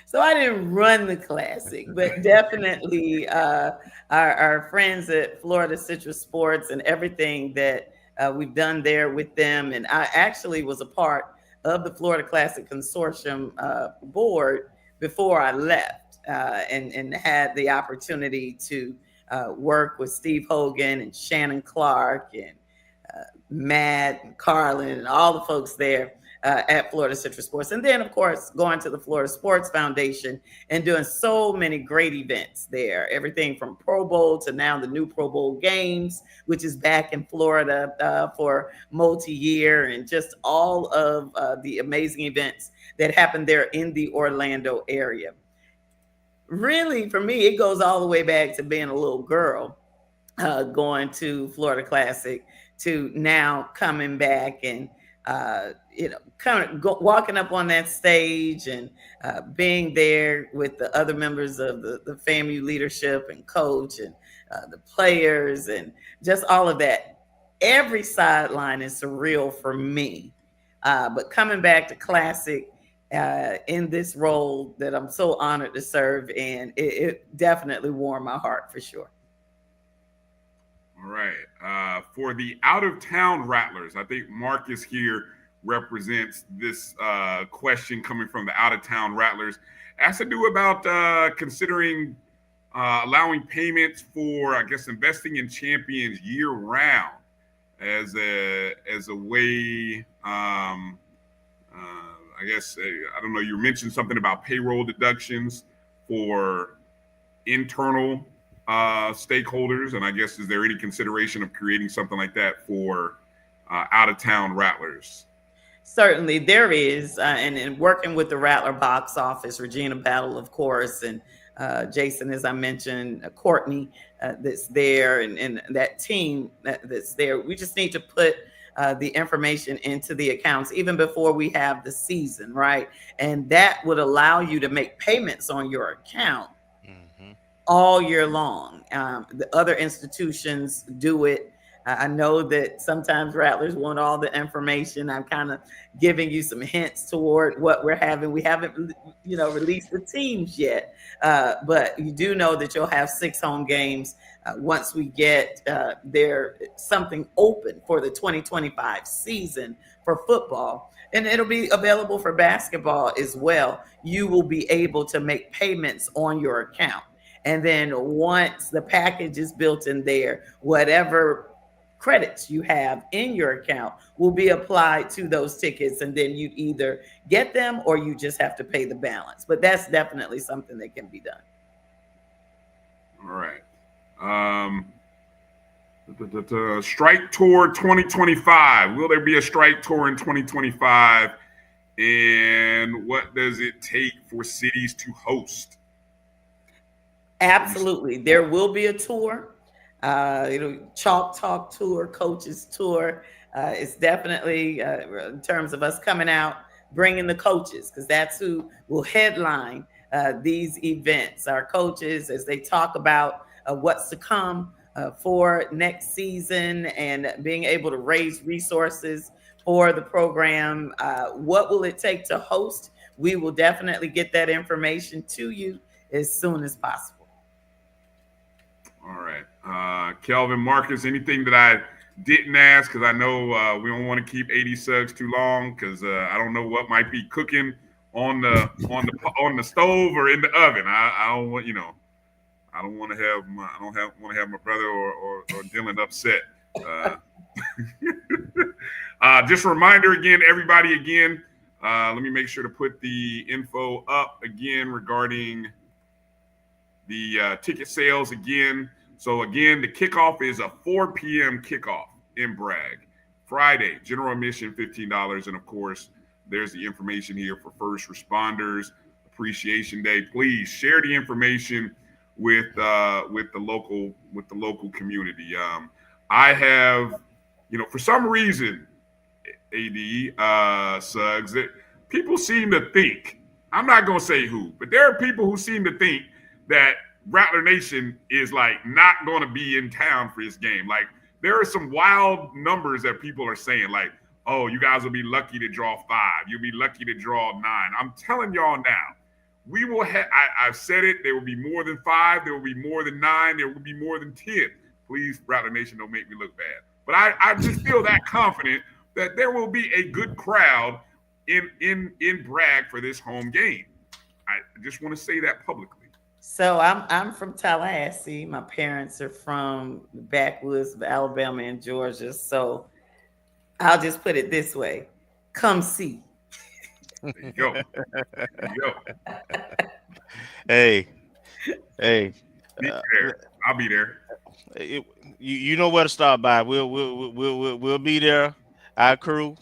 So I didn't run the Classic, but definitely our friends at Florida Citrus Sports and everything that we've done there with them. And I actually was a part of the Florida Classic Consortium board before I left and had the opportunity to work with Steve Hogan and Shannon Clark and Matt and Carlin and all the folks there at Florida Citrus Sports. And then, of course, going to the Florida Sports Foundation and doing so many great events there. Everything from Pro Bowl to now the new Pro Bowl games, which is back in Florida for multi-year, and just all of the amazing events that happen there in the Orlando area. Really, for me, it goes all the way back to being a little girl, going to Florida Classic, to now coming back and, walking up on that stage and being there with the other members of the FAMU leadership and coach and the players and just all of that. Every sideline is surreal for me. But coming back to Classic, in this role that I'm so honored to serve in. It definitely warmed my heart for sure. All right. For the out-of-town Rattlers, I think Marcus here represents this question coming from the out-of-town Rattlers. It has to do about considering allowing payments for, I guess, investing in champions year-round as a way. I guess I don't know. You mentioned something about payroll deductions for internal stakeholders, and I guess is there any consideration of creating something like that for out-of-town Rattlers? Certainly there is, and working with the Rattler box office, Regina Battle, of course, and Jason, as I mentioned, Courtney that's there, and that team that's there. We just need to put the information into the accounts even before we have the season, right? And that would allow you to make payments on your account all year long. The other institutions do it. I know that sometimes Rattlers want all the information. I'm kind of giving you some hints toward what we're having. We haven't, released the teams yet, but you do know that you'll have 6 home games once we get there something open for the 2025 season for football. And it'll be available for basketball as well. You will be able to make payments on your account. And then once the package is built in there, whatever credits you have in your account will be applied to those tickets, and then you either get them or you just have to pay the balance. But that's definitely something that can be done. All right. Strike Tour 2025. Will there be a Strike Tour in 2025? And what does it take for cities to host? Absolutely. There will be a tour. Chalk Talk Tour, Coaches Tour. It's definitely in terms of us coming out, bringing the coaches, because that's who will headline these events. Our coaches, as they talk about what's to come for next season and being able to raise resources for the program. What will it take to host? We will definitely get that information to you as soon as possible. All right. Kelvin, Marcus, anything that I didn't ask, because I know we don't want to keep 80 Suggs too long, because I don't know what might be cooking on the stove or in the oven. I don't want I don't want to have my brother or Dylan upset. Just a reminder again, everybody. Let me make sure to put the info up again regarding the ticket sales again. So again, the kickoff is a 4 p.m. kickoff in Bragg. Friday, general admission $15, and of course, there's the information here for first responders appreciation day. Please share the information with the local community. I have, for some reason, AD Suggs, that people seem to think, I'm not gonna say who, but there are people who seem to think that Rattler Nation is like not going to be in town for this game. Like, there are some wild numbers that people are saying, like, oh, you guys will be lucky to draw 5. You'll be lucky to draw 9. I'm telling y'all now, we will have, I've said it, there will be more than 5. There will be more than 9. There will be more than 10. Please, Rattler Nation, don't make me look bad. But I just feel that confident that there will be a good crowd in Bragg for this home game. I just want to say that publicly. So I'm from Tallahassee. My parents are from the backwoods of Alabama and Georgia. So I'll just put it this way: come see. There you go. There you go. Hey. Be there. I'll be there. You know where to stop by. We'll be there. Our crew.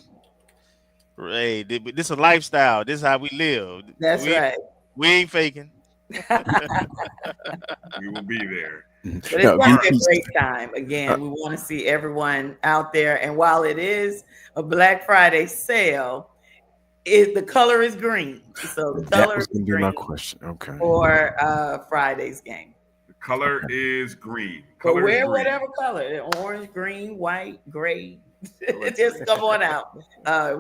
Hey, this is a lifestyle. This is how we live. That's right. We ain't faking. We will be there. But it's going to be a great time. Again, we want to see everyone out there. And while it is a Black Friday sale, the color is green. So the color is green. That was going to be my question. Okay. For Friday's game. The color is green. But wear whatever color. Orange, green, white, gray. Just come on out.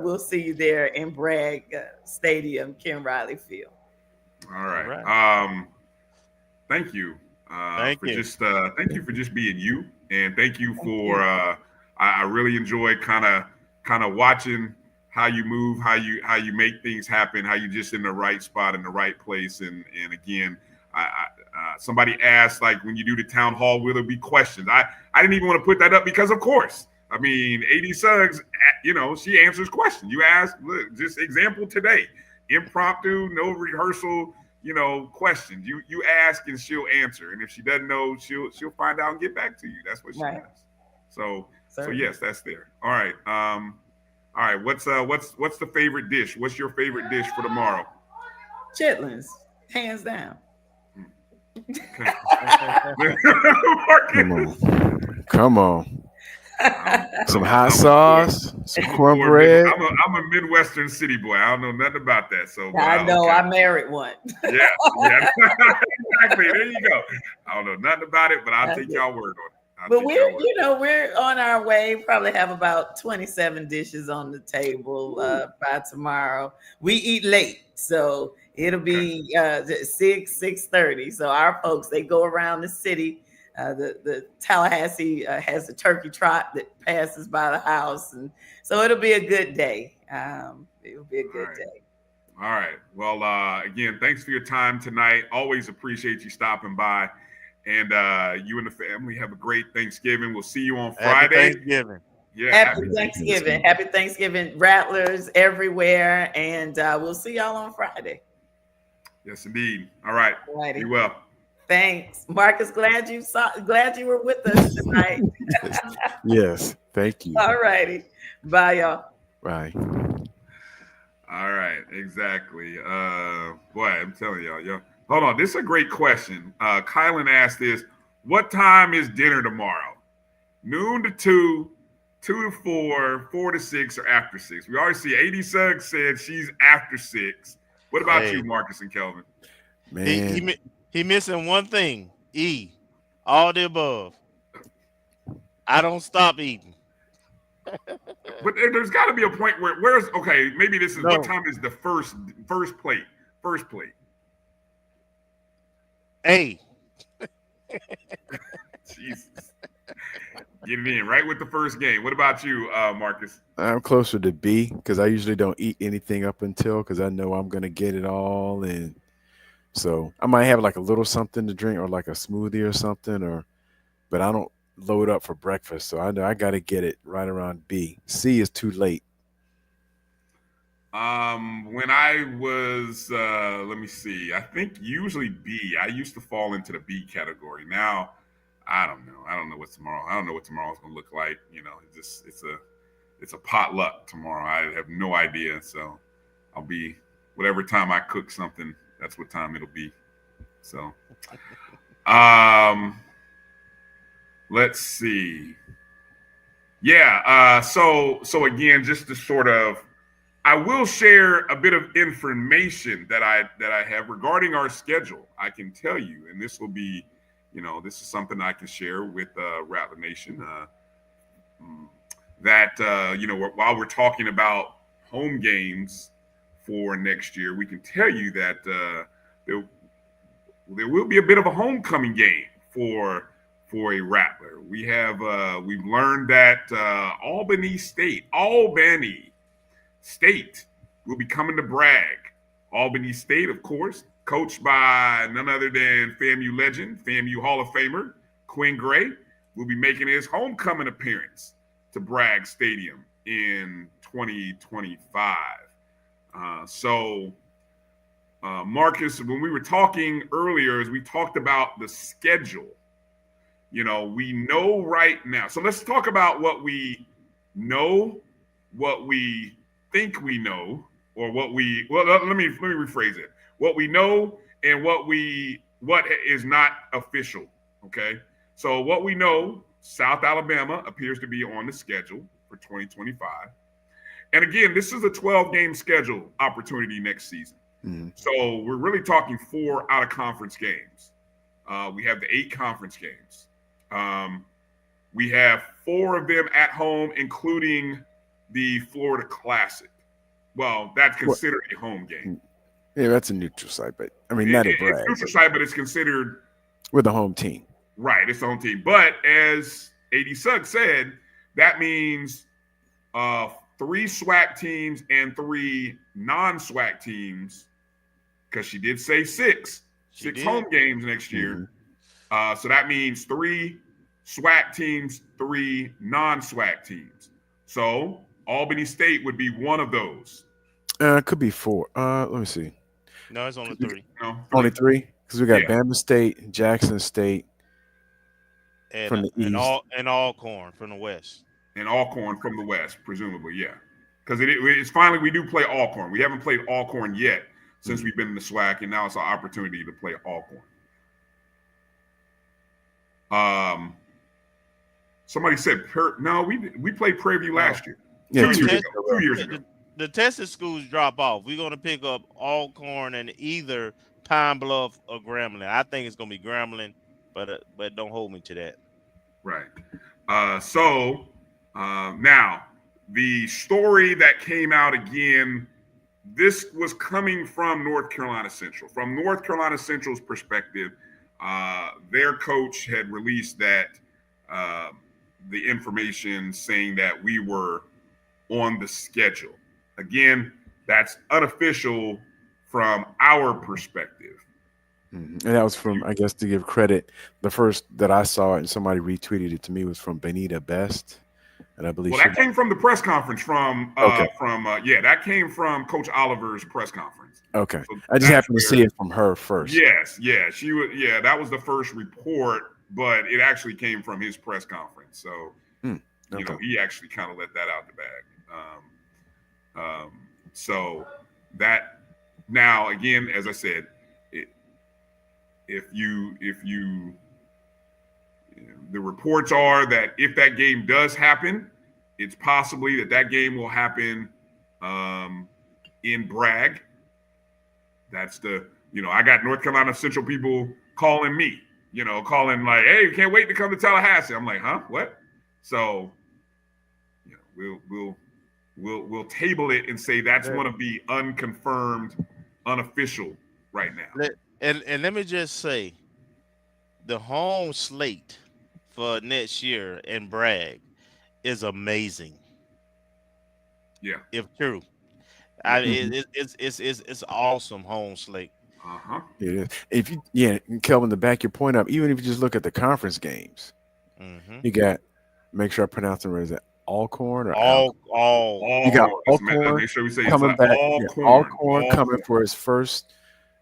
We'll see you there in Bragg Stadium, Ken Riley Field. All right. Thank you. Thank you for just being you, and thank you for. I really enjoy kind of watching how you move, how you make things happen, how you just in the right spot in the right place, and again, somebody asked, like, when you do the town hall, will there be questions? I didn't even want to put that up because, of course, I mean, AD Suggs, she answers questions. You ask, look, just example today, impromptu, no rehearsal, questions. You ask and she'll answer, and if she doesn't know, she'll find out and get back to you. That's what she does. So yes, that's there. All right. All right. What's the favorite dish? What's your favorite dish for tomorrow? Chitlins, hands down. Okay. Come on. Some hot sauce, some cornbread. I'm a Midwestern city boy. I don't know nothing about that. So I know I married one. Yeah, exactly. There you go. I don't know nothing about it, but I'll take y'all word on it. But we're on our way. Probably have about 27 dishes on the table by tomorrow. We eat late, so it'll be 6:30. So our folks, they go around the city. The Tallahassee has a turkey trot that passes by the house, and so it'll be a good day. It'll be a good day. All right. Well, again, thanks for your time tonight. Always appreciate you stopping by, and you and the family have a great Thanksgiving. We'll see you on Friday. Happy Thanksgiving. Yeah. Happy Thanksgiving. Happy Thanksgiving, Rattlers everywhere, and we'll see y'all on Friday. Yes, indeed. All right. Be well. Thanks, Marcus. Glad you were with us tonight. Yes, thank you. All righty. Bye, y'all. Bye. All right, exactly. Boy, I'm telling y'all. Hold on. This is a great question. Kylan asked this: what time is dinner tomorrow? Noon to 2, 2 to 4, 4 to 6, or after 6? We already see AD Suggs said she's after 6. What about you, Marcus and Kelvin? Man. He missing one thing. All the above. I don't stop eating. But there's got to be a point where maybe this is what time is the first plate? First plate. A. Jesus. Get it in right with the first game. What about you, Marcus? I'm closer to B because I usually don't eat anything up until because I know I'm going to get it all in. So I might have like a little something to drink or like a smoothie or something, but I don't load up for breakfast. So I know I got to get it right around B. C is too late. When I was, let me see, I think usually B. I used to fall into the B category. Now, I don't know. I don't know what tomorrow's going to look like. It's a potluck tomorrow. I have no idea. So I'll be, whatever time I cook something, that's what time it'll be. So, let's see. Yeah. So again, just to sort of, I will share a bit of information that I have regarding our schedule. I can tell you, and this will be, this is something I can share with Rattler Nation. While we're talking about home games for next year, we can tell you that there will be a bit of a homecoming game for a Rattler. We've learned that Albany State will be coming to Bragg. Albany State, of course, coached by none other than FAMU legend, FAMU Hall of Famer Quinn Gray, will be making his homecoming appearance to Bragg Stadium in 2025. Marcus, when we were talking earlier, as we talked about the schedule, we know right now. So let's talk about what we know, what we think we know, or let me rephrase it. What we know and what is not official. Okay. So what we know, South Alabama appears to be on the schedule for 2025. And again, this is a 12-game schedule opportunity next season. Mm-hmm. So we're really talking 4 out-of-conference games. We have the 8 conference games. We have 4 of them at home, including the Florida Classic. Well, that's considered a home game. Yeah, that's a neutral site, but I mean, not a brag. It's neutral site, but it's considered with a home team. Right, it's the home team. But as AD Suggs said, that means 3 SWAC teams and 3 non-SWAC teams, because she did say 6 home games next year. So that means 3 SWAC teams, 3 non-SWAC teams. So Albany State would be one of those. It could be 4. Let me see. No, it's only 3. No, 3. Only 3? Because we got Bama State, Jackson State from the east. And Alcorn from the west. And Alcorn from the west, presumably, yeah. Because it's finally, we do play Alcorn. We haven't played Alcorn yet since we've been in the SWAC, and now it's an opportunity to play Alcorn. Somebody said, no, we played Prairie View last year. Yeah, 2 years ago. The tested schools drop off. We're going to pick up Alcorn and either Pine Bluff or Grambling. I think it's going to be Grambling, but don't hold me to that. Right. Now, the story that came out again, this was coming from North Carolina Central. From North Carolina Central's perspective, their coach had released that the information saying that we were on the schedule. Again, that's unofficial from our perspective. And that was from, I guess, to give credit, the first that I saw and somebody retweeted it to me was from Benita Best. And I believe that came from the press conference that came from Coach Oliver's press conference. Okay. So I just happened to see it from her first. Yes. Yeah. That was the first report, but it actually came from his press conference. So, he actually kind of let that out the bag. So that now, again, as I said, if you the reports are that if that game does happen, it's possibly that game will happen in Bragg. That's I got North Carolina Central people calling me, calling like, hey, can't wait to come to Tallahassee. I'm like, huh? What? So, we'll table it and say that's one of the unconfirmed, unofficial right now. And let me just say, the home slate for next year in Bragg is amazing. Yeah, if true, it's awesome home slate. Yeah, Kelvin, to back your point up, even if you just look at the conference games, you got. Make sure I pronounce them right. Is it Alcorn or all? You got Alcorn make sure we say coming back. Alcorn coming Alcorn. for his first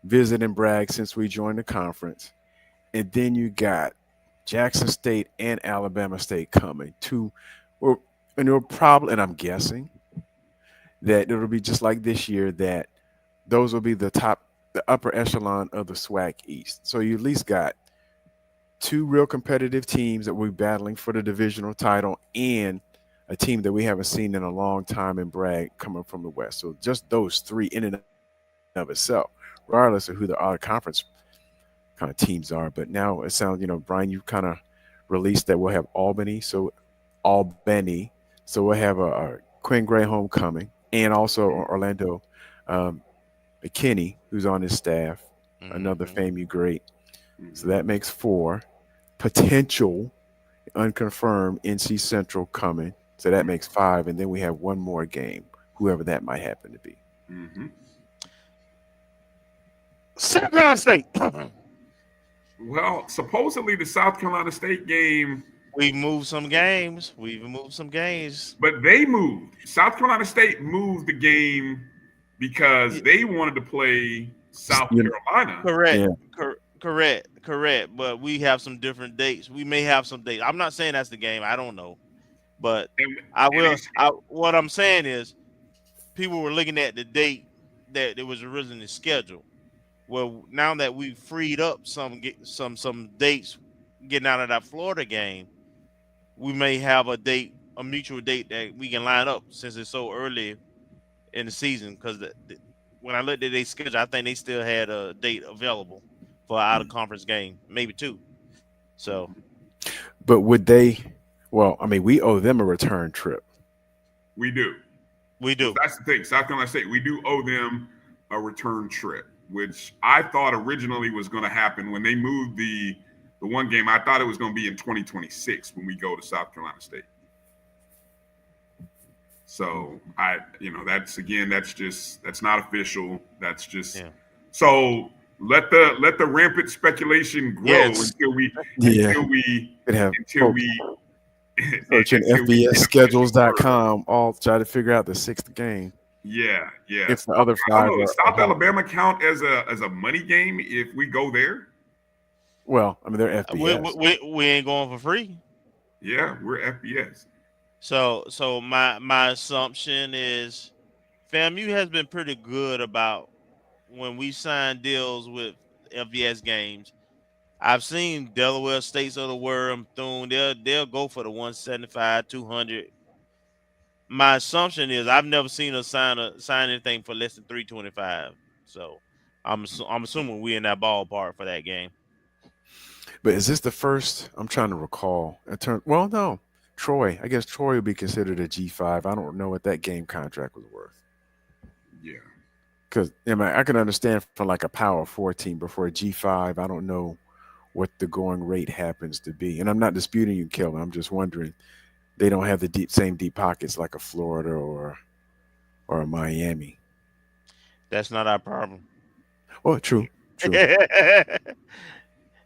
visit in Bragg since we joined the conference, and then you got Jackson State and Alabama State coming to, and they'll probably, and I'm guessing that it'll be just like this year, that those will be the upper echelon of the SWAC East. So you at least got 2 real competitive teams that we're battling for the divisional title, and a team that we haven't seen in a long time in Bragg coming from the West. So just those 3 in and of itself, regardless of who the other conference kind of teams are. But now it sounds, Bryan, you kind of released that we'll have Albany. So we'll have a Quinn Gray homecoming, and also Orlando McKinney, who's on his staff, another FAMU great. So that makes 4 potential, unconfirmed NC Central coming. So that makes 5, and then we have one more game, whoever that might happen to be. South Carolina State. Well, supposedly the South Carolina State game. We've moved some games. But they moved. South Carolina State moved the game because they wanted to play South Carolina. Correct. Yeah. Correct. But we have some different dates. We may have some dates. I'm not saying that's the game. I don't know. But what I'm saying is, people were looking at the date that it was originally scheduled. Well, now that we've freed up some dates getting out of that Florida game, we may have a mutual date that we can line up, since it's so early in the season. Because when I looked at their schedule, I think they still had a date available for out of conference game, maybe 2. So, but would they Well, I mean, we owe them a return trip. We do. We do. That's the thing. South Carolina State, we do owe them a return trip, which I thought originally was going to happen when they moved the one game. I thought it was going to be in 2026 when we go to South Carolina State. So that's not official. That's just so let the rampant speculation grow until we searching FBSschedules.com, all try to figure out the 6th game. Yeah. If the other 5 does South Alabama count as a money game if we go there? Well, I mean, they're FBS. We ain't going for free. Yeah, we're FBS. So my assumption is FAMU has been pretty good about when we sign deals with FBS games. I've seen Delaware States of the world, Bethune, they'll go for the 175, 200. My assumption is I've never seen us sign anything for less than 325. So I'm assuming we're in that ballpark for that game. But is this the first? I'm trying to recall. Well, no. Troy. I guess Troy would be considered a G5. I don't know what that game contract was worth. Yeah. Because I can understand for like a Power 4 team, but for a G5, I don't know what the going rate happens to be. And I'm not disputing you, Kelvin. I'm just wondering. They don't have the same deep pockets like a Florida or a Miami. That's not our problem. Well, true.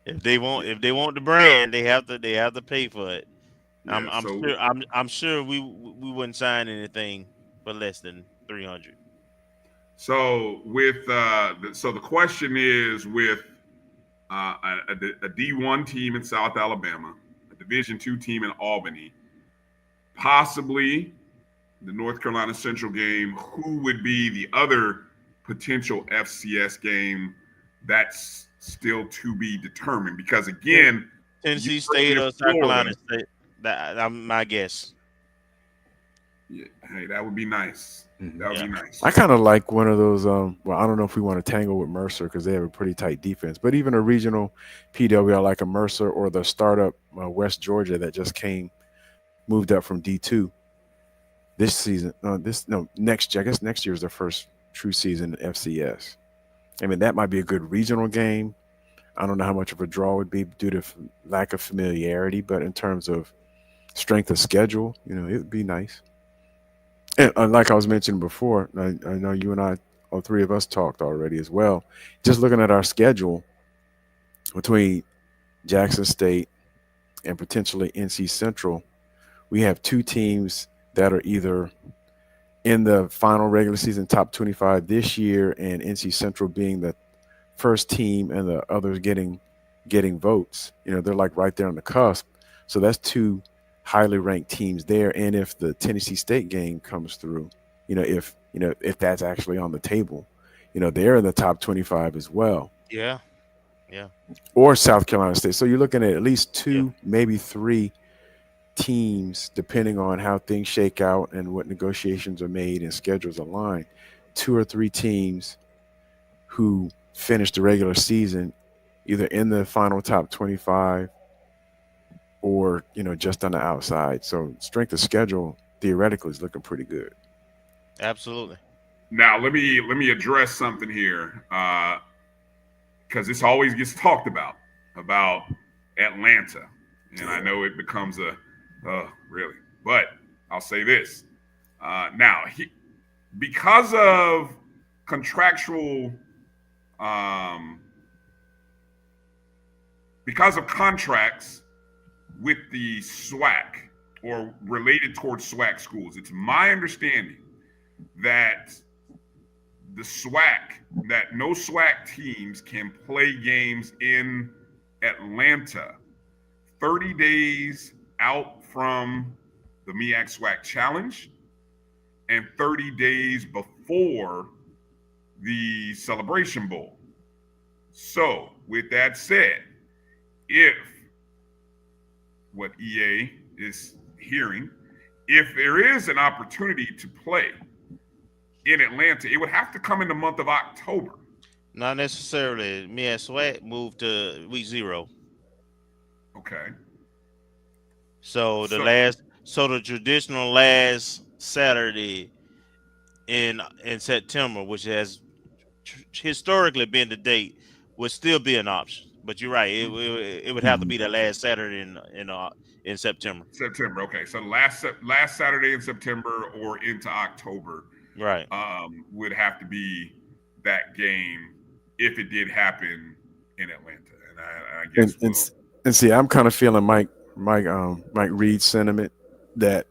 If they want the brand, they have to pay for it. Yeah, I'm sure we wouldn't sign anything for less than 300. So with the question is with a D1 team in South Alabama, a Division II team in Albany, possibly the North Carolina Central game, who would be the other potential FCS game? That's still to be determined because again, Tennessee State or South Carolina State. That's my guess. Yeah, hey, that would be nice. That would be nice. I kind of like one of those. Well, I don't know if we want to tangle with Mercer because they have a pretty tight defense. But even a regional PWI like a Mercer or the startup West Georgia that just moved up from D2 this season. Next year. I guess next year is their first true season in FCS. I mean, that might be a good regional game. I don't know how much of a draw would be due to lack of familiarity, but in terms of strength of schedule, it would be nice. And like I was mentioning before, I know you and I, all three of us talked already as well. Just looking at our schedule between Jackson State and potentially NC Central, we have 2 teams that are either in the final regular season top 25 this year, and NC Central being the first team and the others getting votes. They're like right there on the cusp. So that's 2 highly ranked teams there. And if the Tennessee State game comes through, if that's actually on the table, they're in the top 25 as well. Yeah. Or South Carolina State. So you're looking at least 2, maybe 3 teams, depending on how things shake out and what negotiations are made and schedules align, 2 or 3 teams who finish the regular season either in the final top 25 or just on the outside. So strength of schedule theoretically is looking pretty good. Absolutely. Now let me address something here because this always gets talked about Atlanta, and I know it becomes really, but I'll say this now because of contractual because of contracts with the SWAC or related towards SWAC schools, it's my understanding that no SWAC teams can play games in Atlanta 30 days out from the MEAC SWAC Challenge and 30 days before the Celebration Bowl. So, with that said, if what EA is hearing, if there is an opportunity to play in Atlanta, it would have to come in the month of October. Not necessarily. MEAC SWAC moved to week 0. Okay. So the traditional last Saturday in September, which has historically been the date, would still be an option. But you're right; it would have to be the last Saturday in September. September. Okay, so last Saturday in September or into October, Right. Would have to be that game if it did happen in Atlanta. And I guess and see, I'm kind of feeling Mike Reed's sentiment that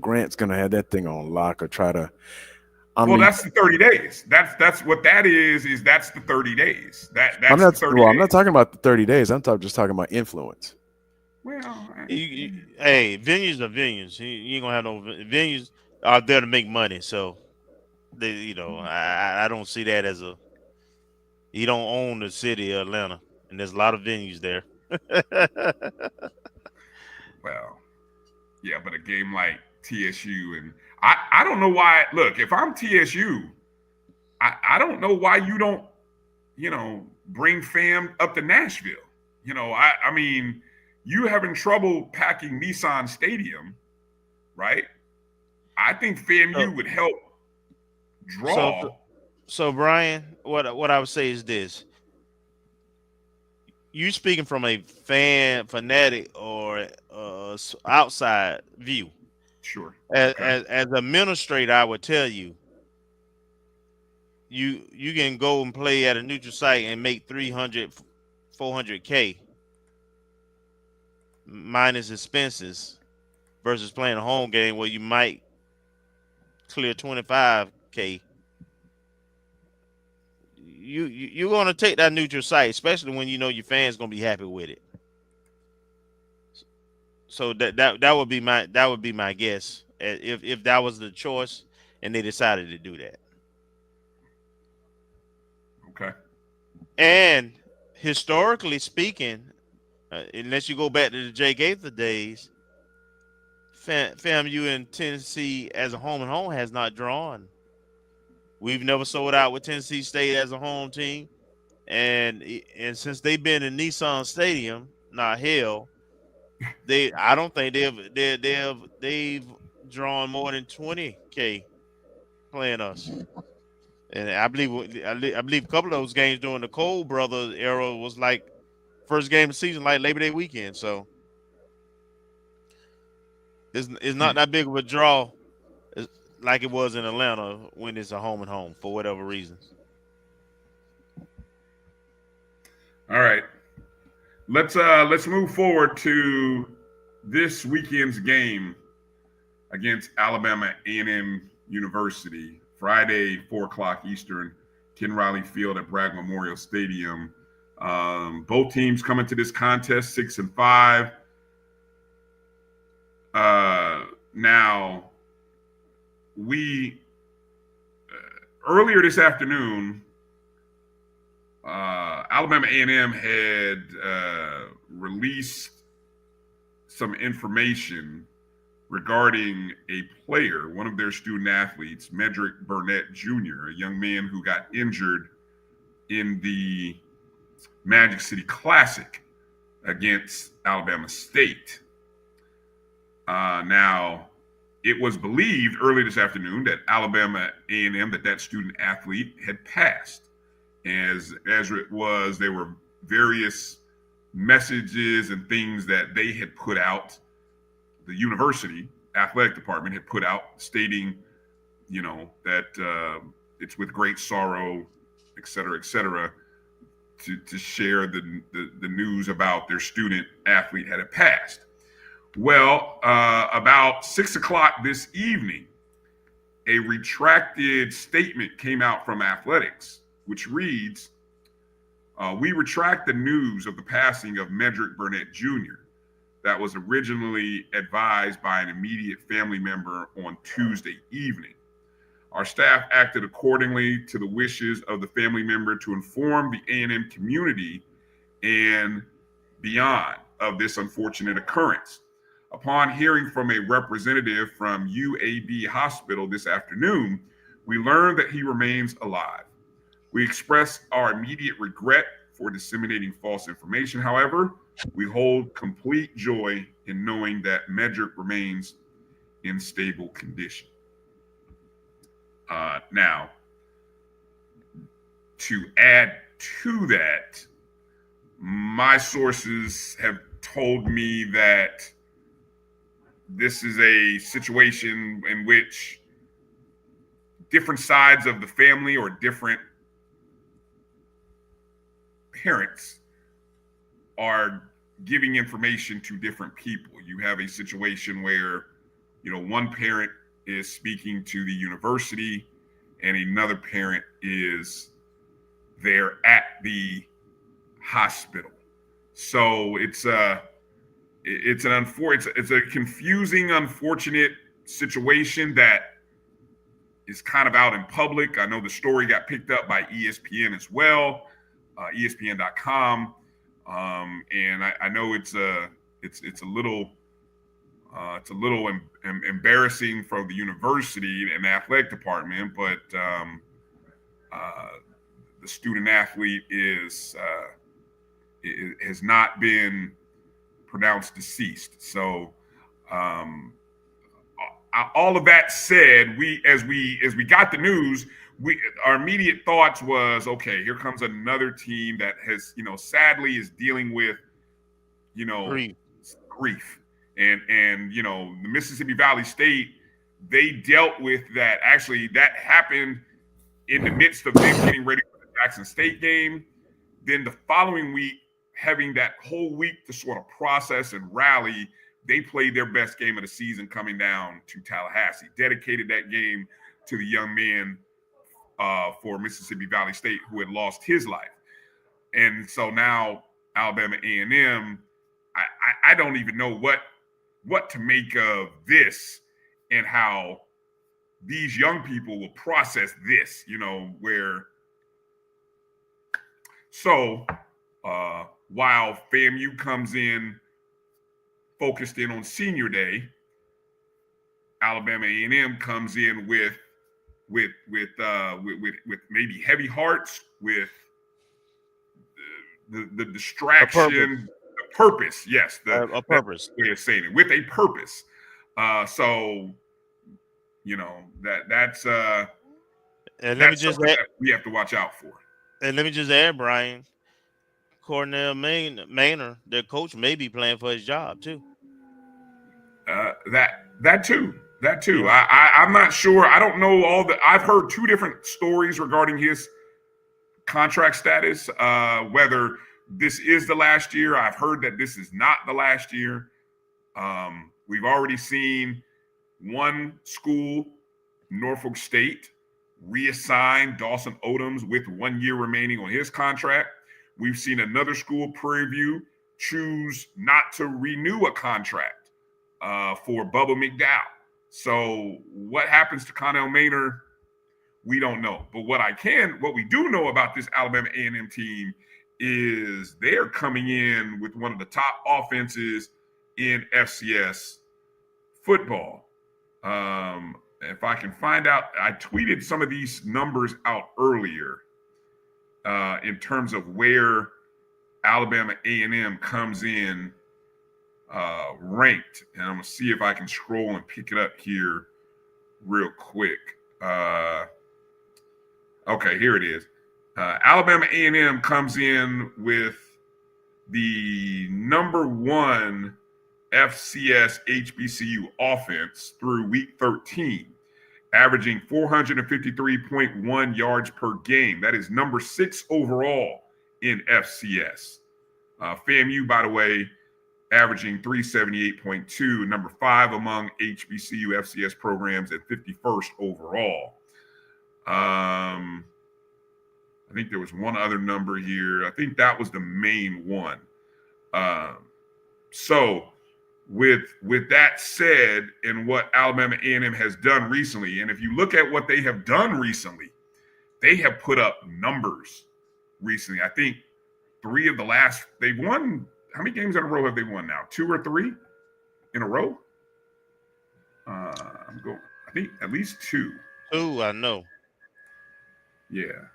Grant's gonna have that thing on lock or try to. That's the 30 days. That's what that is. That's the 30 days. That's I'm not. The 30 days. I'm not talking about the 30 days. I'm just talking about influence. Well, hey, venues are venues. You ain't gonna have no venues are there to make money. So they, I don't see that as you don't own the city of Atlanta, and there's a lot of venues there. Well, yeah, but a game like TSU and I don't know why. Look, if I'm TSU, I don't know why you don't, bring fam up to Nashville. I mean, you having trouble packing Nissan Stadium, right? I think FAMU would help draw. So Brian, what I would say is this: you speaking from a fanatic or outside view. Sure. As administrator, I would tell you, you can go and play at a neutral site and make 300, 400K minus expenses versus playing a home game where you might clear 25K. You're gonna take that neutral site, especially when you know your fans gonna be happy with it. So that would be my guess if that was the choice and they decided to do that. Okay. And historically speaking, unless you go back to the Jay Gaither days, FAMU in Tennessee as a home and home has not drawn. We've never sold out with Tennessee State as a home team, and since they've been in Nissan Stadium, not hell. I don't think they've drawn more than 20K playing us, and I believe a couple of those games during the Cole Brothers era was like first game of the season, like Labor Day weekend. So it's not that big of a draw like it was in Atlanta when it's a home and home for whatever reasons. All right. Let's move forward to this weekend's game against Alabama A&M University, Friday, 4:00 Eastern, Ken Riley Field at Bragg Memorial Stadium. Both teams coming to this contest 6-5. Now, we earlier this afternoon, Alabama A&M had released some information regarding a player, one of their student athletes, Medrick Burnett Jr., a young man who got injured in the Magic City Classic against Alabama State. Now, it was believed early this afternoon that Alabama A&M, that student athlete had passed. As it was, there were various messages and things that they had put out, the university athletic department had put out stating, that it's with great sorrow, et cetera, to share the news about their student athlete had passed. Well, about 6:00 this evening, a retracted statement came out from athletics, which reads, we retract the news of the passing of Medrick Burnett Jr. that was originally advised by an immediate family member on Tuesday evening. Our staff acted accordingly to the wishes of the family member to inform the A&M community and beyond of this unfortunate occurrence. Upon hearing from a representative from UAB Hospital this afternoon, we learned that he remains alive. We express our immediate regret for disseminating false information. However, We hold complete joy in knowing that Medrick remains in stable condition. Now, to add to that, my sources have told me that this is a situation in which different sides of the family or different parents are giving information to different people. You have a situation where, one parent is speaking to the university and another parent is there at the hospital. So it's a confusing, unfortunate situation that is kind of out in public. I know the story got picked up by ESPN as well, ESPN.com, and I know it's a little embarrassing for the university and the athletic department, but the student athlete has not been pronounced deceased. So, all of that said, as we got the news, our immediate thoughts was, okay, here comes another team that has, sadly is dealing with, grief. And the Mississippi Valley State, they dealt with that. Actually, that happened in the midst of them getting ready for the Jackson State game. Then the following week, having that whole week to sort of process and rally, they played their best game of the season coming down to Tallahassee, dedicated that game to the young man for Mississippi Valley State who had lost his life. And so now Alabama A&M, I don't even know what to make of this and how these young people will process this, where. So while FAMU comes in focused in on senior day, Alabama A&M comes in with maybe heavy hearts, with the distraction, the purpose. Yes, a purpose. Way of saying it, with a purpose. So that's and let me just add, we have to watch out for. And let me just add, Bryan, Cornell Maynor, their coach, may be playing for his job too. That too. Yeah. I'm not sure. I don't know I've heard two different stories regarding his contract status. Whether this is the last year, I've heard that this is not the last year. We've already seen one school, Norfolk State, reassigned Dawson Odoms with 1 year remaining on his contract. We've seen another school, Prairie View, choose not to renew a contract for Bubba McDowell. So what happens to Cornell Maynor, we don't know. But what we do know about this Alabama A&M team is they're coming in with one of the top offenses in FCS football. If I can find out, I tweeted some of these numbers out earlier in terms of where Alabama A&M comes in ranked. And I'm going to see if I can scroll and pick it up here real quick. Okay, here it is. Alabama A&M comes in with the number one FCS HBCU offense through week 13, averaging 453.1 yards per game. That is number 6 overall in FCS. FAMU, by the way, averaging 378.2, number 5 among HBCU FCS programs and 51st overall. I think there was one other number here. I think that was the main one. So with that said, and what Alabama A&M has done recently, and if you look at what they have done recently, they have put up numbers recently. I think 3 of the last, they've won, how many games in a row have they won now? 2 or 3 in a row? I think at least 2. 2, I know. Yeah.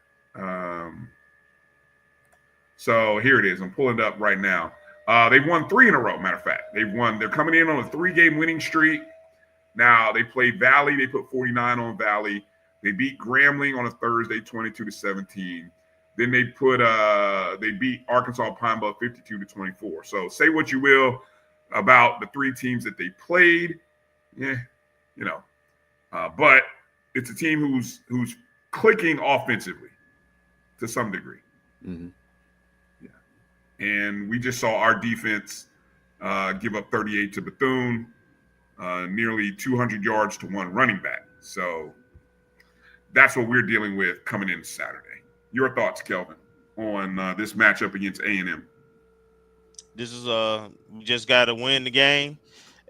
So here it is. I'm pulling it up right now. They've won 3 in a row. Matter of fact, they're coming in on a 3-game winning streak. Now they played Valley. They put 49 on Valley. They beat Grambling on a Thursday, 22-17. Then they beat Arkansas Pine Bluff 52-24. So say what you will about the 3 teams that they played. Yeah, but it's a team who's clicking offensively to some degree. Mm-hmm. Yeah, and we just saw our defense give up 38 to Bethune, nearly 200 yards to 1 running back. So that's what we're dealing with coming in Saturday. Your thoughts, Kelvin, on this matchup against A&M? This is we just got to win the game.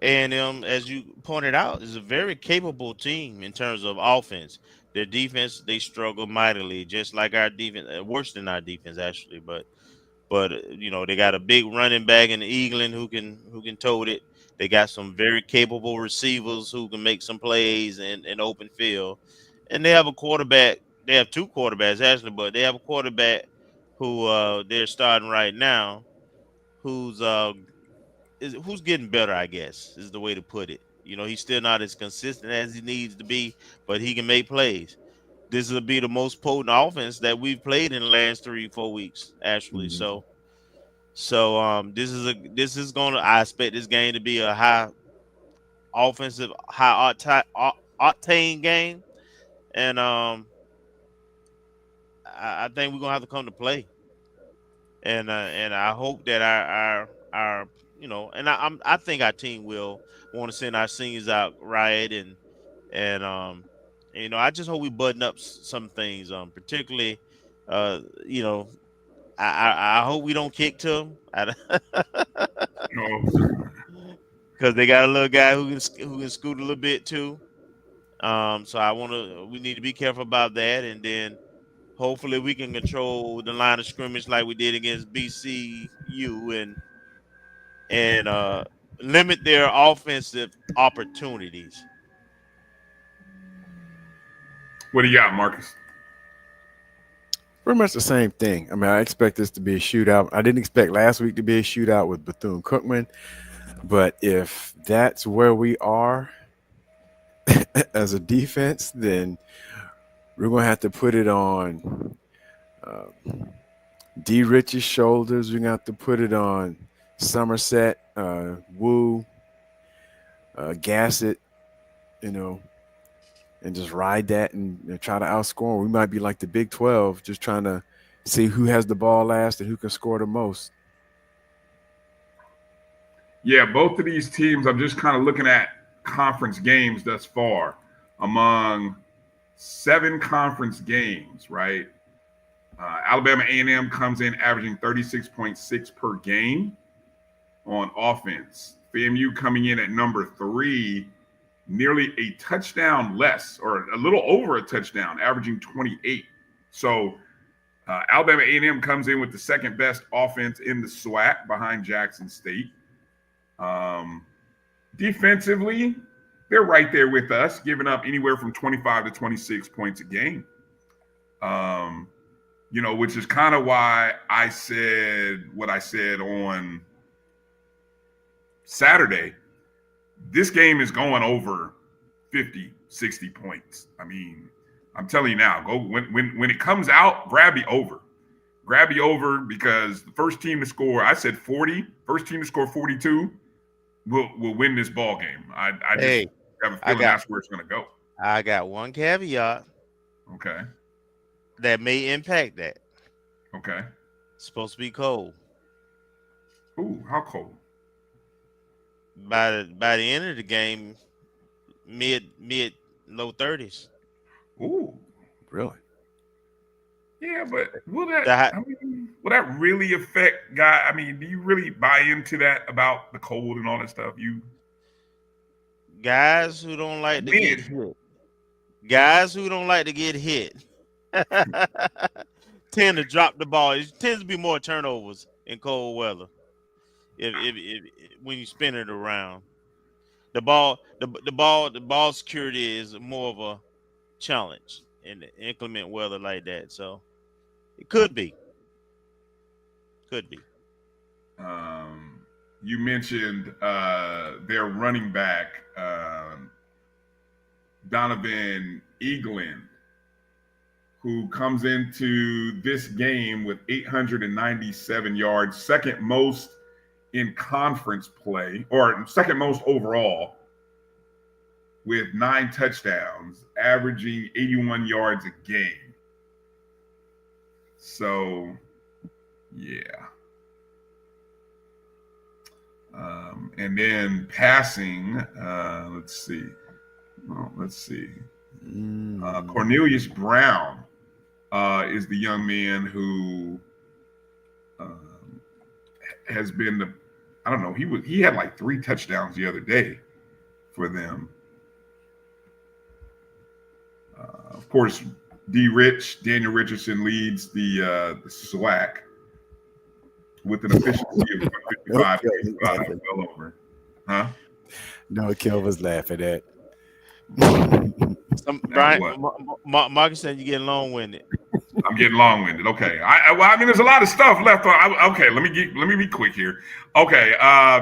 A&M, as you pointed out, is a very capable team in terms of offense. Their defense, they struggle mightily, just like our defense, worse than our defense actually. But they got a big running back in Eaglin who can tote it. They got some very capable receivers who can make some plays in open field, and they have a quarterback. They have 2 quarterbacks actually, but they have a quarterback who they're starting right now, who's getting better, I guess, is the way to put it. He's still not as consistent as he needs to be, but he can make plays. This will be the most potent offense that we've played in the last 3-4 weeks, actually. Mm-hmm. This is going to, I expect this game to be a high offensive, high octane game. And I think we're going to have to come to play. And I hope that our and I think our team will want to send our seniors out right, and I just hope we button up some things, particularly I hope we don't kick to them, because they got a little guy who can scoot a little bit too. So we need to be careful about that, and then hopefully we can control the line of scrimmage like we did against BCU and limit their offensive opportunities. What do you got, Marcus? Pretty much the same thing. I mean, I expect this to be a shootout. I didn't expect last week to be a shootout with Bethune-Cookman, but if that's where we are as a defense, then we're going to have to put it on D. Rich's shoulders. We're going to have to put it on Somerset, Wu, Gassett, and just ride that and try to outscore. We might be like the Big 12, just trying to see who has the ball last and who can score the most. Yeah, both of these teams, I'm just kind of looking at conference games thus far. Among 7 conference games, right? Alabama A&M comes in averaging 36.6 per game on offense. FAMU coming in at number 3, nearly a touchdown less, or a little over a touchdown, averaging 28. So Alabama A&M comes in with the second best offense in the SWAC behind Jackson State. Defensively, they're right there with us, giving up anywhere from 25 to 26 points a game. Which is kind of why I said what I said on Saturday. This game is going over 50, 60 points. I mean, I'm telling you now, go when it comes out, grab the over. Grab the over, because the first team to score, I said 40, first team to score 42 will win this ball game. I just have a feeling that's where it's going to go. I got one caveat. Okay. That may impact that. Okay. It's supposed to be cold. Ooh, how cold? By the end of the game, mid low 30s. Ooh, really? Yeah, but will that really affect guy? I mean, do you really buy into that about the cold and all that stuff? You guys who don't like to get hit. Guys who don't like to get hit tend to drop the ball. It tends to be more turnovers in cold weather. If when you spin it around, the ball security is more of a challenge in inclement weather like that. So it could be. You mentioned their running back, Donovan Eaglin, who comes into this game with 897 yards, second most in conference play, or second most overall, with 9 touchdowns, averaging 81 yards a game. So, yeah. And then passing, let's see. Cornelius Brown is the young man who has been I don't know, he had like 3 touchdowns the other day for them. Of course, Daniel Richardson leads the SWAC with an efficiency of 155, well over. Huh? No, Kelvin's laughing at. Bryan, Marcus said you're getting long-winded. I'm getting long-winded. Okay. I mean, there's a lot of stuff left on. Okay, let me be quick here. Okay,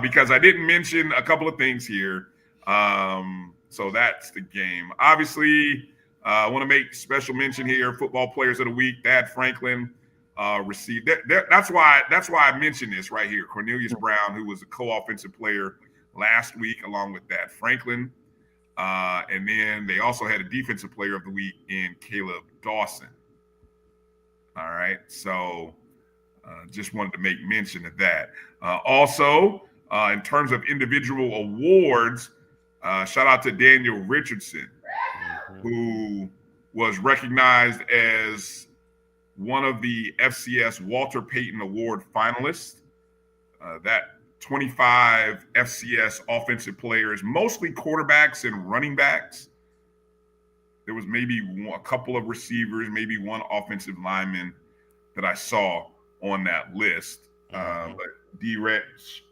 because I didn't mention a couple of things here. So that's the game. Obviously, I want to make special mention here. Football Players of the Week. Thad Franklin received that. That's why I mentioned this right here. Cornelius Brown, who was a co-offensive player last week, along with Thad Franklin. And then they also had a defensive player of the week in Caleb Dawson. All right. So just wanted to make mention of that. Also, in terms of individual awards, shout out to Daniel Richardson, who was recognized as one of the FCS Walter Payton Award finalists. That 25 FCS offensive players, mostly quarterbacks and running backs. There was maybe a couple of receivers, maybe one offensive lineman that I saw on that list. But D-Rex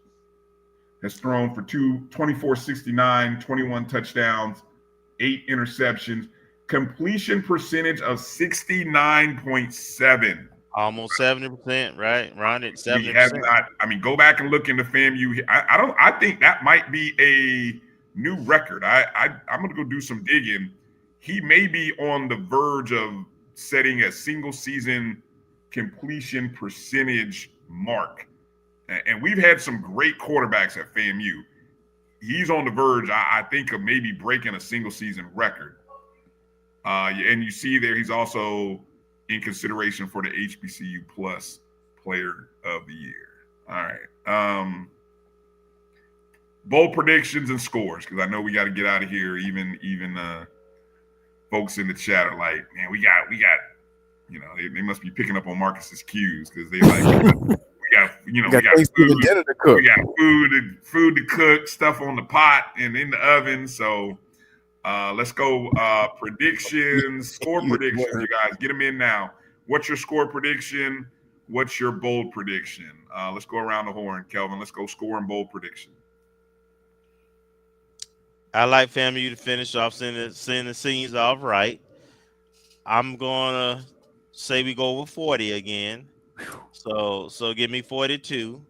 has thrown for 2469, 21 touchdowns, 8 interceptions, completion percentage of 69.7. Almost 70%, right? Around it, 70%. We have not. I mean, go back and look into FAMU. I think that might be a new record. I'm going to go do some digging. He may be on the verge of setting a single season completion percentage mark. And we've had some great quarterbacks at FAMU. He's on the verge, I think, of maybe breaking a single season record. And you see there, he's also in consideration for the HBCU Plus Player of the Year. All right. Bowl predictions and scores, because I know we got to get out of here. Even folks in the chat are like, man, we got. You know, they must be picking up on Marcus's cues, because they like we got food, dinner to cook. We got food to cook, stuff on the pot and in the oven. So let's go predictions, score predictions, you guys. Get them in now. What's your score prediction? What's your bold prediction? Let's go around the horn, Kelvin. Let's go score and bold prediction. I like FAMU to finish off, seeing the scenes off right. I'm going to say we go over 40 again. So give me 42.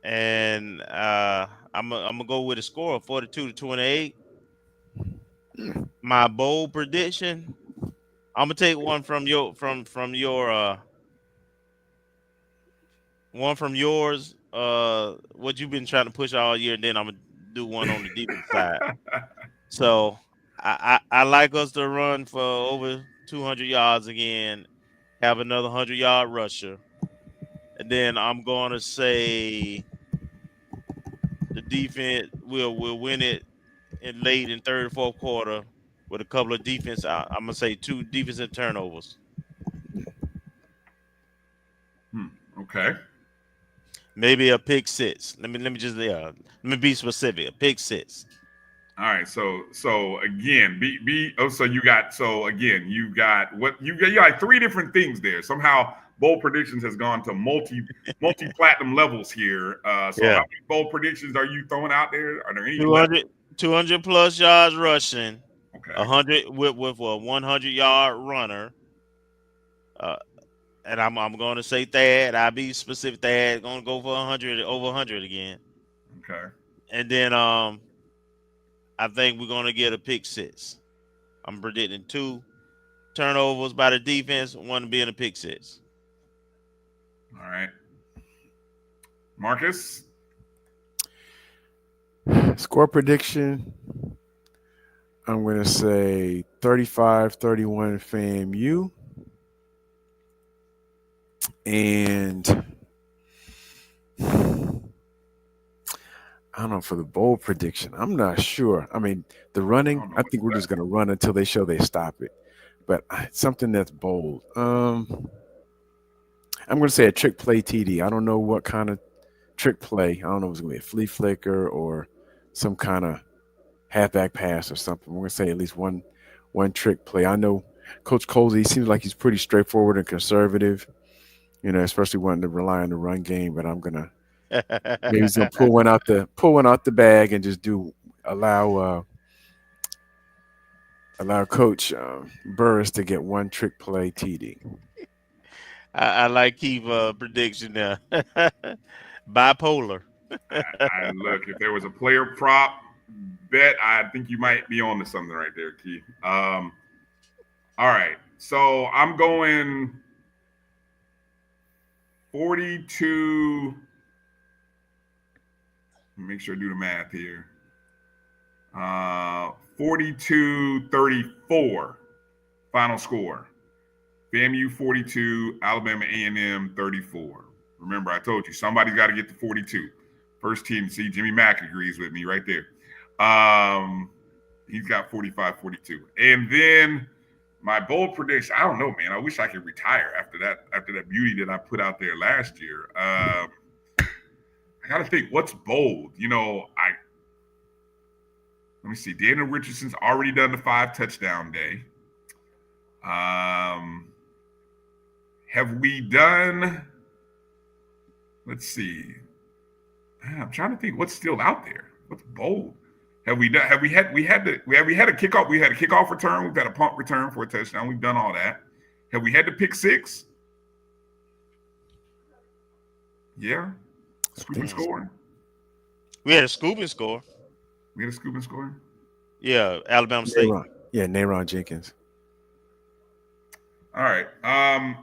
And I'm gonna go with a score of 42-28. My bold prediction, I'm gonna take one from yours. What you've been trying to push all year, and then I'm gonna do one on the defense side. So I like us to run for over 200 yards again, have another 100-yard rusher, and then I'm going to say the defense will win it late in third or fourth quarter with a couple of defense. I'm gonna say 2 defensive turnovers. Okay. Maybe a pick 6. Let me be specific. A pick 6. All right, so again, you got what you got like 3 different things there. Somehow bold predictions has gone to multi-platinum levels here. How many bold predictions are you throwing out there? Are there any 200 plus yards rushing? Okay. 100 with a 100-yard runner. And I'm going to say Thad. I'll be specific. Thad going to go for 100, over 100 again. Okay. And then I think we're going to get a pick six. I'm predicting 2 turnovers by the defense, 1 being a pick six. All right. Marcus? Score prediction, I'm going to say 35-31 FAMU. And I don't know, for the bowl prediction, I'm not sure. I mean, the running, I think we're just going to run until they show they stop it. But something that's bold. I'm going to say a trick play TD. I don't know what kind of trick play. I don't know if it's going to be a flea flicker or some kind of halfback pass or something. We're going to say at least one trick play. I know Coach Colsey seems like he's pretty straightforward and conservative, especially wanting to rely on the run game. But I'm going to maybe he's going to pull one out the bag and just allow Coach Burris to get one trick play TD. I like Keith prediction there. Bipolar. Look, if there was a player prop bet, I think you might be on to something right there, Keith. All right. So I'm going 42. Make sure I do the math here. 42-34 final score. FAMU 42, Alabama A&M 34. Remember, I told you somebody's got to get to 42. First team. See, Jimmy Mack agrees with me right there. He's got 45-42. And then my bold prediction, I don't know, man. I wish I could retire after that beauty that I put out there last year. I got to think, what's bold? Let me see. Daniel Richardson's already done the 5 touchdown day. Have we done? Let's see. I'm trying to think what's still out there. What's bold? Have we done? We had a kickoff. We had a kickoff return. We've had a punt return for a touchdown. We've done all that. Have we had the pick six? Yeah. Scooping scoring. We had a scooping score. We had a scooping scoring. Yeah, Alabama State. Nayron Jenkins. All right.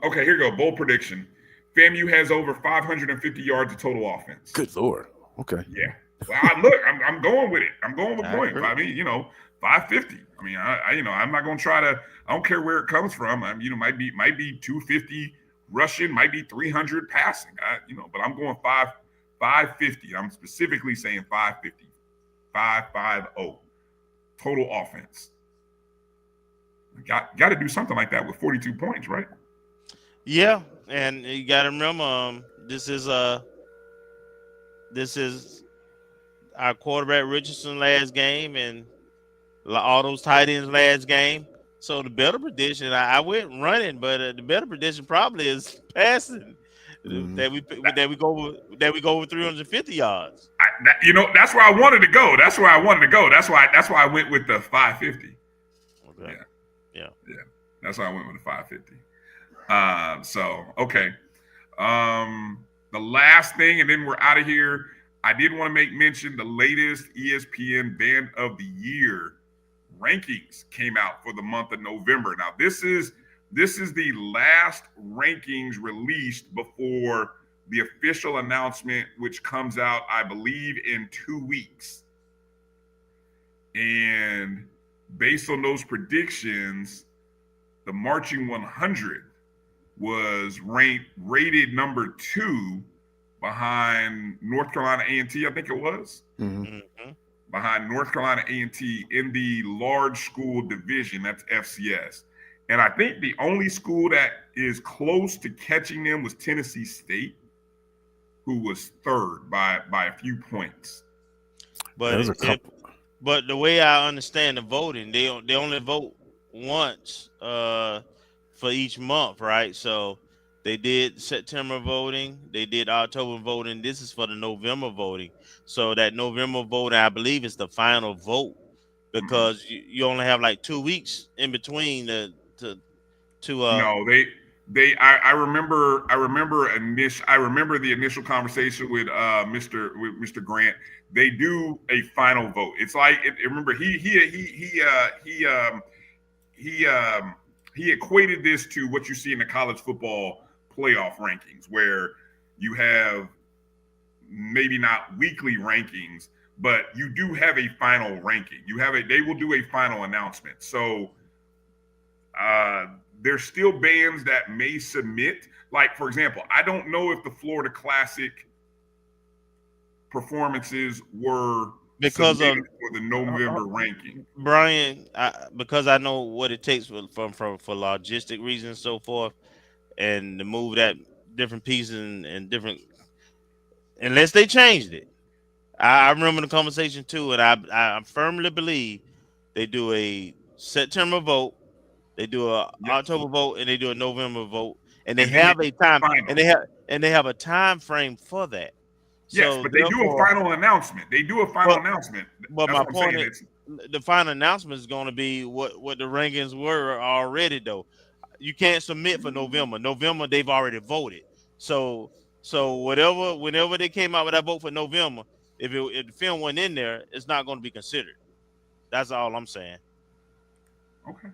Okay, here you go. Bold prediction. FAMU has over 550 yards of total offense. Good Lord. Okay. Yeah. Well, look, I'm going with it. I'm going with point. I mean, 550. I mean, I'm not going to try to. I don't care where it comes from. Might be 250 rushing, might be 300 passing. But I'm going 550. I'm specifically saying 550. 550 total offense. Got to do something like that with 42 points, right? Yeah, and you got to remember, this is our quarterback Richardson last game, and all those tight ends last game. So the better prediction, I went running, but the better prediction probably is passing. Mm-hmm. That we go over 350 yards. That's where I wanted to go. That's why I went with the 550. Okay. Yeah. That's why I went with the 550. Okay. The last thing, and then we're out of here. I did want to make mention the latest ESPN Band of the Year rankings came out for the month of November. Now, this is the last rankings released before the official announcement, which comes out, I believe, in 2 weeks. And based on those predictions, the Marching 100 was rated number 2 behind North Carolina A&T, I think it was. Mm-hmm. Behind North Carolina A&T in the large school division, that's FCS. And I think the only school that is close to catching them was Tennessee State, who was third by a few points. But the way I understand the voting, they only vote once for each month, right? So they did September voting, they did October voting. This is for the November voting. So that November voting, I believe, is the final vote because you only have like 2 weeks in between No, I remember the initial conversation with Mr. Grant. They do a final vote. It's like remember he equated this to what you see in the college football playoff rankings, where you have maybe not weekly rankings, but you do have a final ranking. They will do a final announcement. So there's still bands that may submit. Like, for example, I don't know if the Florida Classic performances were because of for the November ranking. Bryan, because I know what it takes for logistic reasons and so forth, and to move that different pieces and different, unless they changed it. I remember the conversation too, and I firmly believe they do a September vote, they do a October vote, and they do a November vote, and they have a time, and they have a time frame for that. Yes, So but they do a final announcement. But my point is, the final announcement is going to be what the rankings were already, though. You can't submit for November. November, they've already voted. So whenever they came out with that vote for November, if the film wasn't in there, it's not going to be considered. That's all I'm saying. Okay.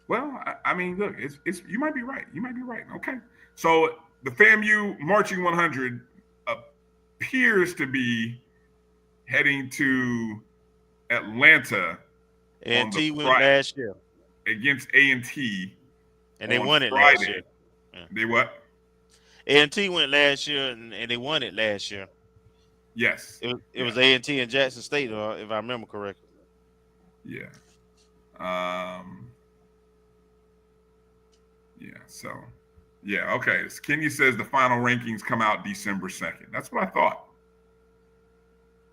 Well, I mean, look, it's you might be right. You might be right. Okay. So the FAMU Marching 100 appears to be heading to Atlanta. A&T went last year against A&T, and they won it last year. Yeah. They what? A&T went last year, and they won it last year. Yes, it was A&T and Jackson State, if I remember correctly. Yeah. Yeah. So. Yeah, okay. Kenya says the final rankings come out December 2nd. That's what I thought.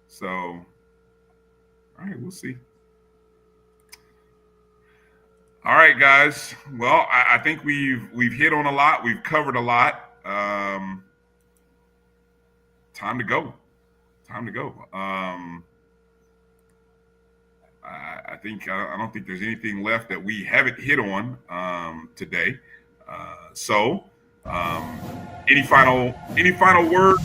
So, all right, we'll see. All right, guys. Well, I think we've hit on a lot. We've covered a lot. Time to go. I don't think there's anything left that we haven't hit on today. So, any final word?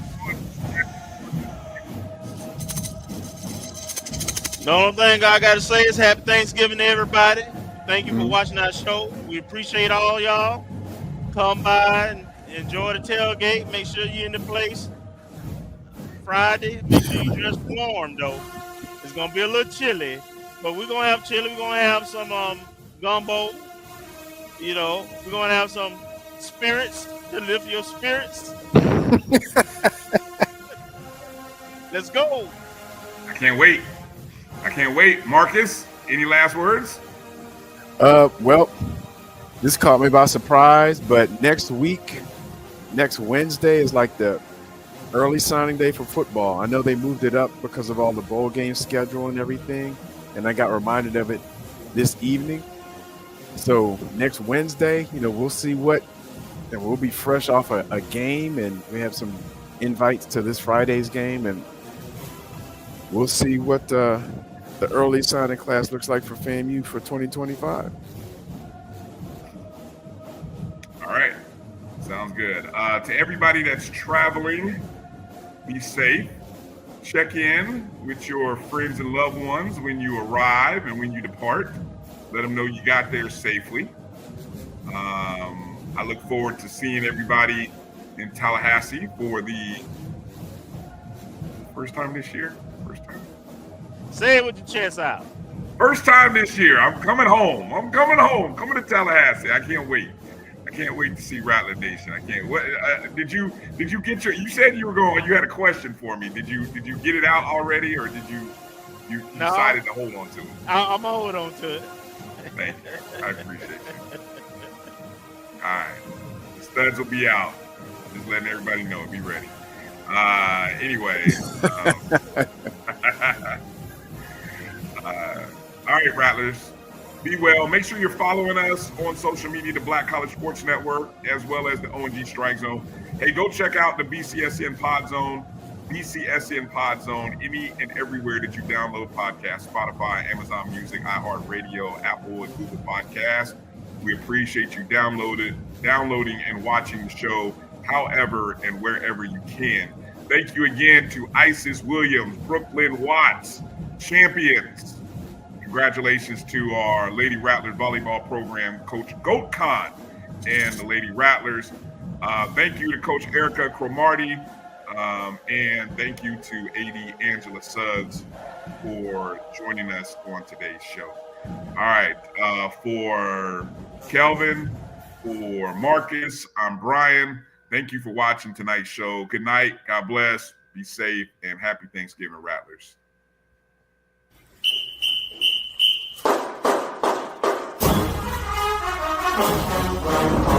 The only thing I got to say is happy Thanksgiving to everybody. Thank you for watching our show. We appreciate all y'all. Come by and enjoy the tailgate. Make sure you're in the place Friday. Make sure you dress warm, though. It's going to be a little chilly, but we're going to have chili. We're going to have some gumbo. You know, we're going to have some spirits to lift your spirits. Let's go. I can't wait. Marcus, any last words? Well, this caught me by surprise, but next Wednesday is like the early signing day for football. I know they moved it up because of all the bowl game schedule and everything, and I got reminded of it this evening. So next Wednesday, we'll see and we'll be fresh off a game, and we have some invites to this Friday's game, and we'll see what the early signing class looks like for FAMU for 2025. All right. Sounds good. To everybody that's traveling, be safe. Check in with your friends and loved ones when you arrive and when you depart. Let them know you got there safely. I look forward to seeing everybody in Tallahassee for the first time this year. Say it with your chest out. First time this year. I'm coming home. Coming to Tallahassee. I can't wait. To see Rattler Nation. I can't. What did you get your? You said you were going. You had a question for me. Did you get it out already, or did you decided to hold on to it? I'm gonna hold on to it. Thank you. I appreciate it. All right, the studs will be out. Just letting everybody know. Be ready. Anyway. All right, Rattlers. Be well. Make sure you're following us on social media, the Black College Sports Network, as well as the O&G StrikeZone. Hey, go check out the BCSN Pod Zone, any and everywhere that you download podcasts, Spotify, Amazon Music, iHeartRadio, Apple, and Google Podcasts. We appreciate you downloading and watching the show however and wherever you can. Thank you again to Isis Williams, Brooklyn Watts, champions. Congratulations to our Lady Rattlers volleyball program, Coach Goat Khan and the Lady Rattlers. Thank you to Coach Erica Cromartie, and thank you to AD Angela Suggs for joining us on today's show. All right, for Kelvin, for Marcus, I'm Bryan. Thank you for watching tonight's show. Good night, God bless, be safe, and happy Thanksgiving, Rattlers. Thank you.